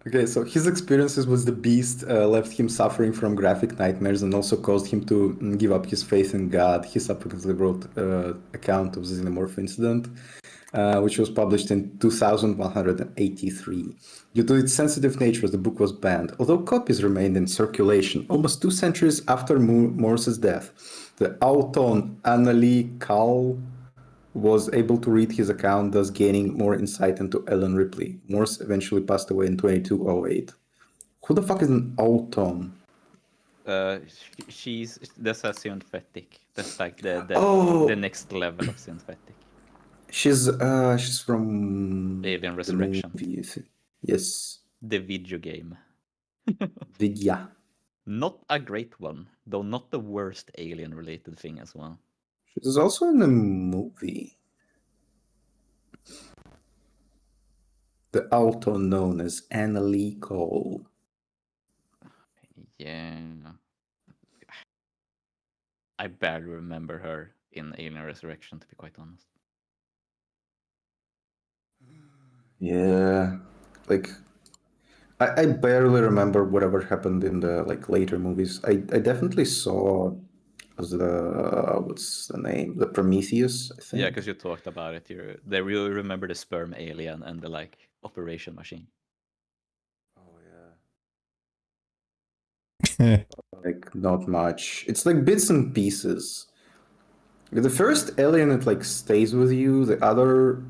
Okay, so his experiences with the beast left him suffering from graphic nightmares and also caused him to give up his faith in God. He subsequently wrote account of the xenomorph incident, which was published in 2183. Due to its sensitive nature, the book was banned, although copies remained in circulation almost 2 centuries after Morse's death. The auton Annalie Kahl was able to read his account, thus gaining more insight into Ellen Ripley. Morse eventually passed away in 2208. Who the fuck is an auton? That's a synthetic. That's like the next level of synthetic. She's from Alien Resurrection. The movie. Yes. The video game. Vidya. Not a great one, though not the worst alien-related thing as well. She's also in the movie. The auton known as Annalie Cole. Yeah. I barely remember her in Alien Resurrection, to be quite honest. Yeah. Like I barely remember whatever happened in the like later movies. I definitely saw what's the name? The Prometheus, I think. Yeah, because you talked about it. They really remember the sperm alien and the like operation machine. Oh yeah. Like not much. It's like bits and pieces. The first alien it like stays with you. The other,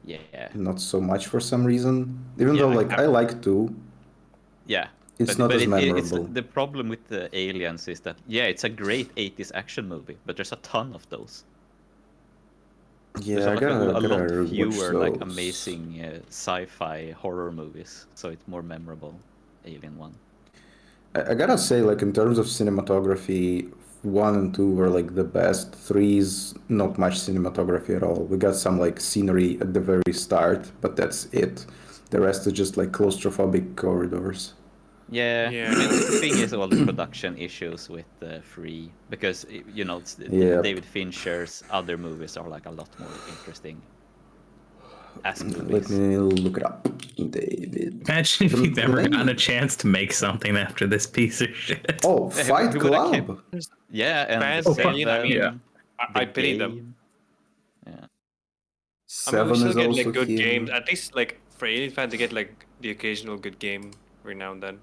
yeah, not so much for some reason. Even though like I like 2. Yeah. It's not as memorable. The problem with the aliens is that it's a great 80s action movie, but there's a ton of those. Yeah, there's a lot fewer those. like amazing sci-fi horror movies, so it's more memorable. Alien 1. I gotta say, like in terms of cinematography, 1 and 2 were like the best. 3's not much cinematography at all. We got some like scenery at the very start, but that's it. The rest is just like claustrophobic corridors. Yeah. I mean, the thing is all the production issues with 3, because David Fincher's other movies are like a lot more interesting as movies. Let me look it up. David. Imagine if you've ever gotten a chance to make something after this piece of shit. Oh, Fight Club. Yeah, and I pity them. Yeah. 7 we is still get also like good here. games. At least like for Alien fans to get like the occasional good game every now and then.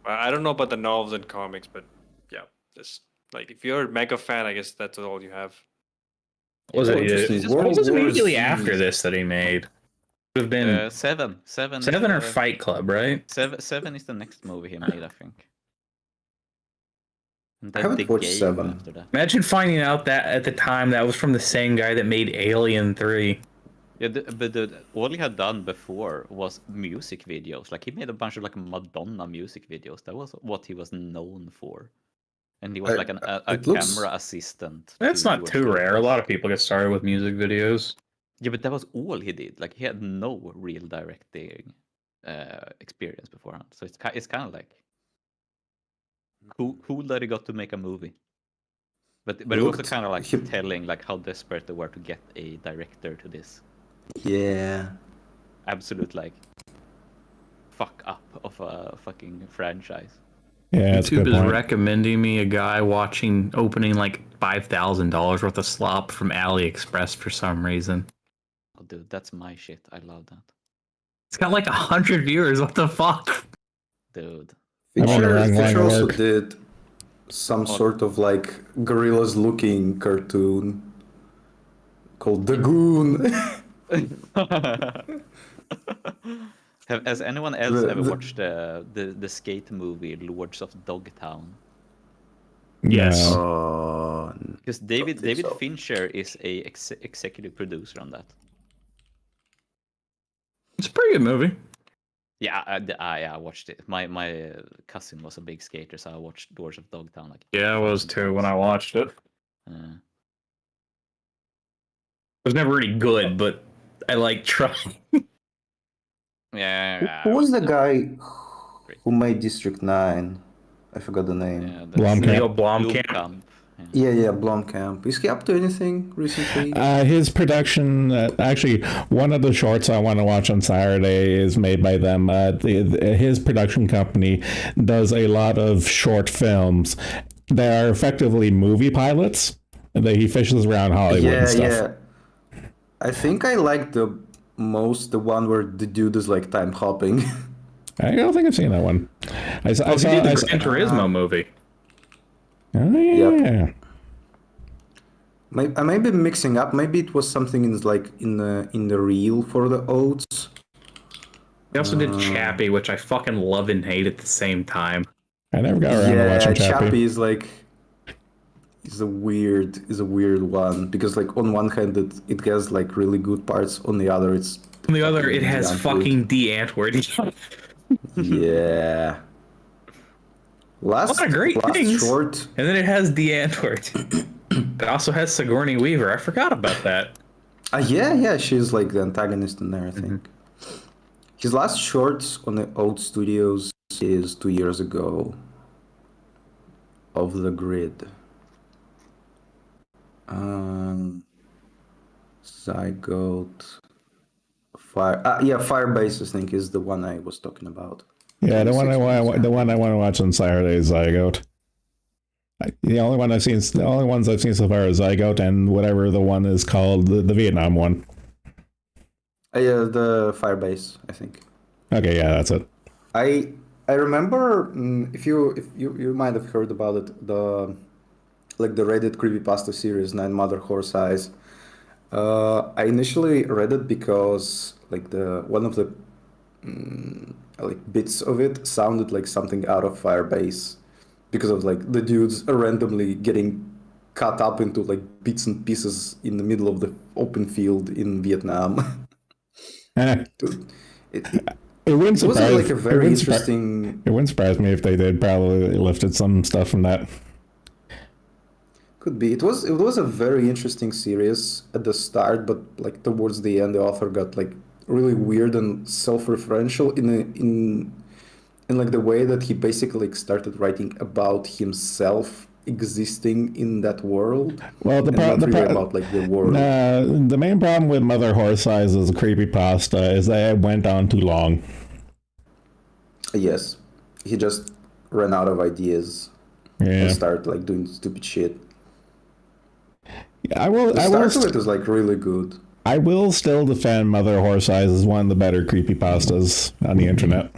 I don't know about the novels and comics, but yeah, just like if you're a mega fan, I guess that's all you have. Was it? interesting. What was World War immediately Z. after this that he made? Would have been Seven. Seven or Fight Club, right? Seven is the next movie he made, I think. And I then haven't The watched Game 7. after that. Imagine finding out that at the time that was from the same guy that made Alien 3. Yeah, but all he had done before was music videos. Like, he made a bunch of like Madonna music videos. That was what he was known for. And he was like a it looks- camera assistant. That's to not George too rare. A Lucas. lot of people get started with music videos. Yeah, but that was all he did. Like, he had no real directing experience beforehand. So it's kind of like cool that he got to make a movie. But it also Looked- kind of like he- telling like how desperate they were to get a director to this Yeah. absolute like fuck up of a fucking franchise. Yeah, it's a YouTube good is point. recommending me a guy opening like $5,000 worth of slop from AliExpress for some reason. Oh, dude, that's my shit. I love that, It's got like 100 viewers. What the fuck? dude. I'm on the wrong line Fisher of also work. did some sort of like gorillas looking cartoon called The Goon. Has anyone else The- ever the- watched the skate movie Lords of Dogtown? Yes. No. Oh, Because David so. Fincher is a executive producer on that. It's a pretty good movie. Yeah, I watched it. My cousin was a big skater, so I watched Lords of Dogtown. Like, Yeah, I was too when I watched it. It Uh, was never really good, but I like trying. yeah. who was the it guy Great. who made District 9? I forgot the name. Yeah, Blomkamp. Leo Blomkamp. Blomkamp. Yeah. Yeah, Blomkamp. Is he up to anything recently? His production, actually, one of the shorts I want to watch on Saturday is made by them. His production company does a lot of short films that are effectively movie pilots. That he fishes around Hollywood and stuff. I think I like the one where the dude is like time hopping. I don't think I've seen that one. I saw. He did the Gran Turismo movie. Oh yeah. I may be mixing up. Maybe it was something in the reel for the oats. He also did Chappie, which I fucking love and hate at the same time. I never got around to watching Chappie. Chappie is like is a weird one because like on one hand it has like really good parts, on the other it's On the other, it has Antwoord. fucking D. Antwoord. yeah. A lot of great things. Short. And then it has D. Antwoord. It also has Sigourney Weaver. I forgot about that. Yeah, she's like the antagonist in there, I think. His last shorts on the Old Studios is 2 years ago. Of the Grid. Zygote. Firebase, I think, is the one I was talking about. Yeah, the one I want to watch on Saturday is Zygote. The only ones I've seen so far is Zygote and whatever the one is called, the Vietnam one. Yeah, the Firebase, I think. Okay, yeah, that's it. I remember if you might have heard about it, the Reddit creepypasta series 9 Mother Horse Eyes. I initially read it because like one of the bits of it sounded like something out of Firebase, because of like the dudes randomly getting cut up into like bits and pieces in the middle of the open field in Vietnam. Eh, It wouldn't was surprise. like a very it wouldn't surpri- interesting. It wouldn't surprise me if they did. Probably lifted some stuff from that. Could be. It was a very interesting series at the start, but like towards the end, the author got like really weird and self-referential in like the way that he basically started writing about himself existing in that world. Well, about like the world. the main problem with Mother Horse Eyes as a creepypasta is that it went on too long. Yes, he just ran out of ideas Yeah, and started like doing stupid shit. I will. The I will. start of it is like really good. I will still defend Mother Horse Eyes as one of the better creepypastas on the internet.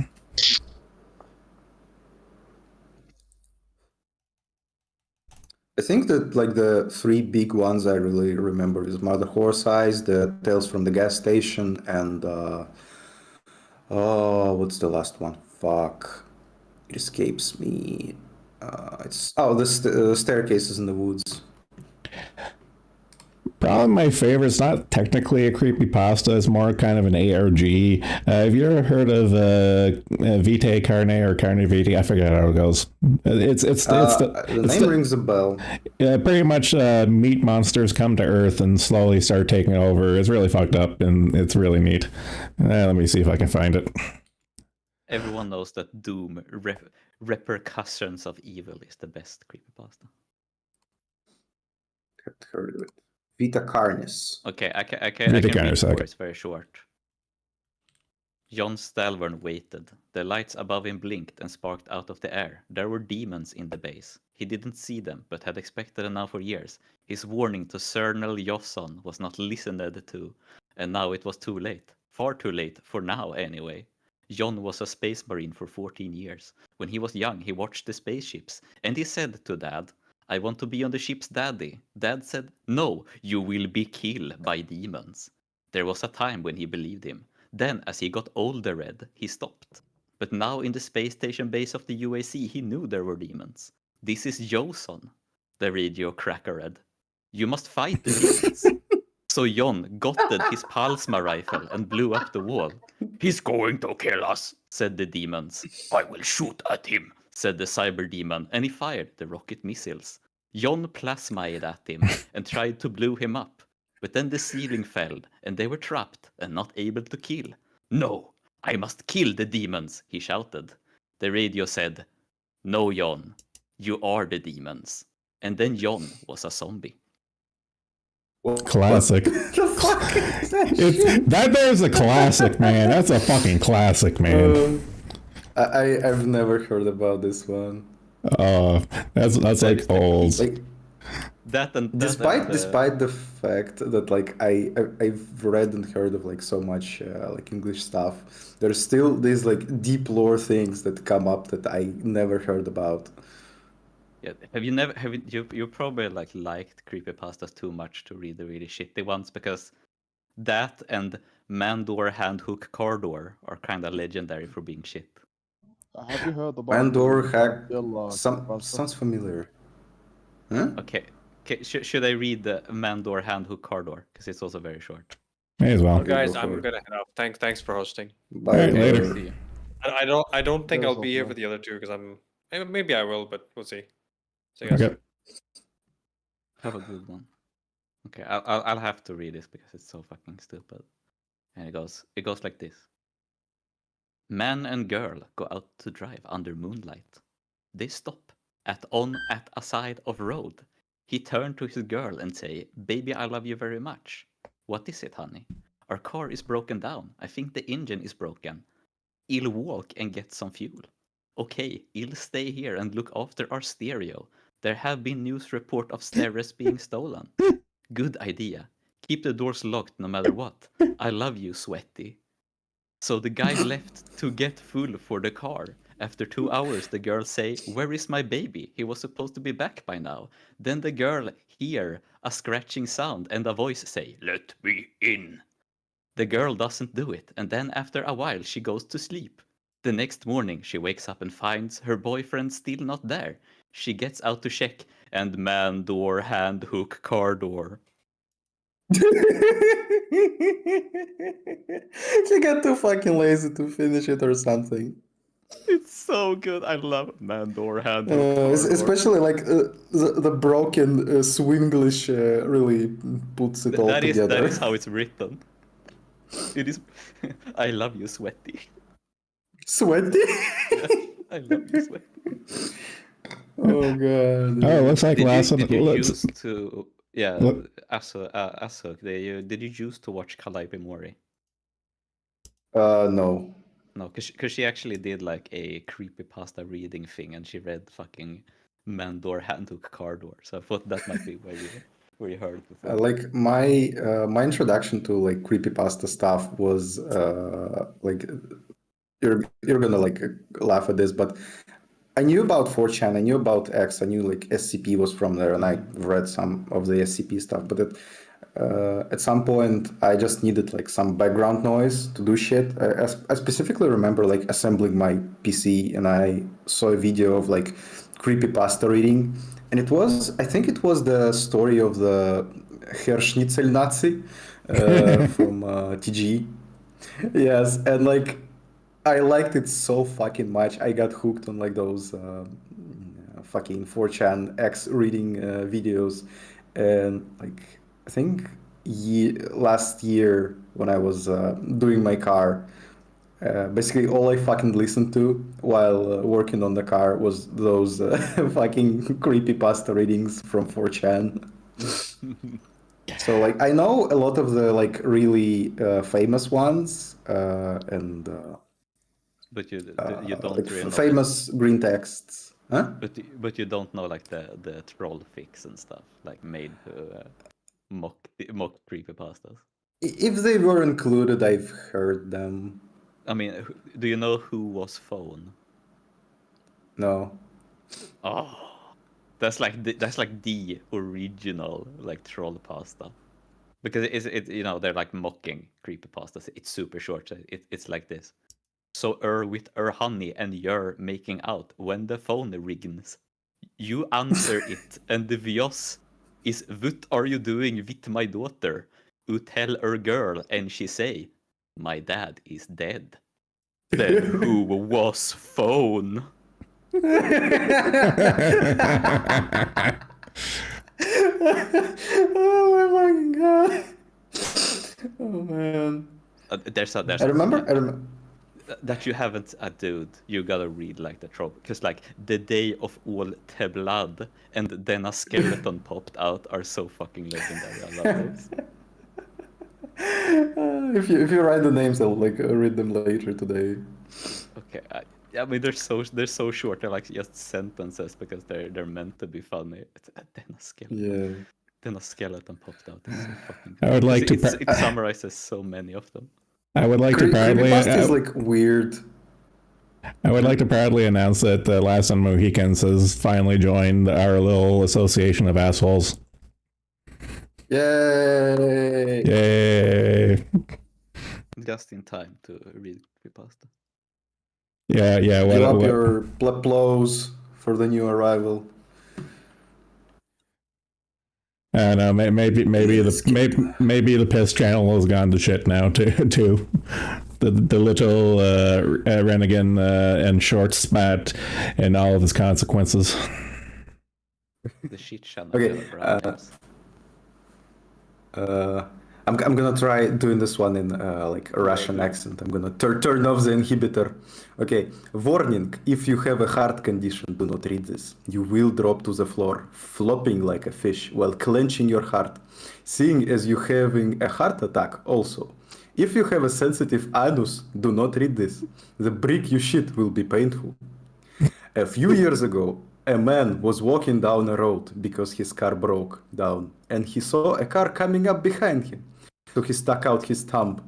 I think that like the three big ones I really remember is Mother Horse Eyes, the Tales from the Gas Station, and what's the last one? Fuck, it escapes me. The Staircases in the Woods. Probably my favorite. It's not technically a creepypasta. It's more kind of an ARG. Have you ever heard of Vitae Carne or Carne Vitae? I forget how it goes. The name rings a bell. Pretty much meat monsters come to Earth and slowly start taking over. It's really fucked up and it's really neat. Let me see if I can find it. Everyone knows that Doom, Repercussions of Evil, is the best creepypasta. Haven't heard of it. Vita Carnis. Okay, I can read it for it's very short. John Stalvern waited. The lights above him blinked and sparked out of the air. There were demons in the base. He didn't see them, but had expected them now for years. His warning to Cernal Josson was not listened to, and now it was too late. Far too late, for now anyway. John was a space marine for 14 years. When he was young, he watched the spaceships, and he said to Dad, I want to be on the ship's daddy. Dad said, no, you will be killed by demons. There was a time when he believed him. Then, as he got older, he stopped. But now in the space station base of the UAC, he knew there were demons. This is Joson, the radio cracker read. You must fight the demons. So John gotted his Palsma rifle and blew up the wall. He's going to kill us, said the demons. I will shoot at him, said the cyber demon, and he fired the rocket missiles. John plasmaed at him and tried to blow him up. But then the ceiling fell, and they were trapped and not able to kill. No, I must kill the demons, he shouted. The radio said, no, John, you are the demons. And then John was a zombie. Classic. The fuck is that? That there's a classic, man. That's a fucking classic, man. I've never heard about this one. That's like old. Like, despite the fact that like I've read and heard of like so much like English stuff, there's still these like deep lore things that come up that I never heard about. Yeah, you probably like liked creepypastas too much to read the really shitty ones, because that and Mandor Handhook Cardor are kind of legendary for being shit. Have you heard about Mandor sounds familiar. Huh? Okay. Should I read the Mandor Handhook Cardor? Because it's also very short. May as well. Guys, I'm gonna head off. Thanks for hosting. Bye. Later. See you. I don't think I'll be here for the other two because maybe I will, but we'll see. See you guys. Okay. Have a good one. Okay, I'll have to read this because it's so fucking stupid. And it goes like this. Man and girl go out to drive under moonlight. They stop at a side of road. He turned to his girl and say, baby, I love you very much. What is it, honey? Our car is broken down. I think the engine is broken. I'll walk and get some fuel. Okay, I'll stay here and look after our stereo. There have been news report of stereos being stolen. Good idea. Keep the doors locked no matter what. I love you, sweaty. So the guy left to get fuel for the car. After 2 hours, the girl say, where is my baby? He was supposed to be back by now. Then the girl hear a scratching sound and a voice say, let me in. The girl doesn't do it, and then after a while she goes to sleep. The next morning she wakes up and finds her boyfriend still not there. She gets out to check, and man door, hand hook, car door. She got too fucking lazy to finish it or something. It's so good. I love man door, hand hook, car door. Especially like the broken Swinglish really puts it all together. That is how it's written. It is. I love you, sweaty. Sweaty? Yes, I love you, sweaty. Oh god. Oh, it looks like last did you one. used to did you used to watch Calliope Mori? No. No, because she actually did like a creepypasta reading thing, and she read fucking Mandor Handhook Cardor. So I thought that might be where you heard it before. Like my introduction to like creepypasta stuff was like you're gonna like laugh at this, but I knew about 4chan, I knew about X, I knew like SCP was from there, and I read some of the SCP stuff. But at some point, I just needed like some background noise to do shit. I specifically remember like assembling my PC, and I saw a video of like creepypasta reading, and I think it was the story of the Herr Schnitzel Nazi from TG. Yes, and like I liked it so fucking much. I got hooked on like those fucking 4chan X reading videos, and like I think last year when I was doing my car, basically all I fucking listened to while working on the car was those fucking creepypasta readings from 4chan. So like I know a lot of the like really famous ones, and But you don't like really know famous green texts, huh? but you don't know like the troll fix and stuff like made to mock creepypastas. If they were included, I've heard them. I mean, do you know who was phone? No. Oh, that's like the original like troll pasta, because it's you know they're like mocking creepypastas. It's super short. So it's like this. So with honey and you're making out when the phone rings. You answer it, and the voice is, "What are you doing with my daughter?" You tell her girl, and she say, "My dad is dead." Then who was phone? Oh my fucking god! Oh man! There's I remember. that you haven't, dude. You gotta read like the trope, because like the day of all the blood and then a skeleton popped out are so fucking legendary. I love those. If you write the names, I'll like read them later today. Okay, I mean they're so short. They're like just sentences because they're meant to be funny. Then a skeleton popped out. It's so fucking I would like to. It summarizes so many of them. I would like to proudly. Creepypasta is like weird. I would like to proudly announce that the Last on Mohicans has finally joined our little association of assholes. Yay! Yay! Just in time to read creepypasta. Yeah. Give up your applause for the new arrival. I know. Maybe the piss channel has gone to shit now too. The little Rennigan and short spat and all of his consequences. The shit channel. Okay. I'm gonna try doing this one in like a Russian accent. I'm gonna turn off the inhibitor. Okay. Warning: if you have a heart condition, do not read this. You will drop to the floor, flopping like a fish while clenching your heart, seeing as you having a heart attack also. If you have a sensitive anus, do not read this. The brick you shit will be painful. A few years ago, a man was walking down a road because his car broke down, and he saw a car coming up behind him. So he stuck out his thumb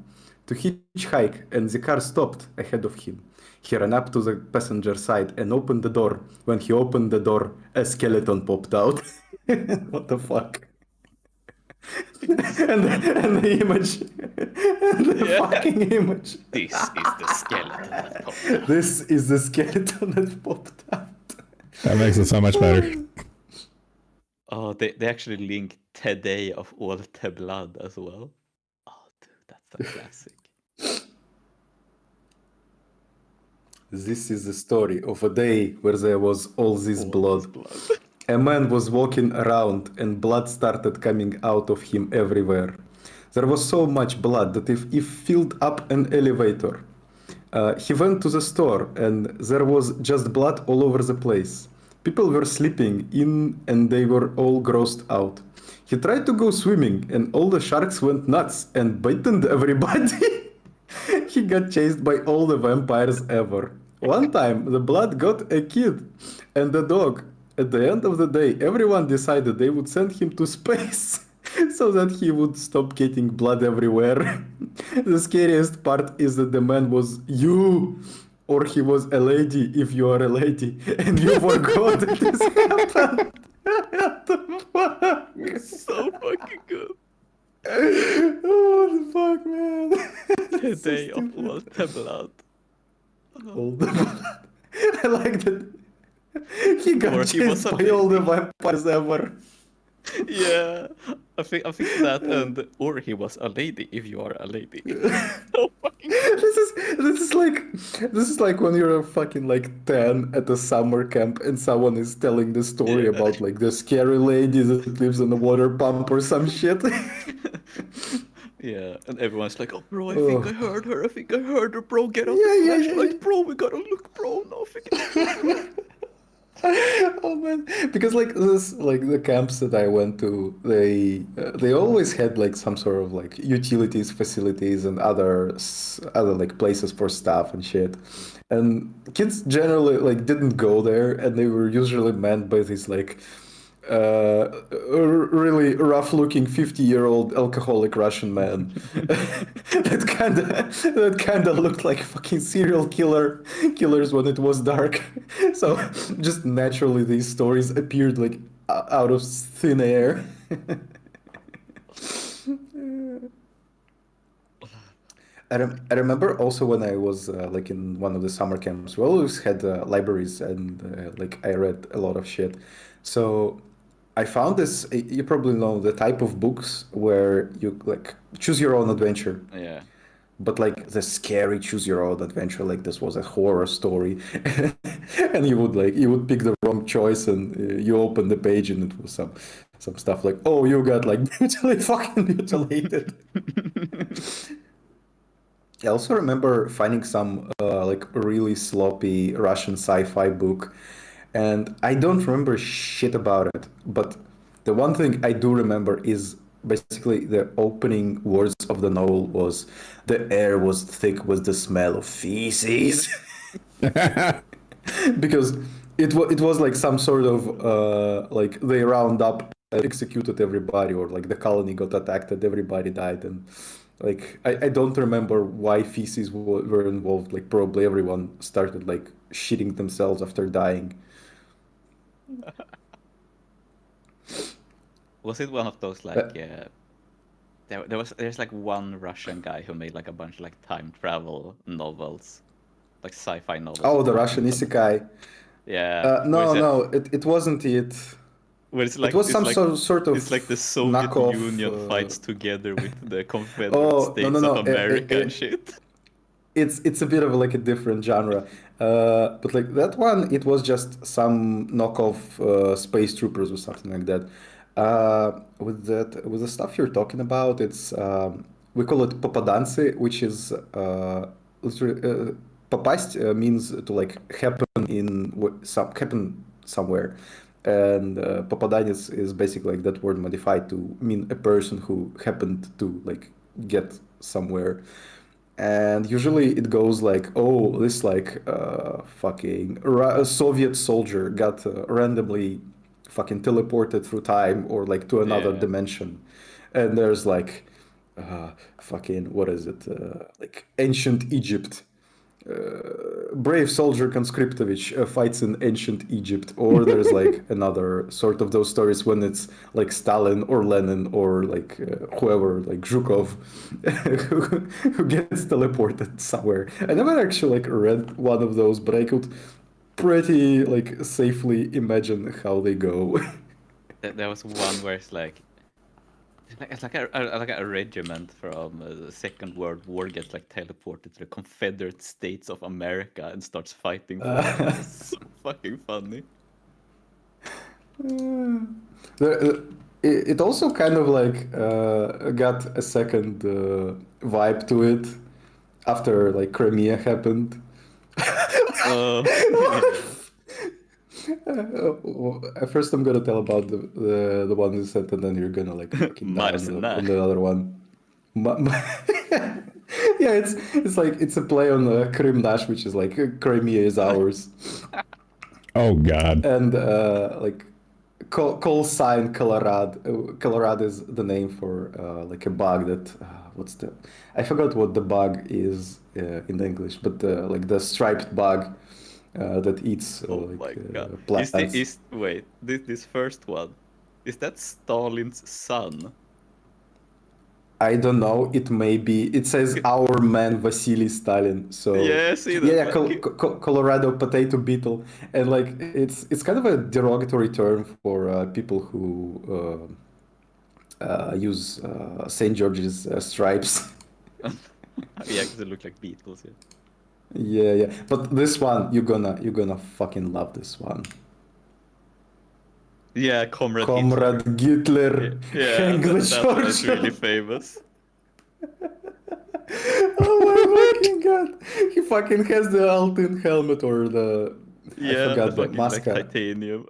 to hitchhike, and the car stopped ahead of him. He ran up to the passenger side and opened the door. When he opened the door, a skeleton popped out. What the fuck? and the image. And the fucking image. This is the skeleton that popped out. This is the skeleton that popped out. That makes it so much better. Oh, they actually link Today of All the Blood as well. Oh, dude, that's a classic. This is the story of a day where there was all this blood. A man was walking around and blood started coming out of him everywhere. There was so much blood that if he filled up an elevator, he went to the store and there was just blood all over the place. People were sleeping in and they were all grossed out. He tried to go swimming and all the sharks went nuts and bitten everybody. He got chased by all the vampires ever. One time, the blood got a kid and a dog. At the end of the day, everyone decided they would send him to space so that he would stop getting blood everywhere. The scariest part is that the man was you. or he was a lady if you are a lady and you forgot that this happened. What the fuck? So fucking good. Oh, the fuck, man. The So day of stupid. all the blood. All the blood. I like that. He Or got he was chased a by all the lady. vampires ever. Yeah, I think that, and or he was a lady if you are a lady. So fucking good. This is like when you're fucking like 10 at a summer camp and someone is telling the story Yeah. about like the scary lady that lives in a water pump or some shit. Yeah, and everyone's like, "Oh, bro, I Oh. think I heard her. I think I heard her, bro. Get out Yeah, the yeah, yeah, flashlight, yeah. bro. We gotta look, bro. No, fucking Oh man, because like the camps that I went to, they always had like some sort of like utilities facilities and other like places for stuff and shit, and kids generally like didn't go there, and they were usually manned by these like really rough-looking 50-year-old alcoholic Russian man that kind of looked like fucking serial killers when it was dark. So just naturally these stories appeared like out of thin air. I remember also when I was like in one of the summer camps, we always had libraries and like I read a lot of shit. So I found this, you probably know the type of books where you like choose your own adventure, Yeah. but like the scary choose your own adventure, like this was a horror story. And you would pick the wrong choice and you open the page and it was some stuff like, oh, you got like brutally fucking mutilated. I also remember finding some like really sloppy Russian sci-fi book, and I don't remember shit about it. But the one thing I do remember is basically the opening words of the novel was, "The air was thick with the smell of feces," because it was like some sort of like they round up and executed everybody, or like the colony got attacked and everybody died, and like I don't remember why feces were involved. Like probably everyone started like shitting themselves after dying. Was it one of those like there's like one Russian guy who made like a bunch of like time travel novels, like sci-fi novels. Oh, the Russian isekai. Yeah. No, it wasn't it. Where it's like It was some sort of it's like the Soviet knockoff, Union fights together with the Confederate Oh, States no, of America and shit. It's a bit of like a different genre, but like that one, it was just some knockoff Space Troopers or something like that. With the stuff you're talking about, it's we call it popadancy, which is попасть means to like happen happen somewhere, and попаданец is basically like that word modified to mean a person who happened to like get somewhere. And usually it goes like, oh, this like fucking Soviet soldier got randomly fucking teleported through time or like to another Yeah. dimension, and there's like fucking what is it like ancient Egypt. Brave soldier Conscriptovich fights in ancient Egypt, or there's like another sort of those stories when it's like Stalin or Lenin or like whoever, like Zhukov, who gets teleported somewhere. I never actually like read one of those, but I could pretty like safely imagine how they go. There was one where it's like a regiment from the Second World War gets like teleported to the Confederate States of America and starts fighting for them. It's so fucking funny. It also kind of like got a second vibe to it after like Crimea happened. First, I'm gonna tell about the one you said, and then you're gonna like fucking die on the other one. Yeah, it's like it's a play on Krim Nash, which is like Crimea is ours. Oh God. And like call sign Colorado. Colorado is the name for like a bug that what's the I forgot what the bug is in English, but like the striped bug that eats Oh my god! plants. Wait, this first one, is that Stalin's son? I don't know. It may be. It says our man Vasily Stalin. So Yeah, see that, yeah, like- Colorado potato beetle, and like it's kind of a derogatory term for people who use Saint George's stripes. Yeah, because they look like beetles. Yeah. Yeah. But this one, you're gonna fucking love this one. Yeah, Comrade Hitler. Yeah, Hang the that one is Churchill. really famous. Oh my fucking god! He fucking has the Altin helmet or the I Yeah, forgot the the fucking like maska. titanium.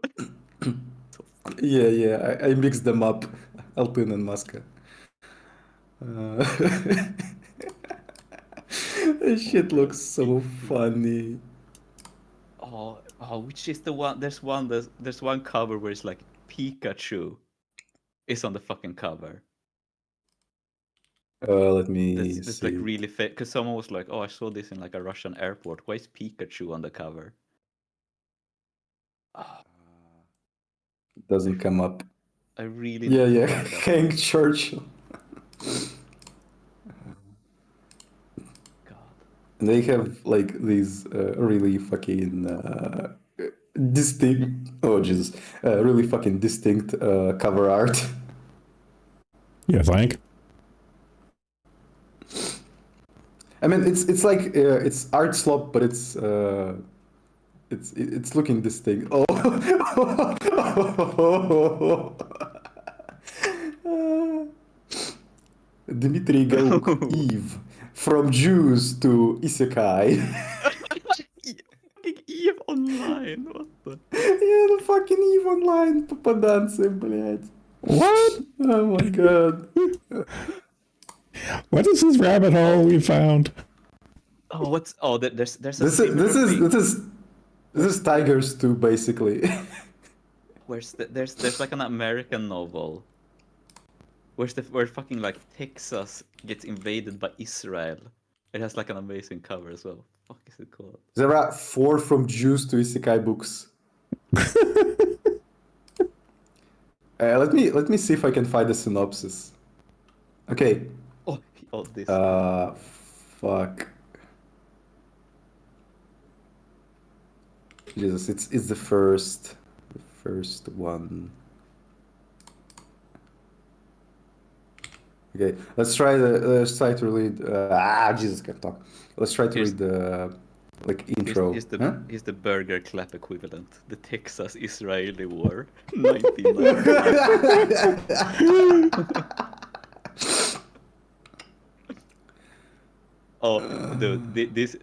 Yeah. I mixed them up, Altin and maska. This shit looks so funny. Oh, which is the one? There's one cover where it's like Pikachu is on the fucking cover. Let me That's see. like really fake. Because someone was like, "Oh, I saw this in like a Russian airport. Why is Pikachu on the cover?" Oh, Doesn't come up. I really Yeah. need to look it up. Hank Churchill. God. And they have like these really fucking distinct. Oh Jesus! Really fucking distinct cover art. You think? I mean, it's like it's art slop, but it's looking distinct. Oh, Dmitry Galuk, Eve, from Jews to Isekai. Eve Online, what the? Yeah, the fucking Eve Online, попаданцы, блядь. What? Oh my god. What is this rabbit hole we found? Oh, what's? Oh, there's a This similar thing. is Tigers too, basically. There's like an American novel where fucking like Texas gets invaded by Israel. It has like an amazing cover as well. Fuck is it called? There are 4 from Jews to Isekai books. Let me see if I can find the synopsis. Okay. Oh, this. Fuck. Jesus, it's the first one. Okay, let's try to read. Jesus, can't talk. Let's try to read the like intro. Here's the Burger Clap equivalent. The Texas-Israeli War, 1990. Oh, dude, this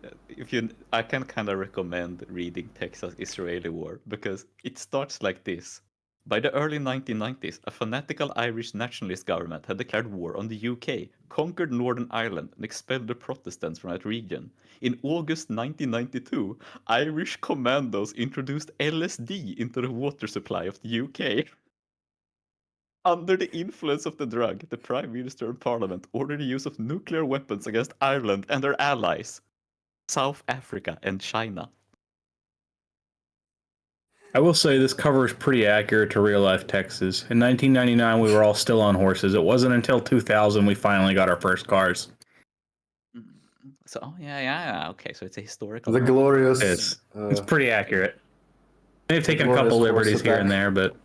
I can kind of recommend reading Texas-Israeli War because it starts like this. By the early 1990s, a fanatical Irish nationalist government had declared war on the UK, conquered Northern Ireland, and expelled the Protestants from that region. In August 1992, Irish commandos introduced LSD into the water supply of the UK. Under the influence of the drug, the Prime Minister and Parliament ordered the use of nuclear weapons against Ireland and their allies, South Africa and China. I will say this cover is pretty accurate to real life Texas. In 1999, we were all still on horses. It wasn't until 2000 we finally got our first cars. So, okay, so it's a historical. The glorious. It's pretty accurate. They've taken a couple liberties here and there, but.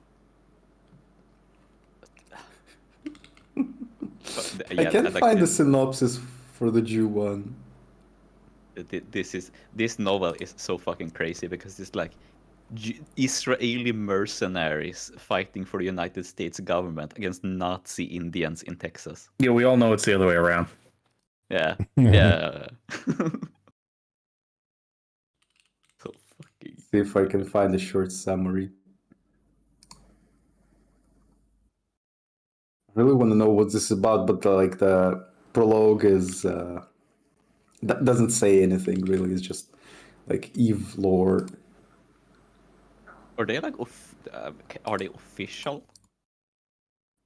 I can't find the synopsis for the Jew one. This novel is so fucking crazy because it's like Israeli mercenaries fighting for the United States government against Nazi Indians in Texas. Yeah, we all know it's the other way around. Yeah. So fucking. See if I can find a short summary. I really want to know what this is about, but like the prologue is that doesn't say anything really. It's just like Eve lore. Are they like are they official?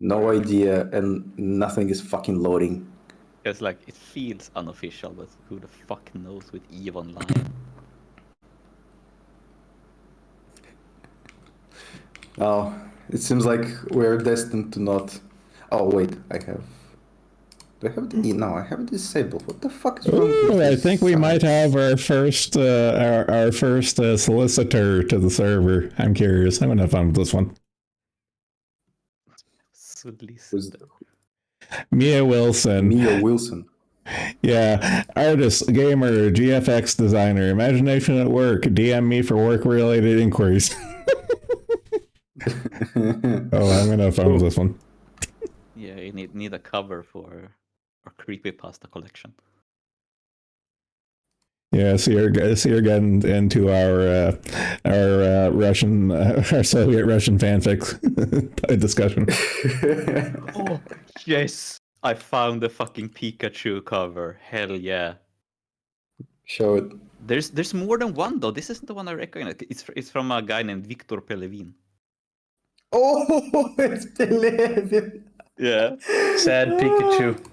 No idea, and nothing is fucking loading. It's like it feels unofficial, but who the fuck knows with EVE Online? Oh, it seems like we're destined to not. Oh wait, I have. Do I have the? No, I have it disabled. What the fuck is wrong with Ooh, I this think we might site? have our first solicitor to the server. I'm curious. I'm gonna have fun with this one. Solicitor. Mia Wilson. Mia Wilson. Yeah, artist, gamer, GFX designer, imagination at work. DM me for work-related inquiries. Oh, I'm gonna have fun with this one. Yeah, you need a cover for our creepypasta collection. Yeah, see her getting into our Russian, our Soviet Russian fanfics discussion. Oh yes, I found the fucking Pikachu cover. Hell yeah. Show it. There's more than one though. This isn't the one I recognize. It's from a guy named Victor Pelevin. Oh, it's Pelevin. Yeah. Sad Pikachu.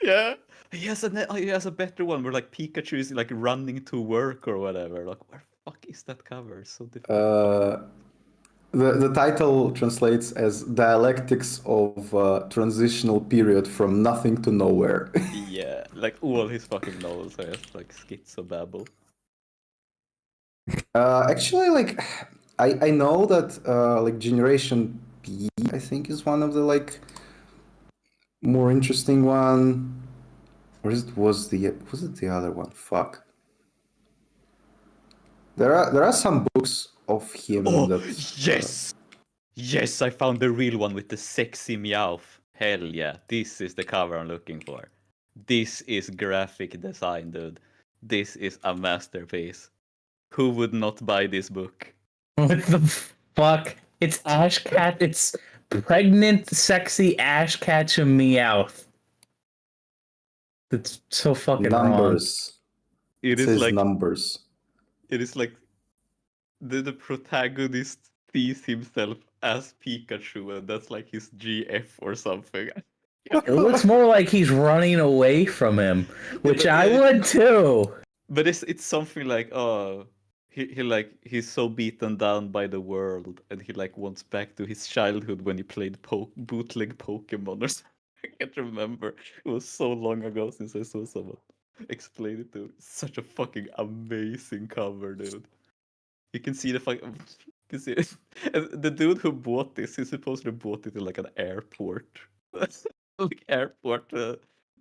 Yeah. He has a better one where like Pikachu is like running to work or whatever. Like where the fuck is that cover? It's so difficult. The title translates as Dialectics of Transitional Period from Nothing to Nowhere. Yeah, like all his fucking novels are just like schizobabble. Actually, like I know that like Generation P, I think, is one of the like more interesting one. Or was it the other one? Fuck. There are some books of him that. Yes! Yes, I found the real one with the sexy Meowth. Hell yeah, this is the cover I'm looking for. This is graphic design, dude. This is a masterpiece. Who would not buy this book? What the fuck? It's Ash Cat. It's pregnant, sexy Ash Ketchum Meowth. It's so fucking numbers. It says is like numbers. It is like the protagonist sees himself as Pikachu, and that's like his GF or something. It looks more like he's running away from him, which I would too. But it's something like, oh, he's so beaten down by the world, and he like wants back to his childhood when he played bootleg Pokemon or something. I can't remember. It was so long ago since I saw someone explain it to me. Such a fucking amazing cover, dude. You can see you can see it. And the dude who bought this, he supposedly bought it in like an airport. Like airport.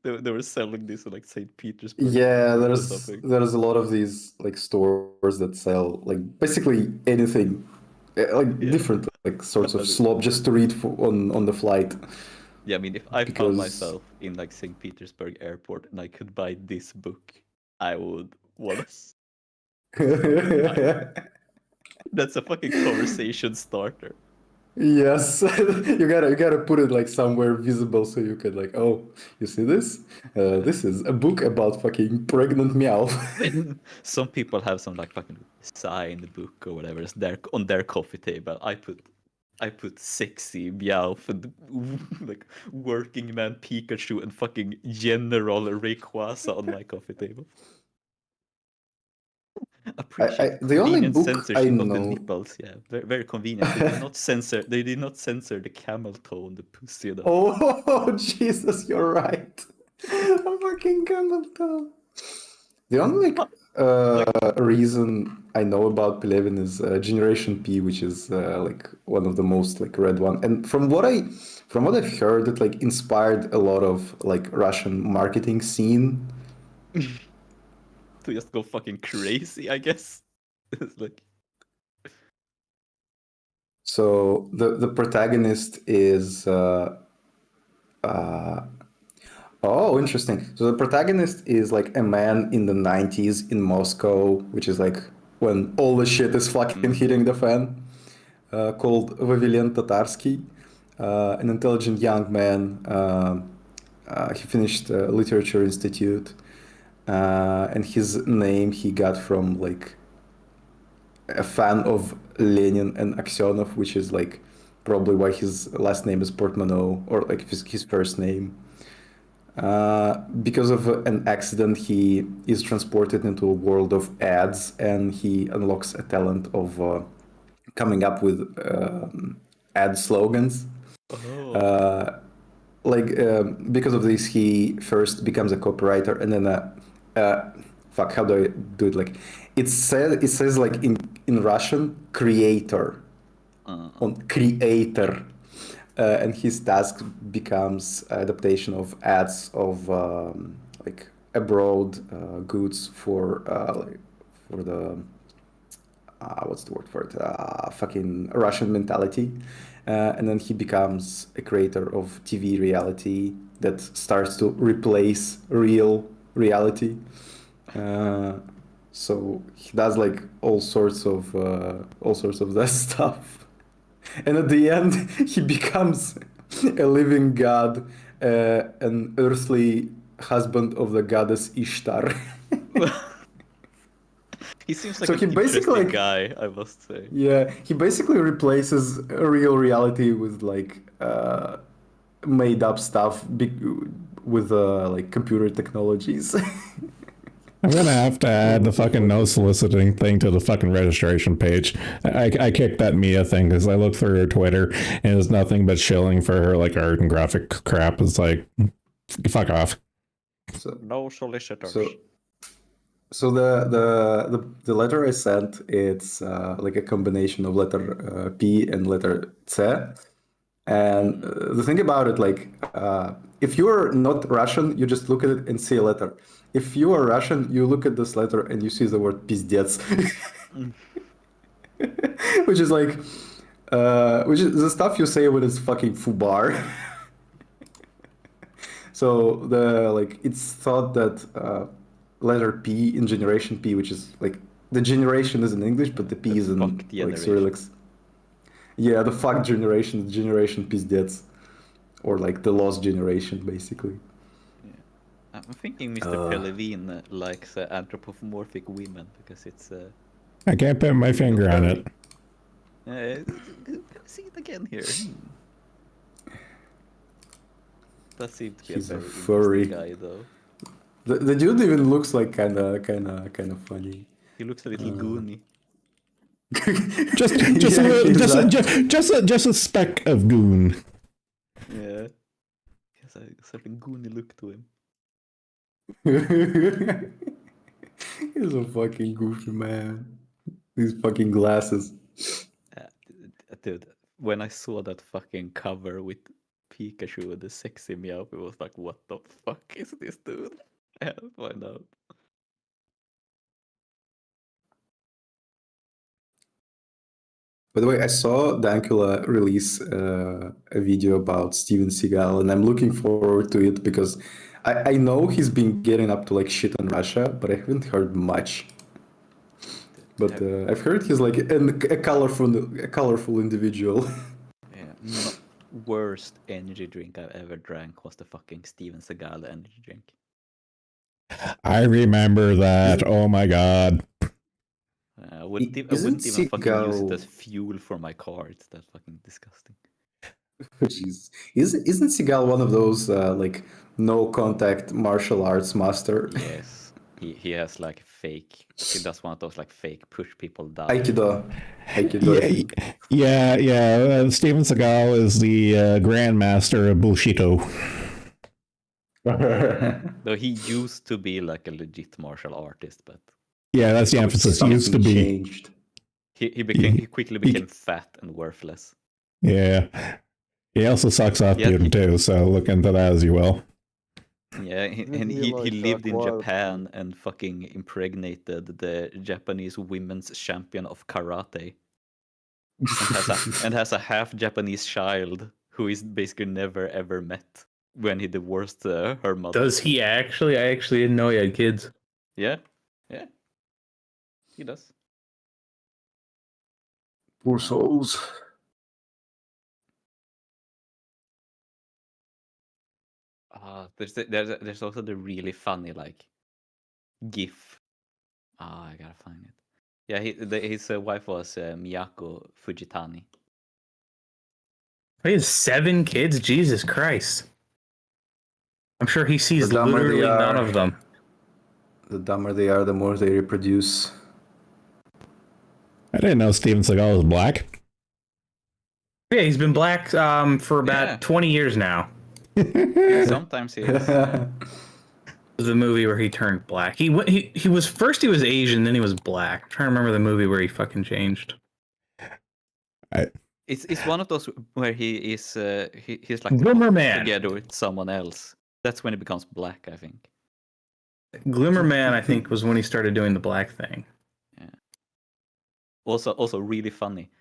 They were selling this in like St. Petersburg. Yeah, there's a lot of these like stores that sell like basically anything, like different like sorts of slop just to read on the flight. Yeah, I mean, if I found myself in like St. Petersburg airport and I could buy this book, I would want to. That's a fucking conversation starter. Yes, you gotta put it like somewhere visible so you can like, oh, you see this? This is a book about fucking pregnant meow. Some people have some like fucking signed book or whatever on their coffee table. I put sexy Meowth and like working man Pikachu and fucking General Rayquaza on my coffee table. Appreciate the only book censorship I of know. the nipples. Yeah, very, very convenient. They did not censor the camel toe on the pussy. Though. Oh Jesus, you're right. A fucking camel toe. The only reason I know about Pelevin is Generation P, which is like one of the most like read one. And from what I've heard, it like inspired a lot of like Russian marketing scene. To just go fucking crazy, I guess. It's like. So the protagonist is. Oh, interesting. So the protagonist is like a man in the 90s in Moscow, which is like when all the shit is fucking hitting the fan, called Vavilian Tatarsky, an intelligent young man. He finished Literature Institute, and his name he got from like a fan of Lenin and Aksionov, which is like probably why his last name is Portmanteau, or like his first name. Because of an accident, he is transported into a world of ads, and he unlocks a talent of coming up with ad slogans. Oh. Because of this, he first becomes a copywriter, and then fuck, how do I do it? Like, it says like in Russian, creator, on creator, and his task becomes adaptation of ads of like abroad goods for the what's the word for it? Fucking Russian mentality. And then he becomes a creator of TV reality that starts to replace real reality. So he does like all sorts of that stuff. And at the end, he becomes a living god, an earthly husband of the goddess Ishtar. He seems like So an he basically, interesting guy, I must say. yeah, he basically replaces real reality with like made up stuff with like computer technologies. I'm gonna have to add the fucking no soliciting thing to the fucking registration page. I kicked that Mia thing because I looked through her Twitter and it's nothing but shilling for her like art and graphic crap. It's like, fuck off. So, No solicitors. so the letter I sent, it's like a combination of letter P and letter C. And the thing about it, like, if you're not Russian, you just look at it and see a letter. If you are Russian, you look at this letter and you see the word "пиздец," which is like, which is the stuff you say when it's fucking fubar. So it's thought that letter P in generation P, which is like the generation is in English, but the P is in fuck like generation. Cyrillics. Yeah, the fuck generation, generation пиздец. Or like the lost generation, basically. Yeah. I'm thinking Mr. Pelevin likes anthropomorphic women because it's. I can't put my finger on it. See it again here. That seemed to be He's a a very furry interesting guy, though. The dude even looks like kind of funny. He looks a little goony. Just Yeah, a speck of goon. Yeah. He has a certain goony look to him. He's a fucking goofy man. These fucking glasses. Dude, when I saw that fucking cover with Pikachu and the sexy meow, it was like, what the fuck is this dude? I had to find out. By the way, I saw Dankula release a video about Steven Seagal, and I'm looking forward to it because I know he's been getting up to like shit on Russia, but I haven't heard much. But I've heard he's like a colorful individual. Yeah, worst energy drink I've ever drank was the fucking Steven Seagal energy drink. I remember that. Oh my god. I wouldn't even fucking use it as fuel for my car. It's that fucking disgusting. Jeez. Isn't Seagal one of those like no contact martial arts master? Yes. He has like fake. He does one of those like fake push people down. Aikido. Yeah. Steven Seagal is the grandmaster of bullshito. Though he used to be like a legit martial artist, but yeah, that's the emphasis. He used to be. Changed. He quickly became fat and worthless. Yeah. He also sucks off Putin too, so look into that as you will. Yeah, and he lived in Japan and fucking impregnated the Japanese women's champion of karate. and has a half Japanese child who is basically never ever met when he divorced her mother. Does he actually? I actually didn't know he had kids. Yeah. He does. Poor souls. There's also the really funny like GIF. I gotta find it. Yeah, his wife was Miyako Fujitani. He has 7 kids? Jesus Christ. I'm sure he sees The dumber they literally none are. of them. The dumber they are, the more they reproduce. I didn't know Steven Seagal was black. Yeah, he's been black for about Yeah. 20 years now. Sometimes he is. It was the movie where he turned black. He was first he was Asian, then he was black. I'm trying to remember the movie where he fucking changed. It's one of those where he is he's like Glimmer Man. together with someone else. That's when he becomes black, I think. Glimmer Man, I think, was when he started doing the black thing. Yeah. Also really funny.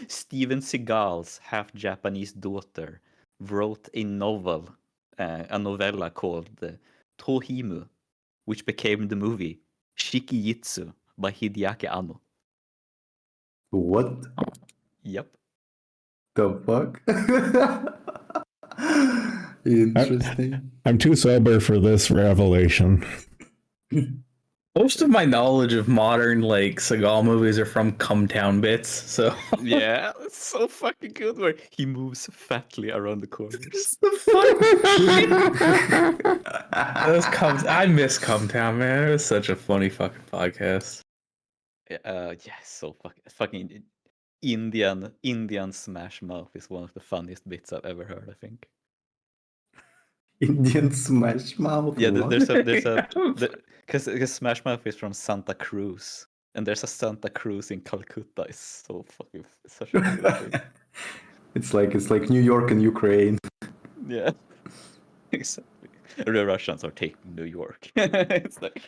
Steven Seagal's half Japanese daughter wrote a novella called Tohimu, which became the movie Shikijitsu by Hideaki Anno. What Yep. the fuck? Interesting. I'm too sober for this revelation. Most of my knowledge of modern like Seagal movies are from Cumtown bits, so Yeah, it's so fucking good where he moves fatly around the corners. I miss Cumtown, man. It was such a funny fucking podcast. Yeah, so fucking Indian Smash Mouth is one of the funniest bits I've ever heard, I think. Indian Smash Mouth. Yeah, what? there's a because Smash Mouth is from Santa Cruz, and there's a Santa Cruz in Calcutta. It's so fucking such a cool thing. It's like New York and Ukraine. Yeah, exactly. The Russians are taking New York. It's like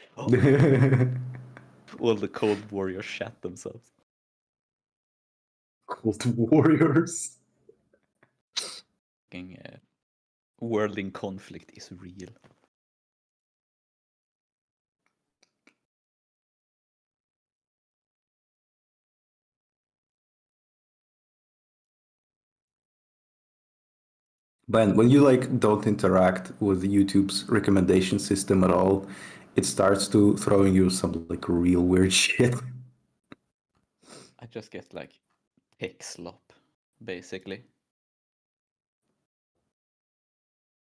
all the Cold Warriors shat themselves. Cold Warriors. Fucking, world in conflict is real. Ben, when you like don't interact with YouTube's recommendation system at all, it starts to throwing you some like real weird shit. I just get like pick slop, basically.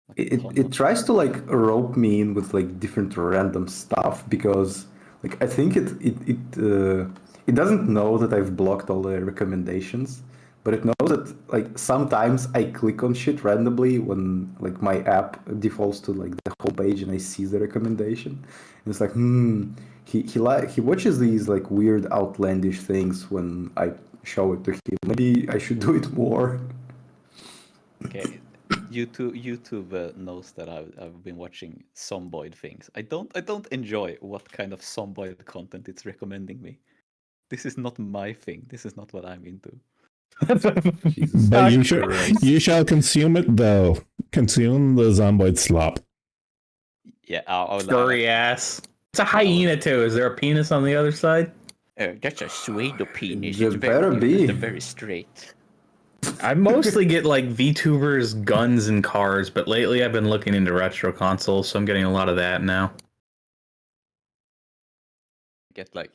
Like a ton It of- tries to like rope me in with like different random stuff because like I think it doesn't know that I've blocked all the recommendations, but it knows that like sometimes I click on shit randomly when like my app defaults to like the whole page and I see the recommendation. And it's like he watches these like weird outlandish things when I show it to him. Maybe I should do it more. Okay, YouTube knows that I've been watching zomboid things. I don't enjoy what kind of zomboid content it's recommending me. This is not my thing. This is not what I'm into. Jesus But Christ. you shall consume it though. Consume the zomboid slop. Yeah, I'll Furry ass. It's a hyena too. Is there a penis on the other side? that's a pseudo penis. There better be. Very straight. I mostly get like VTubers, guns, and cars, but lately I've been looking into retro consoles, so I'm getting a lot of that now. Get like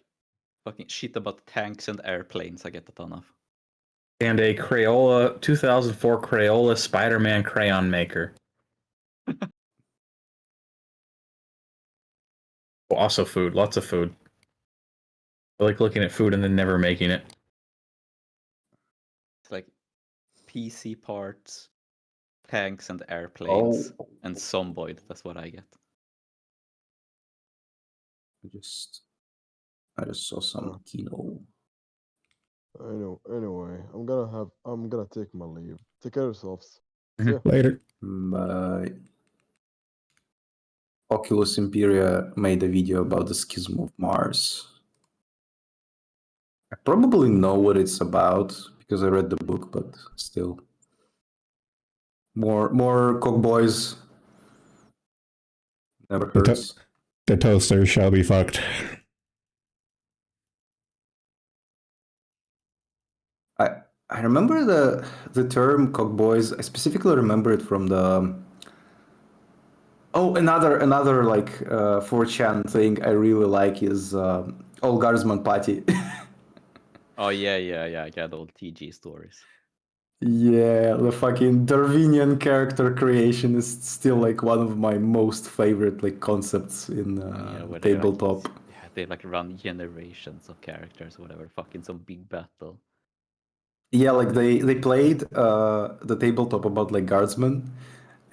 fucking shit about tanks and airplanes. I get a ton of. And a Crayola 2004 Crayola Spider-Man crayon maker. Also food, lots of food. I like looking at food and then never making it. It's like PC parts, tanks and airplanes, and zomboid. That's what I get. I just saw some Kino. I know. Anyway, I'm gonna take my leave. Take care of yourselves. Mhm. See ya. Later. But Oculus Imperia made a video about the Schism of Mars. I probably know what it's about because I read the book, but still. More cock boys. Never hurts. The toaster shall be fucked. I remember the term cock boys. I specifically remember it from the another like 4chan thing I really like is All Guardsman Party. Oh yeah. I got old TG stories. Yeah, the fucking Darwinian character creation is still like one of my most favorite like concepts in Where tabletop. they like run generations of characters, or whatever, fucking some big battle. Yeah, like they played the tabletop about like guardsmen,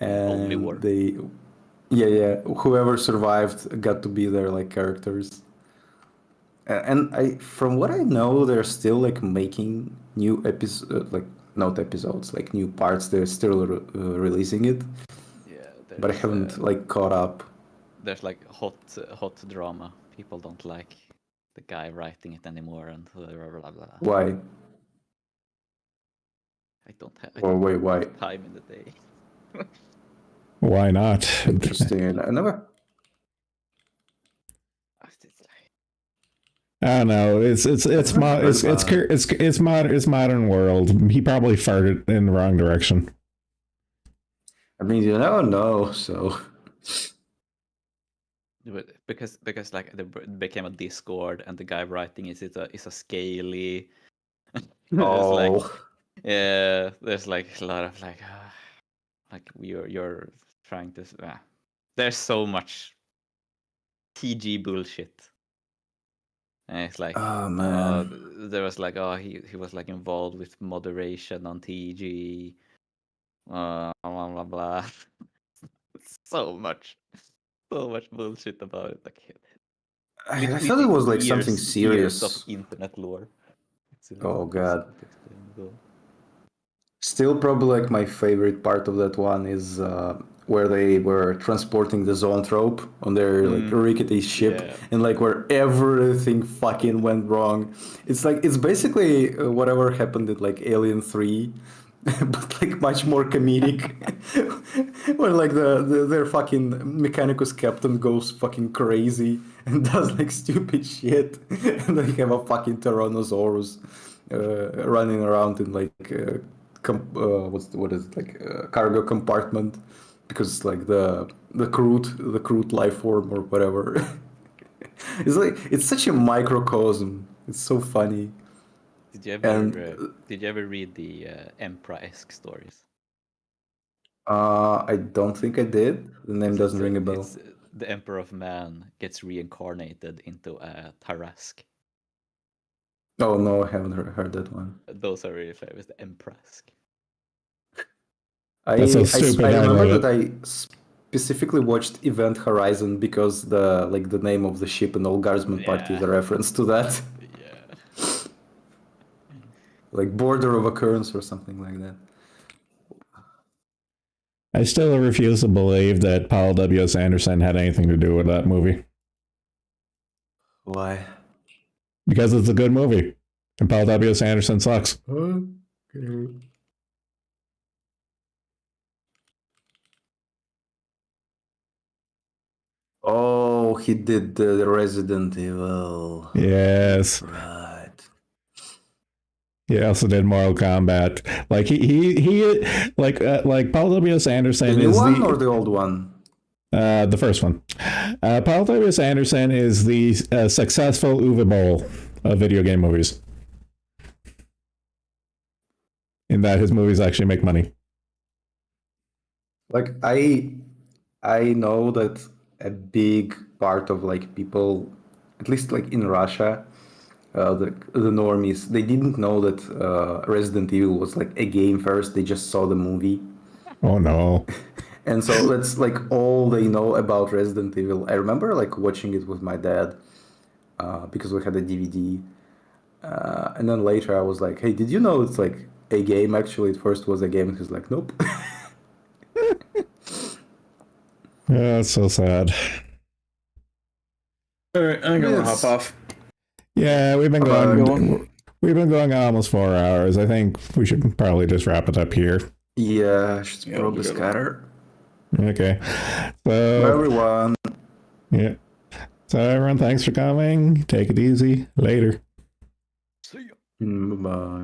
Only war. and they, yeah, whoever survived got to be their like characters. And I, from what I know, they're still like making new episodes, like not episodes, like new parts. They're still releasing it, Yeah, but I haven't like caught up. There's like hot drama. People don't like the guy writing it anymore, and blah blah blah. Why? I don't have. Wait, why? Time in the day. Why not? Interesting. I never. I don't know. It's modern world. He probably farted in the wrong direction. I mean, you never know. So. Because like it became a Discord, and the guy writing is a scaly. Oh. Yeah, there's like a lot of like you're trying to. There's so much TG bullshit. And it's like, oh man, there was like, he was like involved with moderation on TG, blah blah blah. so much bullshit about it. Like, I thought it was like something serious. Years of internet lore. Oh god. Still, probably like my favorite part of that one is where they were transporting the zoanthrope on their like rickety ship, and like where everything fucking went wrong. It's basically whatever happened in like Alien 3, but like much more comedic. Where like their fucking Mechanicus captain goes fucking crazy and does like stupid shit, and they have a fucking Tyrannosaurus running around in like what is it, like cargo compartment, because like the crude life form or whatever. It's such a microcosm. It's so funny. Did you ever read the Emperor-esque stories? I don't think I did. The name doesn't ring a bell. The Emperor of Man gets reincarnated into a Tarrasque. Oh no, I haven't heard that one. Those are really famous. The Emperor-esque. I remember that I specifically watched Event Horizon because the name of the ship in All Guardsman Party is a reference to that. Yeah. Like border of occurrence or something like that. I still refuse to believe that Paul W.S. Anderson had anything to do with that movie. Why? Because it's a good movie, and Paul W.S. Anderson sucks. Okay. Oh, he did the Resident Evil. Yes. Right. He also did Mortal Kombat. Like he like Paul W.S. Anderson the new is one or the old one? The first one. Paul W.S. Anderson is the successful Uwe Boll of video game movies. In that his movies actually make money. Like I know that a big part of like people, at least like in Russia, the normies, they didn't know that Resident Evil was like a game first. They just saw the movie. Oh no. And so that's like all they know about Resident Evil. I remember like watching it with my dad because we had a DVD. And then later I was like, hey, did you know it's like a game? Actually, it first was a game. And he's like, nope. Yeah, it's so sad. All right, I'm gonna hop off. Yeah, we've been going on almost 4 hours. I think we should probably just wrap it up here. Yeah, I should probably scatter. Okay. Bye, So everyone. yeah. So everyone, thanks for coming. Take it easy. Later. See ya. Bye.